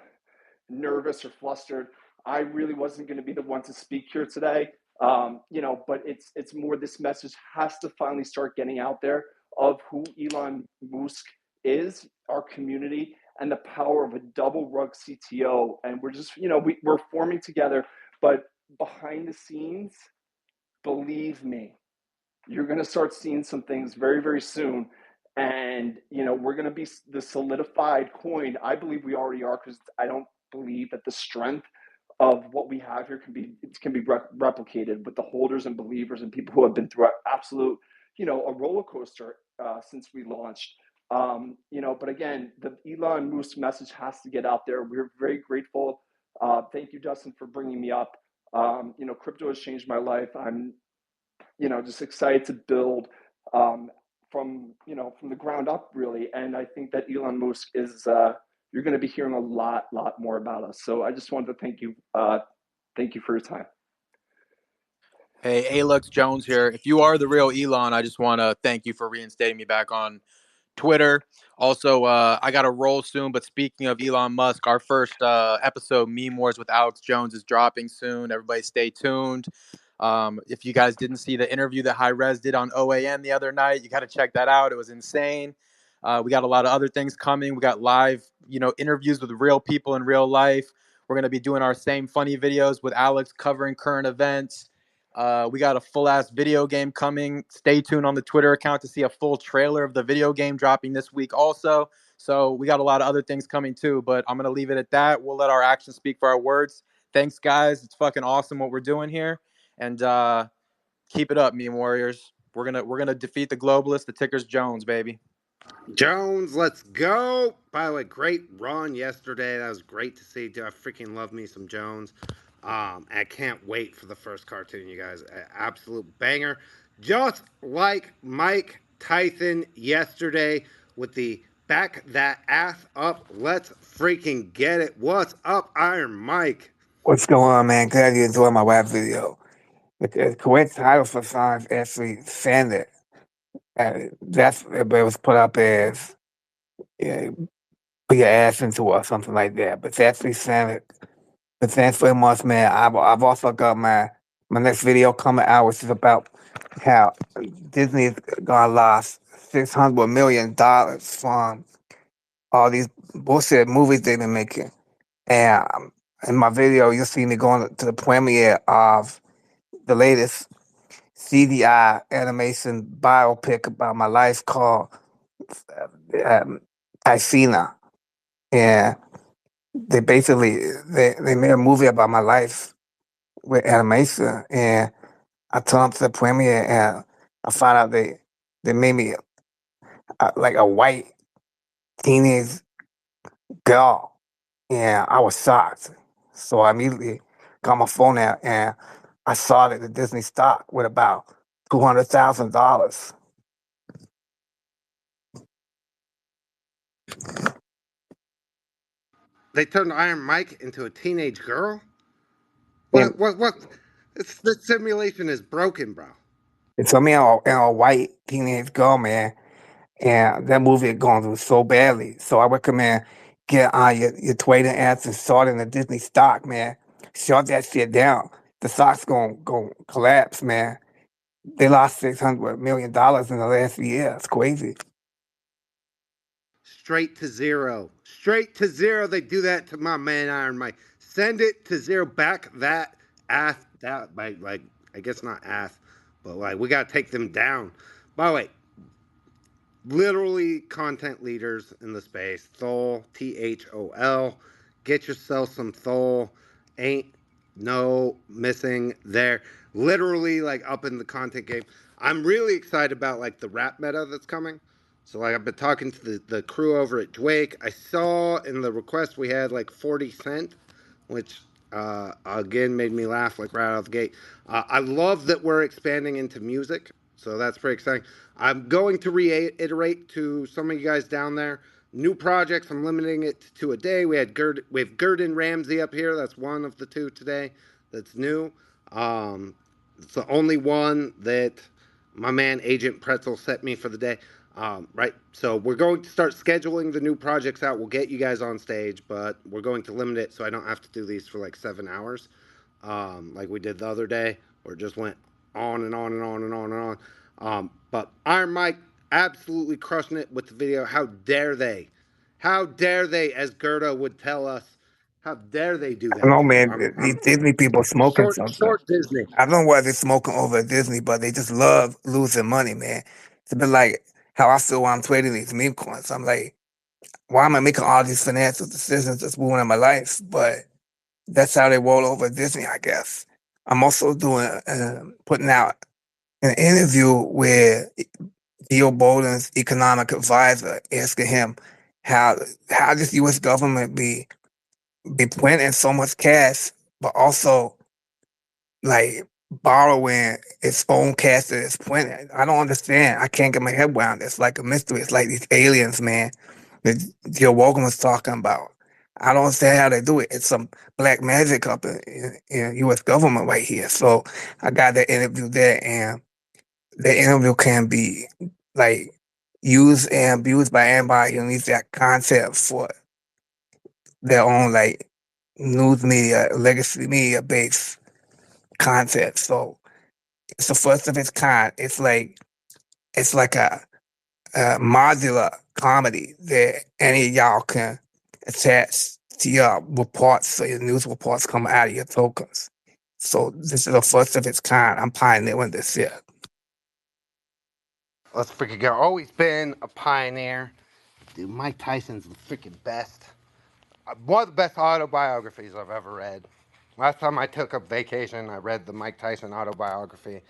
nervous or flustered. I really wasn't going to be the one to speak here today. You know, but it's more, this message has to finally start getting out there of who Elon Musk is our community and the power of a double rug CTO. And we're just, we're forming together, but behind the scenes, believe me, you're going to start seeing some things very, very soon. And, we're going to be the solidified coin. I believe we already are, because I don't believe that the strength of what we have here can be replicated with the holders and believers and people who have been through absolute, a roller coaster since we launched. But again, the Elon Musk message has to get out there. We're very grateful. Thank you, Dustin, for bringing me up. Crypto has changed my life. I'm, just excited to build from the ground up, really. And I think that Elon Musk is, you're going to be hearing a lot more about us. So I just wanted to thank you. Thank you for your time. Hey, Alex Jones here. If you are the real Elon, I just want to thank you for reinstating me back on Twitter. Also, I got to roll soon. But speaking of Elon Musk, our first episode, Meme Wars with Alex Jones, is dropping soon. Everybody stay tuned. If you guys didn't see the interview that High Res did on OAN the other night, you got to check that out. It was insane. We got a lot of other things coming. We got live, interviews with real people in real life. We're going to be doing our same funny videos with Alex covering current events. We got a full-ass video game coming. Stay tuned on the Twitter account to see a full trailer of the video game dropping this week also. So we got a lot of other things coming too, but I'm going to leave it at that. We'll let our actions speak for our words. Thanks, guys. It's fucking awesome what we're doing here. And keep it up, Meme Warriors. We're gonna defeat the globalists. The ticker's Jones, baby. Jones, let's go. By the way, great run yesterday. That was great to see. I freaking love me some Jones. I can't wait for the first cartoon, you guys. Absolute banger. Just like Mike Tyson yesterday with the back that ass up. Let's freaking get it. What's up, Iron Mike? What's going on, man? Glad you enjoyed my rap video. The correct title for the song is actually Send It. It was put up as put your ass into or something like that. But it's actually Send It. But thanks very much, man. I've also got my next video coming out, which is about how Disney's gonna lost $600 million from all these bullshit movies they've been making. And in my video, you'll see me going to the premiere of the latest CDI animation biopic about my life called Typhina. And they basically they made a movie about my life with animation, and I turned up to the premiere, and I found out they made me like a white teenage girl, and I was shocked. So I immediately got my phone out, and I saw that the Disney stock with about $200,000. They turned Iron Mike into a teenage girl? What? The simulation is broken, bro. It's me and a white teenage girl, man. And that movie had gone through so badly. So I recommend get on your Twitter apps and start in the Disney stock, man. Shut that shit down. The stock's gonna collapse, man. They lost $600 million in the last year. It's crazy. Straight to zero. Straight to zero. They do that to my man Iron Mike. Send it to zero. Back that ass. That like I guess not ass, but like we gotta take them down. By the way, literally content leaders in the space. Thol, THOL. Get yourself some Thol. Ain't no missing there. Literally like up in the content game. I'm really excited about like the rap meta that's coming. So like I've been talking to the crew over at Drake. I saw in the request we had like 40 Cent, which again made me laugh like right out of the gate. I love that we're expanding into music. So that's pretty exciting. I'm going to reiterate to some of you guys down there. New projects, I'm limiting it to a day. We have Gurdon Ramsay up here. That's one of the two today that's new. It's the only one that my man Agent Pretzel set me for the day. Right, so we're going to start scheduling the new projects out. We'll get you guys on stage, but we're going to limit it so I don't have to do these for like 7 hours, like we did the other day, where it just went on and on and on and on and on. But Iron Mike, absolutely crushing it with the video. How dare they? How dare they, as Gerda would tell us, how dare they do I that know, to you? man. These Disney people smoking something. Short Disney. I don't know why they're smoking over at Disney, but they just love losing money, man. It's a bit like how I feel when I'm trading these meme coins. I'm like, why am I making all these financial decisions that's ruining my life? But that's how they roll over at Disney, I guess. I'm also doing, putting out an interview with Theo Bolden's economic advisor, asking him how this U.S. government be printing so much cash, but also like borrowing its own cash that it's printing. I don't understand. I can't get my head around it. It's like a mystery. It's like these aliens, man, that Joe Wogan was talking about. I don't understand how they do it. It's some black magic up in U.S. government right here. So I got that interview there, and the interview can be like used and abused by anybody who needs that concept for their own like news media, legacy media based content. So it's the first of its kind. It's like a modular comedy that any of y'all can attach to your reports, so your news reports come out of your tokens. So this is the first of its kind. I'm pioneering this here. Let's freaking go. Always been a pioneer. Dude, Mike Tyson's the freaking best. One of the best autobiographies I've ever read. Last time I took a vacation, I read the Mike Tyson autobiography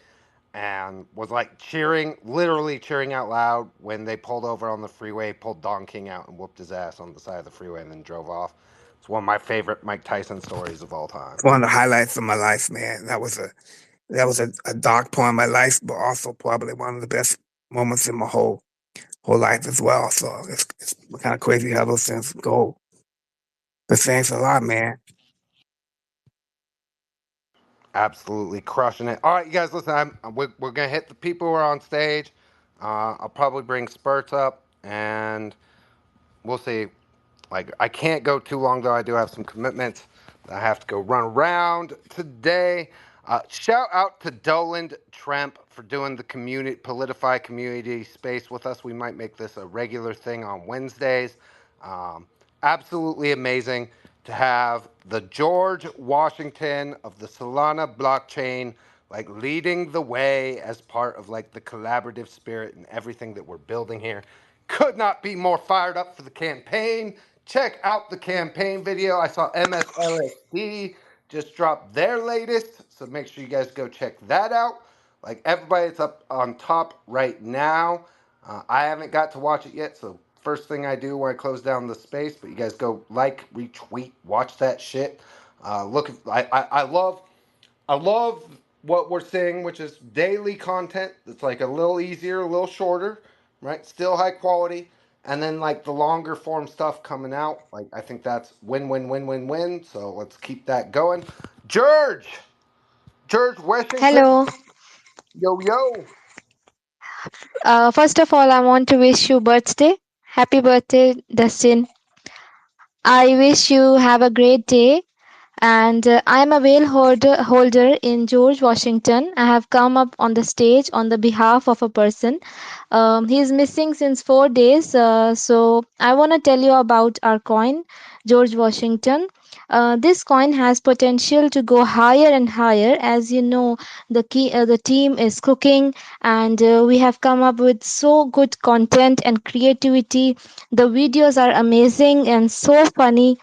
and was like cheering, literally cheering out loud when they pulled over on the freeway, pulled Don King out and whooped his ass on the side of the freeway and then drove off. It's one of my favorite Mike Tyson stories of all time. It's one of the highlights of my life, man. That was a dark point in my life, but also probably one of the best moments in my whole life as well. So it's kind of crazy how those things go. But thanks a lot, man. Absolutely crushing it. All right, you guys, listen, we're going to hit the people who are on stage. I'll probably bring Spurts up, and we'll see. Like, I can't go too long, though. I do have some commitments that I have to go run around today. Shout out to Doland Tremp for doing the POLITIFI community space with us. We might make this a regular thing on Wednesdays. Absolutely amazing to have the George Washington of the Solana blockchain like leading the way as part of like the collaborative spirit and everything that we're building here. Could not be more fired up for the campaign. Check out the campaign video. I saw MSLSD just dropped their latest, so make sure you guys go check that out. Like everybody, it's up on top right now. I haven't got to watch it yet, so first thing I do when I close down the space, but you guys go like, retweet, watch that shit. I love what we're seeing, which is daily content that's like a little easier, a little shorter, right? Still high quality. And then like the longer form stuff coming out. Like I think that's win win win win win. So let's keep that going. George! George Washington. Hello. Yo yo. First of all, I want to wish you birthday. Happy birthday, Dustin. I wish you have a great day. And I'm a holder in George Washington. I have come up on the stage on the behalf of a person. He's missing since 4 days. So I want to tell you about our coin, George Washington. This coin has potential to go higher and higher. As you know, the team is cooking, and we have come up with so good content and creativity. The videos are amazing and so funny,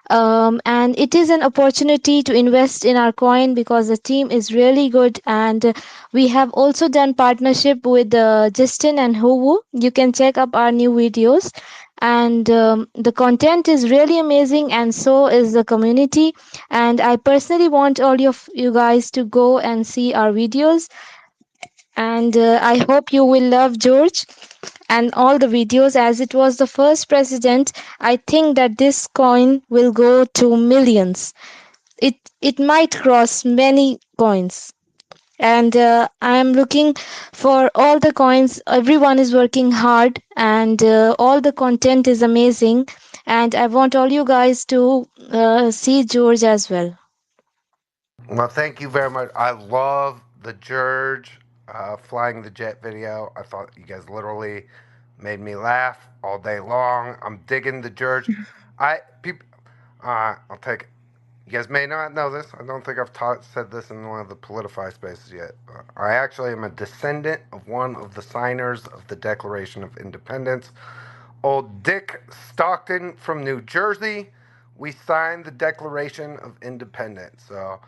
and it is an opportunity to invest in our coin because the team is really good, and we have also done partnership with Justin and Huwu. You can check up our new videos, and the content is really amazing, and so is the community. And I personally want all of you guys to go and see our videos, and I hope you will love George and all the videos. As it was the first president, I think that this coin will go to millions. It might cross many coins, and I am looking for all the coins. Everyone is working hard, and all the content is amazing, and I want all you guys to see George as well. Well, thank you very much. I love the George. flying the jet video. I thought you guys literally made me laugh all day long. I'm digging the George. I'll take it. You guys may not know this. I don't think I've said this in one of the POLITIFI spaces yet. I actually am a descendant of one of the signers of the Declaration of Independence. Old Dick Stockton from New Jersey. We signed the Declaration of Independence. So,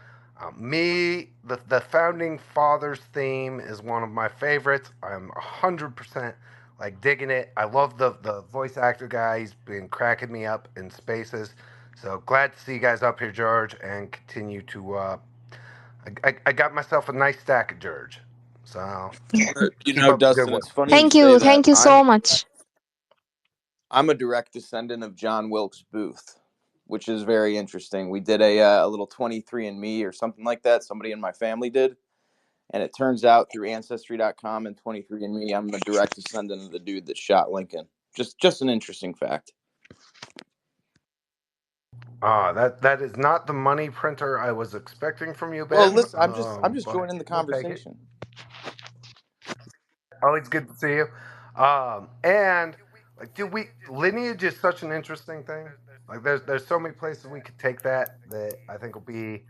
the Founding Fathers theme is one of my favorites. I'm 100% like digging it. I love the voice actor guy. He's been cracking me up in spaces. So glad to see you guys up here, George, and continue to. I got myself a nice stack of George. So keep up the good Dustin, work. it's funny you Thank say you. that. Thank you so much. I'm a direct descendant of John Wilkes Booth, which is very interesting. We did a little 23andMe or something like that. Somebody in my family did. And it turns out through Ancestry.com and 23andMe, I'm a direct descendant of the dude that shot Lincoln. Just an interesting fact. That is not the money printer I was expecting from you, Well, Ben. listen, I'm just But joining the we'll take it. conversation. Always good to see you. And like, dude, lineage is such an interesting thing. Like, there's so many places we could take that I think will be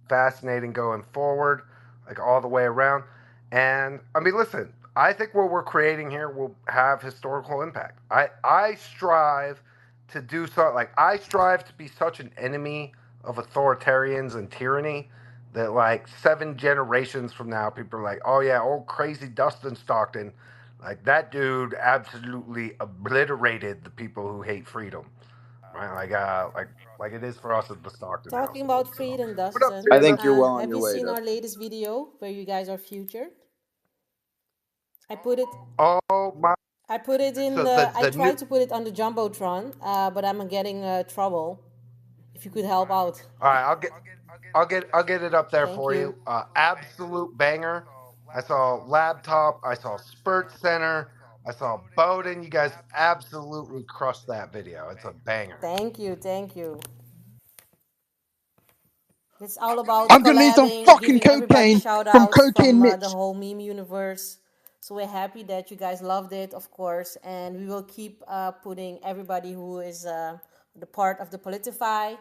fascinating going forward, like all the way around. And I mean, listen, I think what we're creating here will have historical impact. I strive to do so. Like, I strive to be such an enemy of authoritarians and tyranny that like 7 generations from now, people are like, "Oh yeah, old crazy Dustin Stockton, like that dude absolutely obliterated the people who hate freedom." Right? Like it is for us at the Stockton Talking household. about So, freedom, what up, Dustin, I Chanda? think you're well on have your you way, seen our Dustin. latest video where you guys are featured? I put it. Oh my! I put it in So the. I the new. tried to put it on the jumbotron, but I'm getting trouble. If you could help out, All right, I'll get it up there thank for you. you. Absolute banger. I saw Laptop. I saw Spurt Center. I saw Bowden. You guys absolutely crushed that video. It's a banger. Thank you. Thank you. It's all about I'm gonna need some collabing, fucking giving everybody cocaine shout from outs Cocaine from the Mitch. whole meme universe. So we're happy that you guys loved it, of course, and we will keep putting everybody who is the part of the POLITIFI.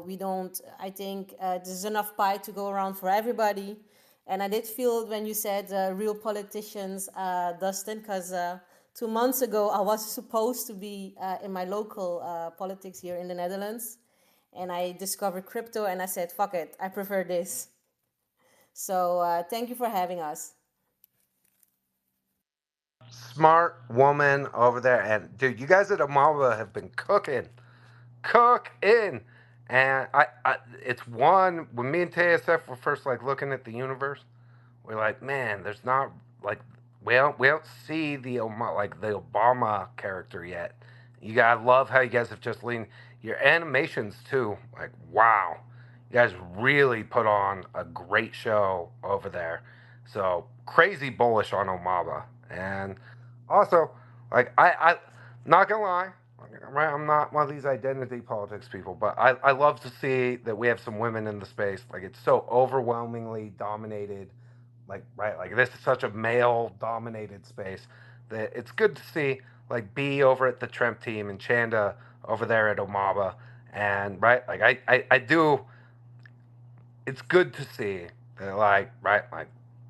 We don't. I think there's enough pie to go around for everybody. And I did feel when you said real politicians, Dustin, because 2 months ago I was supposed to be in my local politics here in the Netherlands, and I discovered crypto, and I said, "Fuck it, I prefer this." So thank you for having us. Smart woman over there, and dude, you guys at Amaba have been cooking, and it's one when me and TSF were first like looking at the universe. We're like, man, there's not like we don't see the like the Obama character yet. You guys love how you guys have just leaned your animations too. Like, wow, you guys really put on a great show over there. So crazy bullish on Omaba, and also like I not gonna lie. Right, I'm not one of these identity politics people, but I love to see that we have some women in the space. Like, it's so overwhelmingly dominated, like this is such a male dominated space that it's good to see like B over at the Tremp team and Chanda over there at Omaba, and like I do. It's good to see that like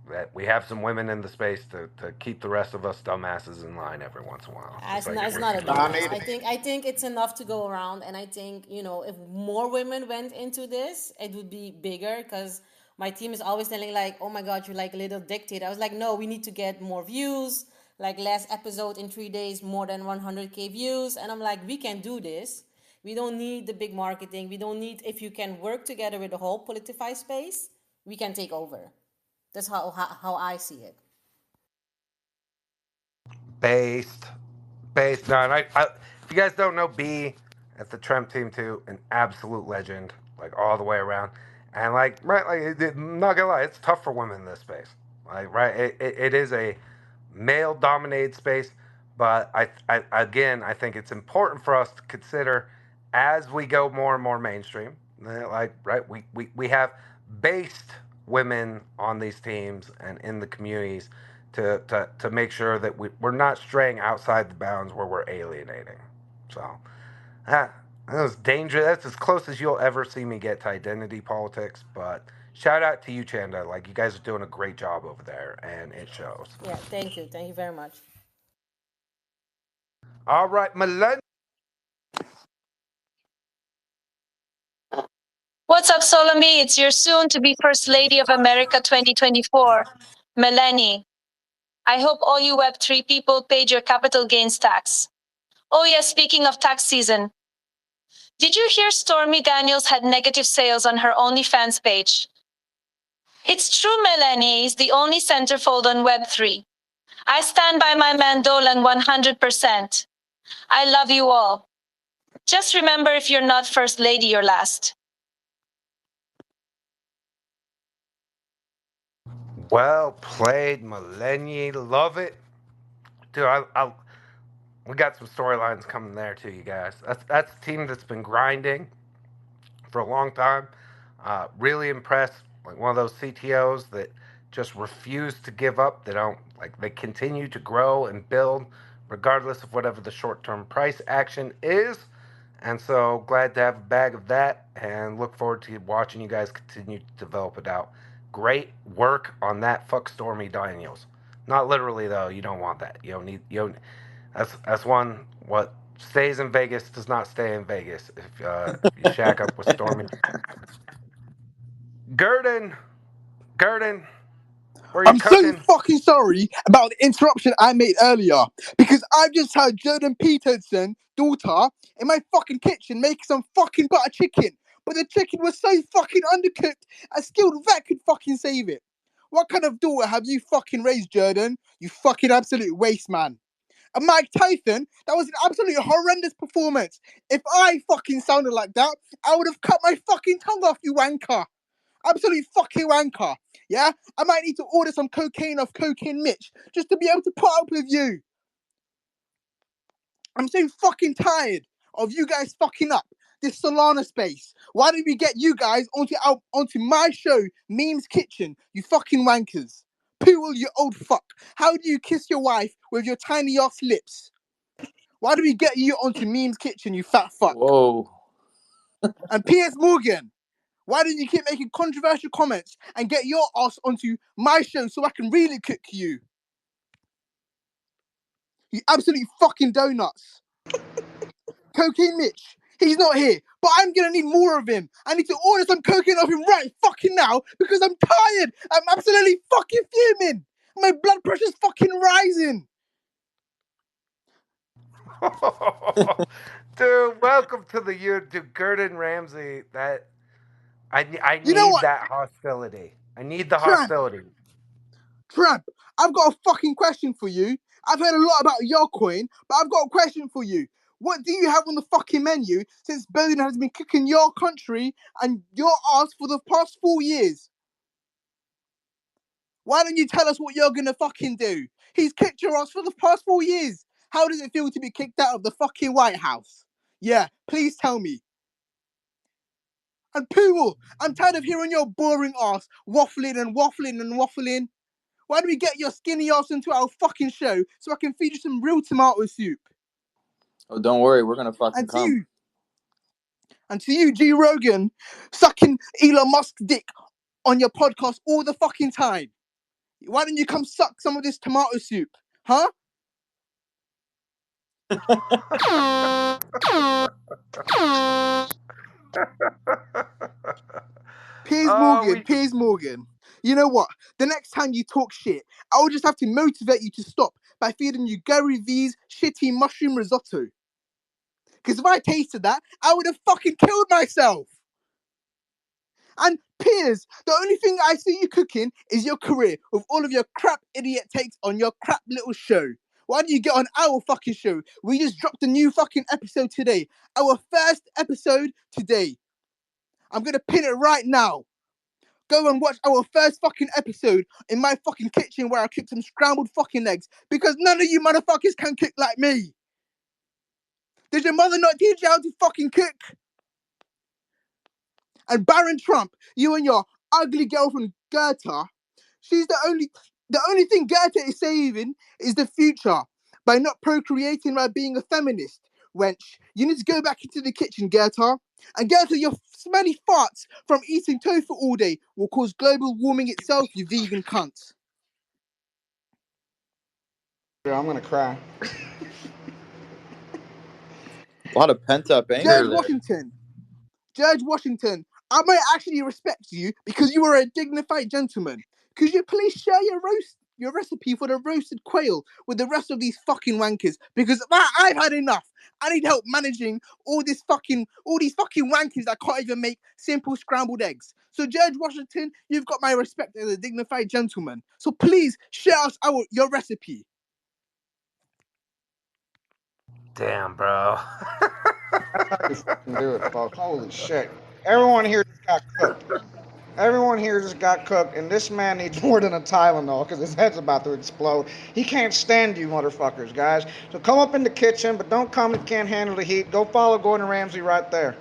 that we have some women in the space to keep the rest of us dumbasses in line every once in a while, just like It's every not a single I dumbass. need day. it. I think it's enough to go around, and I think if more women went into this, it would be bigger. Because my team is always telling like, "Oh my God, you're like a little dictator." I was like, "No, we need to get more views. Like last episode in 3 days, more than 100K views," and I'm like, "We can do this. We don't need the big marketing. We don't need if you can work together with the whole Politify space, we can take over." That's how I see it. Based, based. No, and if you guys don't know B at the Tremp team too, an absolute legend, like all the way around. And not gonna lie, it's tough for women in this space. Like, right, it is a male-dominated space, but I think it's important for us to consider as we go more and more mainstream. Like, right, we have based women on these teams and in the communities to make sure that we're not straying outside the bounds where we're alienating. So that was dangerous. That's as close as you'll ever see me get to identity politics. But shout out to you, Chanda. Like, you guys are doing a great job over there, and it shows. Yeah, thank you. Thank you very much. All right, Melania. What's up, Solomon? It's your soon-to-be First Lady of America 2024, Melanie. I hope all you Web3 people paid your capital gains tax. Oh yeah, speaking of tax season, did you hear Stormy Daniels had negative sales on her OnlyFans page? It's true, Melanie is the only centerfold on Web3. I stand by my man Doland 100%. I love you all. Just remember, if you're not First Lady, you're last. Well played, Melania. Love it. Dude, we got some storylines coming there too, you guys. That's a team that's been grinding for a long time. Really impressed. Like one of those CTOs that just refuse to give up. They don't like. They continue to grow and build, regardless of whatever the short-term price action is. And so glad to have a bag of that, and look forward to watching you guys continue to develop it out. Great work on that. Fuck Stormy Daniels. Not literally though. You don't want that. You don't need. You don't. That's one. What stays in Vegas does not stay in Vegas. If you shack up with Stormy. Gurdon, where are you I'm so cooking? fucking sorry about the interruption I made earlier, because I've just heard Jordan Peterson's daughter in my fucking kitchen making some fucking butter chicken, but the chicken was so fucking undercooked, a skilled vet could fucking save it. What kind of daughter have you fucking raised, Jordan? You fucking absolute waste, man. And Mike Tyson, that was an absolutely horrendous performance. If I fucking sounded like that, I would have cut my fucking tongue off, you wanker. Absolute fucking wanker. Yeah? I might need to order some cocaine off Cocaine Mitch just to be able to put up with you. I'm so fucking tired of you guys fucking up this Solana space. Why don't we get you guys onto my show, Memes Kitchen, you fucking wankers? Pool, you old fuck. How do you kiss your wife with your tiny ass lips? Why do we get you onto Memes Kitchen, you fat fuck? Whoa. And Piers Morgan, why don't you keep making controversial comments and get your ass onto my show so I can really cook you? You absolutely fucking donuts. Cocaine Mitch, he's not here, but I'm gonna need more of him. I need to order some cocaine off him right fucking now because I'm tired. I'm absolutely fucking fuming. My blood pressure's fucking rising. Dude, welcome to the YouTube, Gurdon Ramsay. That I You know need what, that hostility. I need the Tremp? hostility. Tremp, I've got a fucking question for you. I've heard a lot about your coin, but I've got a question for you. What do you have on the fucking menu since Berlin has been kicking your country and your ass for the past 4 years? Why don't you tell us what you're gonna fucking do? He's kicked your ass for the past 4 years. How does it feel to be kicked out of the fucking White House? Yeah, please tell me. And Poodle, I'm tired of hearing your boring ass waffling and waffling and waffling. Why don't we get your skinny ass into our fucking show so I can feed you some real tomato soup? Oh, don't worry, we're gonna fucking And come. to you, G Rogan, sucking Elon Musk's dick on your podcast all the fucking time. Why don't you come suck some of this tomato soup? Huh? Piers Morgan. You know what? The next time you talk shit, I will just have to motivate you to stop by feeding you Gary V's shitty mushroom risotto. Because if I tasted that, I would have fucking killed myself. And Piers, the only thing I see you cooking is your career with all of your crap idiot takes on your crap little show. Why don't you get on our fucking show? We just dropped a new fucking episode today. Our first episode today. I'm gonna pin it right now. Go and watch our first fucking episode in my fucking kitchen where I cooked some scrambled fucking eggs because none of you motherfuckers can cook like me. Did your mother not teach you how to fucking cook? And Baron Trump, you and your ugly girlfriend Goethe, the only thing Goethe is saving is the future by not procreating by being a feminist. Wench, you need to go back into the kitchen, Goethe. And Goethe, your smelly farts from eating tofu all day will cause global warming itself, you vegan cunts. Yeah, I'm gonna cry. A lot of pent up anger George there. Washington. George Washington, I might actually respect you because you are a dignified gentleman. Could you please share your recipe for the roasted quail with the rest of these fucking wankers? Because I've had enough. I need help managing all these fucking wankers that can't even make simple scrambled eggs. So George Washington, you've got my respect as a dignified gentleman. So please share us your recipe. Damn, bro. That's how you fucking do it, folks. Holy shit. Everyone here just got cooked. Everyone here just got cooked, and this man needs more than a Tylenol because his head's about to explode. He can't stand you motherfuckers, guys. So come up in the kitchen, but don't come if you can't handle the heat. Go follow Gordon Ramsay right there.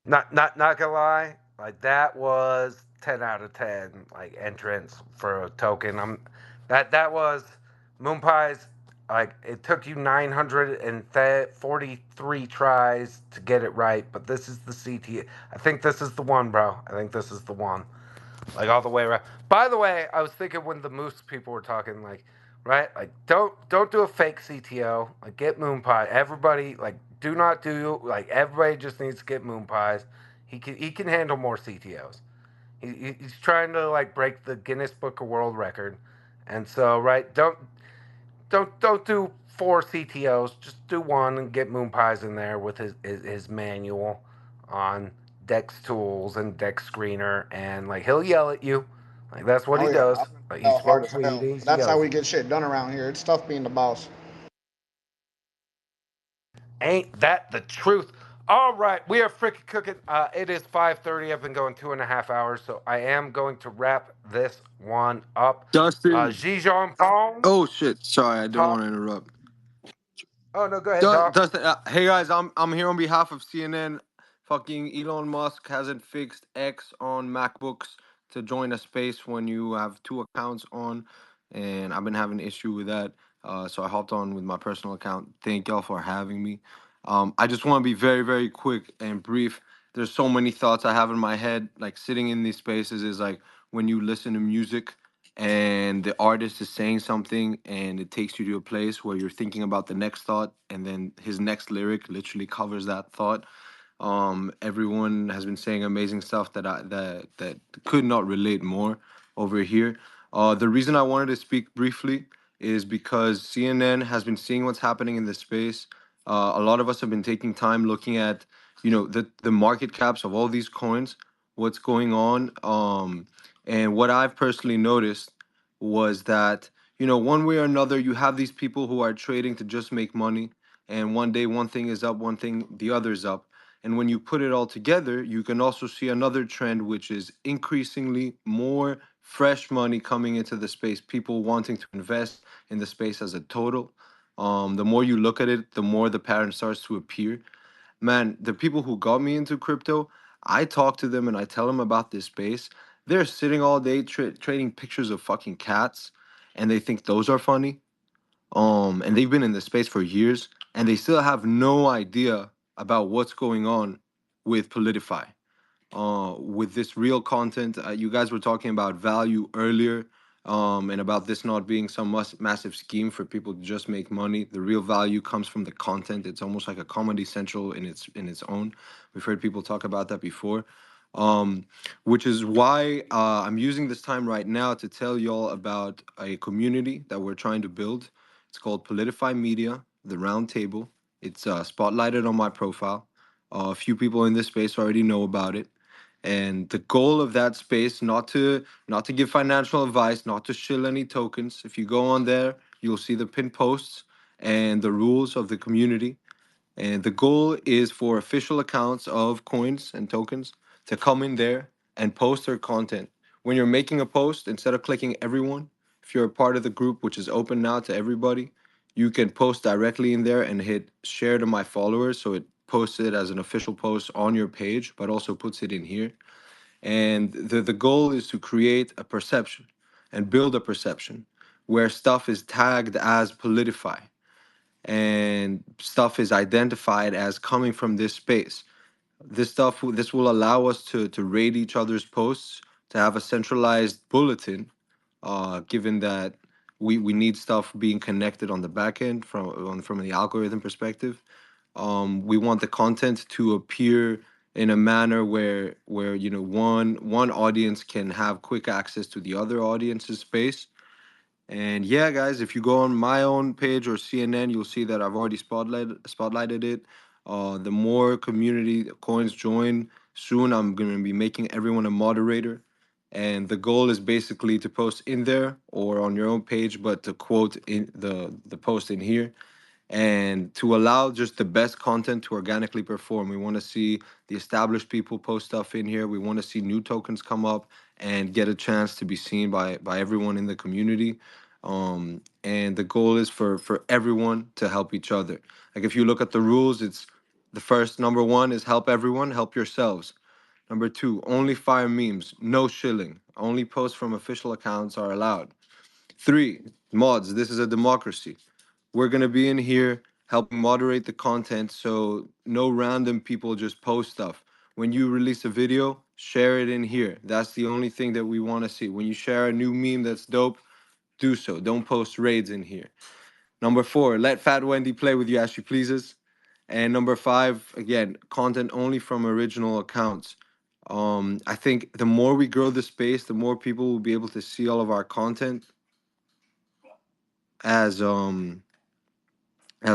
Not gonna lie, like that was 10 out of 10 like entrance for a token. That was Moon Pies. Like it took you 943 tries to get it right, but this is the CT. I think this is the one, bro. I think this is the one. Like all the way around. By the way, I was thinking when the Moose people were talking, like, right, like don't do a fake CTO. Like get Moon Pie. Everybody, like, do not do like everybody just needs to get Moon Pies. He can handle more CTOs. He's trying to like break the Guinness Book of World Record, and so right, don't do 4 CTOs. Just do one and get Moon Pies in there with his manual on Dex tools and Dex screener, and like he'll yell at you. Like that's what Oh he yeah, does. I'm gonna Like he yell hard smokes as weed, hell. he That's how yells. we get shit done around here. It's tough being the boss. Ain't that the truth? All right, we are freaking cooking. It is 5:30. I've been going 2.5 hours, so I am going to wrap this one up. Dustin. Xi Jinping. Oh shit! Sorry, I didn't Talk. want to interrupt. Oh no, go ahead, Doc. Dustin, hey guys, I'm here on behalf of CNN. Fucking Elon Musk hasn't fixed X on MacBooks to join a space when you have 2 accounts on, and I've been having an issue with that. So I hopped on with my personal account. Thank y'all for having me. I just want to be very, very quick and brief. There's so many thoughts I have in my head. Like sitting in these spaces is like when you listen to music and the artist is saying something and it takes you to a place where you're thinking about the next thought and then his next lyric literally covers that thought. Everyone has been saying amazing stuff that could not relate more over here. The reason I wanted to speak briefly is because CNN has been seeing what's happening in this space. A lot of us have been taking time looking at, the market caps of all these coins, what's going on. And what I've personally noticed was that, one way or another, you have these people who are trading to just make money. And one day, one thing is up, one thing, the other's up. And when you put it all together, you can also see another trend, which is increasingly more fresh money coming into the space, people wanting to invest in the space as a total. The more you look at it, the more the pattern starts to appear. Man, the people who got me into crypto, I talk to them and I tell them about this space. They're sitting all day trading pictures of fucking cats, and they think those are funny. And they've been in the space for years, and they still have no idea about what's going on with POLITIFI, with this real content. You guys were talking about value earlier, and about this not being some massive scheme for people to just make money. The real value comes from the content. It's almost like a Comedy Central in its own. We've heard people talk about that before, which is why I'm using this time right now to tell y'all about a community that we're trying to build. It's called POLITIFI Media, the Round Table. It's spotlighted on my profile. A few people in this space already know about it. And the goal of that space, not to give financial advice, not to shill any tokens. If you go on there, you'll see the pinned posts and the rules of the community. And the goal is for official accounts of coins and tokens to come in there and post their content. When you're making a post, instead of clicking everyone, if you're a part of the group, which is open now to everybody, you can post directly in there and hit share to my followers. So it posts it as an official post on your page, but also puts it in here. And the goal is to create a perception and build a perception where stuff is tagged as POLITIFI and stuff is identified as coming from this space. This will allow us to rate each other's posts, to have a centralized bulletin, given that we need stuff being connected on the back end from the algorithm perspective. We want the content to appear in a manner where one audience can have quick access to the other audience's space. And yeah, guys, if you go on my own page or CNN, you'll see that I've already spotlighted it. The more community coins join, soon I'm going to be making everyone a moderator. And the goal is basically to post in there or on your own page, but to quote in the post in here and to allow just the best content to organically perform. We want to see the established people post stuff in here. We want to see new tokens come up and get a chance to be seen by everyone in the community. And the goal is for everyone to help each other. Like if you look at the rules, it's the first number one is help everyone, help yourselves. Number two, only fire memes, no shilling. Only posts from official accounts are allowed. Three, mods, this is a democracy. We're going to be in here helping moderate the content so no random people just post stuff. When you release a video, share it in here. That's the only thing that we want to see. When you share a new meme that's dope, do so. Don't post raids in here. Number four, let Fat Wendy play with you as she pleases. And number five, again, content only from original accounts. I think the more we grow the space, the more people will be able to see all of our content as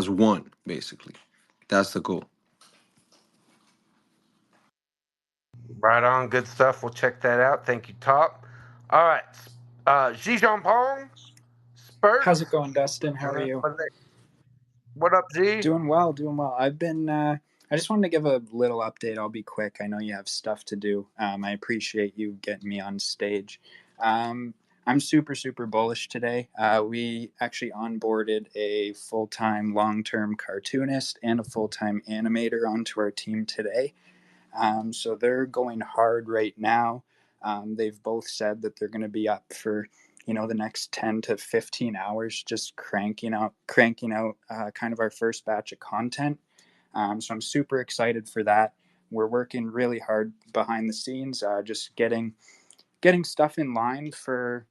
one, basically. That's the goal. Right on, good stuff. We'll check that out. Thank you, Top. All right, Xi Jinping, Spurt. How's it going, Dustin? How are you? What up, G? Doing well, doing well. I've been. I just wanted to give a little update. I'll be quick. I know you have stuff to do. I appreciate you getting me on stage. I'm super bullish today. We actually onboarded a full-time, long-term cartoonist and a full-time animator onto our team today. So they're going hard right now. They've both said that they're going to be up for the next 10 to 15 hours just cranking out kind of our first batch of content. So I'm super excited for that. We're working really hard behind the scenes, just getting stuff in line for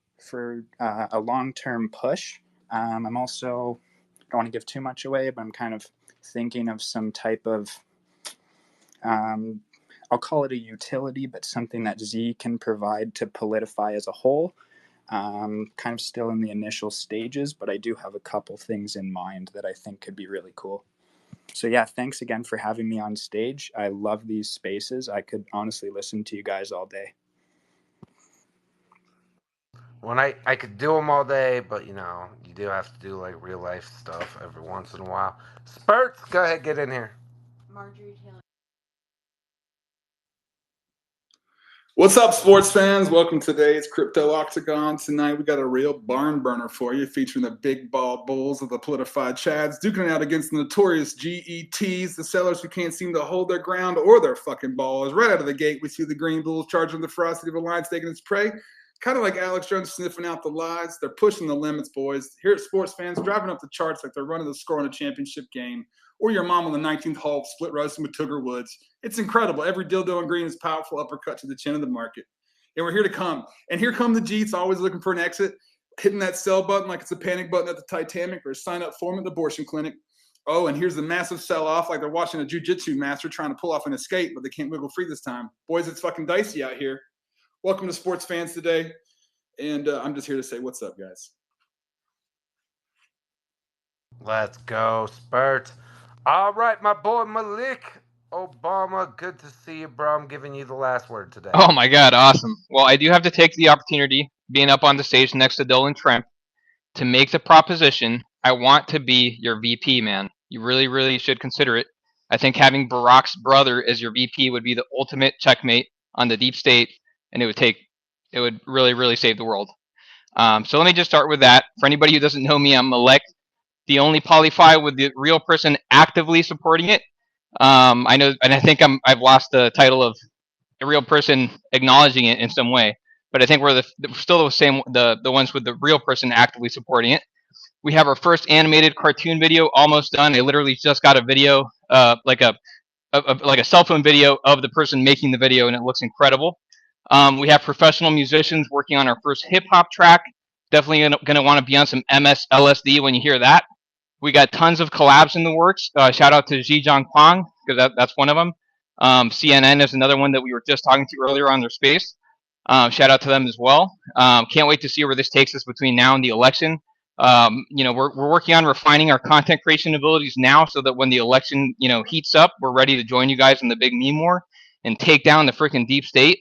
a long-term push. I'm also, I don't want to give too much away, but I'm kind of thinking of some type of I'll call it a utility, but something that Z can provide to POLITIFI as a whole. Kind of still in the initial stages, but I do have a couple things in mind that I think could be really cool. So yeah, thanks again for having me on stage. I love these spaces. I could honestly listen to you guys all day. When I could do them all day, but you do have to do like real life stuff every once in a while. Spurts, go ahead, get in here. Marjorie Taylor. What's up, sports fans? Welcome to today's Crypto Octagon. Tonight, we got a real barn burner for you, featuring the big ball bulls of the POLITIFI Chads, duking it out against the notorious GETs, the sellers who can't seem to hold their ground or their fucking balls. Right out of the gate, we see the green bulls charging the ferocity of a lion taking its prey. Kind of like Alex Jones sniffing out the lies. They're pushing the limits, boys. Here at Sports Fans, driving up the charts like they're running the score in a championship game, or your mom on the 19th hole split roasting with Tugger Woods. It's incredible. Every dildo in green is powerful uppercut to the chin of the market. And we're here to come. And here come the Jeets, always looking for an exit, hitting that sell button like it's a panic button at the Titanic, or sign up for them at the abortion clinic. Oh, and here's the massive sell-off, like they're watching a jiu-jitsu master trying to pull off an escape, but they can't wiggle free this time. Boys, it's fucking dicey out here. Welcome to Sports Fans today. And I'm just here to say what's up, guys. Let's go, Spurt. All right, my boy Malik Obama, good to see you, bro. I'm giving you the last word today. Oh my God, awesome. Well, I do have to take the opportunity, being up on the stage next to Doland Tremp, to make the proposition. I want to be your VP, man. You really should consider it. I think having Barack's brother as your VP would be the ultimate checkmate on the deep state, and it would really save the world. So let me just start with that. For anybody who doesn't know me, I'm Malek, the only POLITIFI with the real person actively supporting it. I know, and I think I've lost the title of the real person acknowledging it in some way. But I think we're still the ones with the real person actively supporting it. We have our first animated cartoon video almost done. I literally just got a video, like a cell phone video of the person making the video, and it looks incredible. We have professional musicians working on our first hip hop track. Definitely going to want to be on some LSD when you hear that. We got tons of collabs in the works. Shout out to Xi Jinping, because that's one of them. CNN is another one that we were just talking to earlier on their space. Shout out to them as well. Can't wait to see where this takes us between now and the election. We're working on refining our content creation abilities now, so that when the election heats up, we're ready to join you guys in the big meme war and take down the freaking deep state.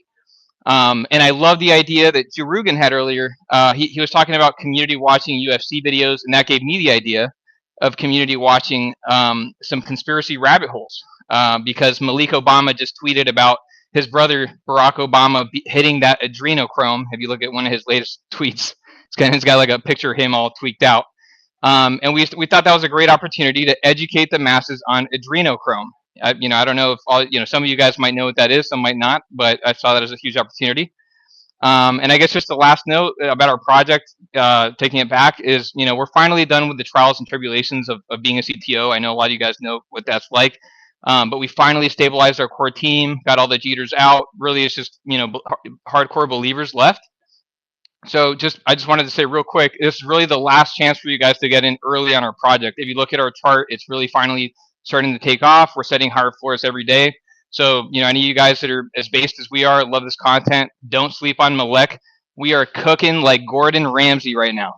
And I love the idea that Joe Rogan had earlier. He was talking about community watching UFC videos, and that gave me the idea of community watching some conspiracy rabbit holes. Because Malik Obama just tweeted about his brother Barack Obama hitting that adrenochrome. If you look at one of his latest tweets, it's got like a picture of him all tweaked out. And we thought that was a great opportunity to educate the masses on adrenochrome. I don't know if some of you guys might know what that is, some might not, but I saw that as a huge opportunity. And I guess just the last note about our project, taking it back, is we're finally done with the trials and tribulations of being a CTO. I know a lot of you guys know what that's like, but we finally stabilized our core team, got all the jeeters out. Really, it's just hardcore believers left. So I just wanted to say real quick, this is really the last chance for you guys to get in early on our project. If you look at our chart, it's really finally starting to take off. We're setting higher floors every day. So, any of you guys that are as based as we are, love this content, don't sleep on Malek. We are cooking like Gordon Ramsay right now.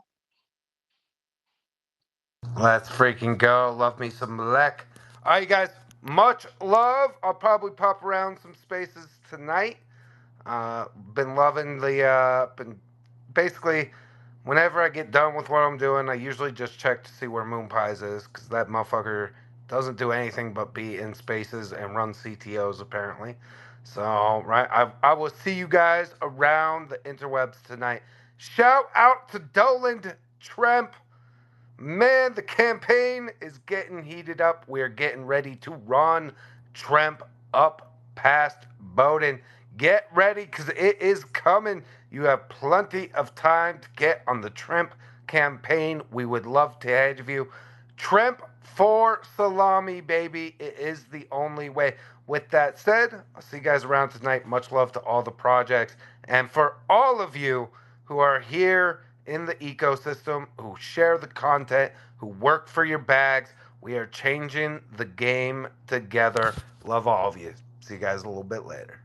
Let's freaking go. Love me some Malek. All right, you guys, much love. I'll probably pop around some spaces tonight. Been loving basically, whenever I get done with what I'm doing, I usually just check to see where Moon Pies is, because that motherfucker doesn't do anything but be in spaces and run CTOs, apparently. So, right, I will see you guys around the interwebs tonight. Shout out to Doland, Tremp. Man, the campaign is getting heated up. We're getting ready to run Tremp up past Bowden. Get ready, because it is coming. You have plenty of time to get on the Tremp campaign. We would love to have you. Tremp for salami, baby. It is the only way. With that said, I'll see you guys around tonight. Much love to all the projects. And for all of you who are here in the ecosystem, who share the content, who work for your bags, we are changing the game together. Love all of you. See you guys a little bit later.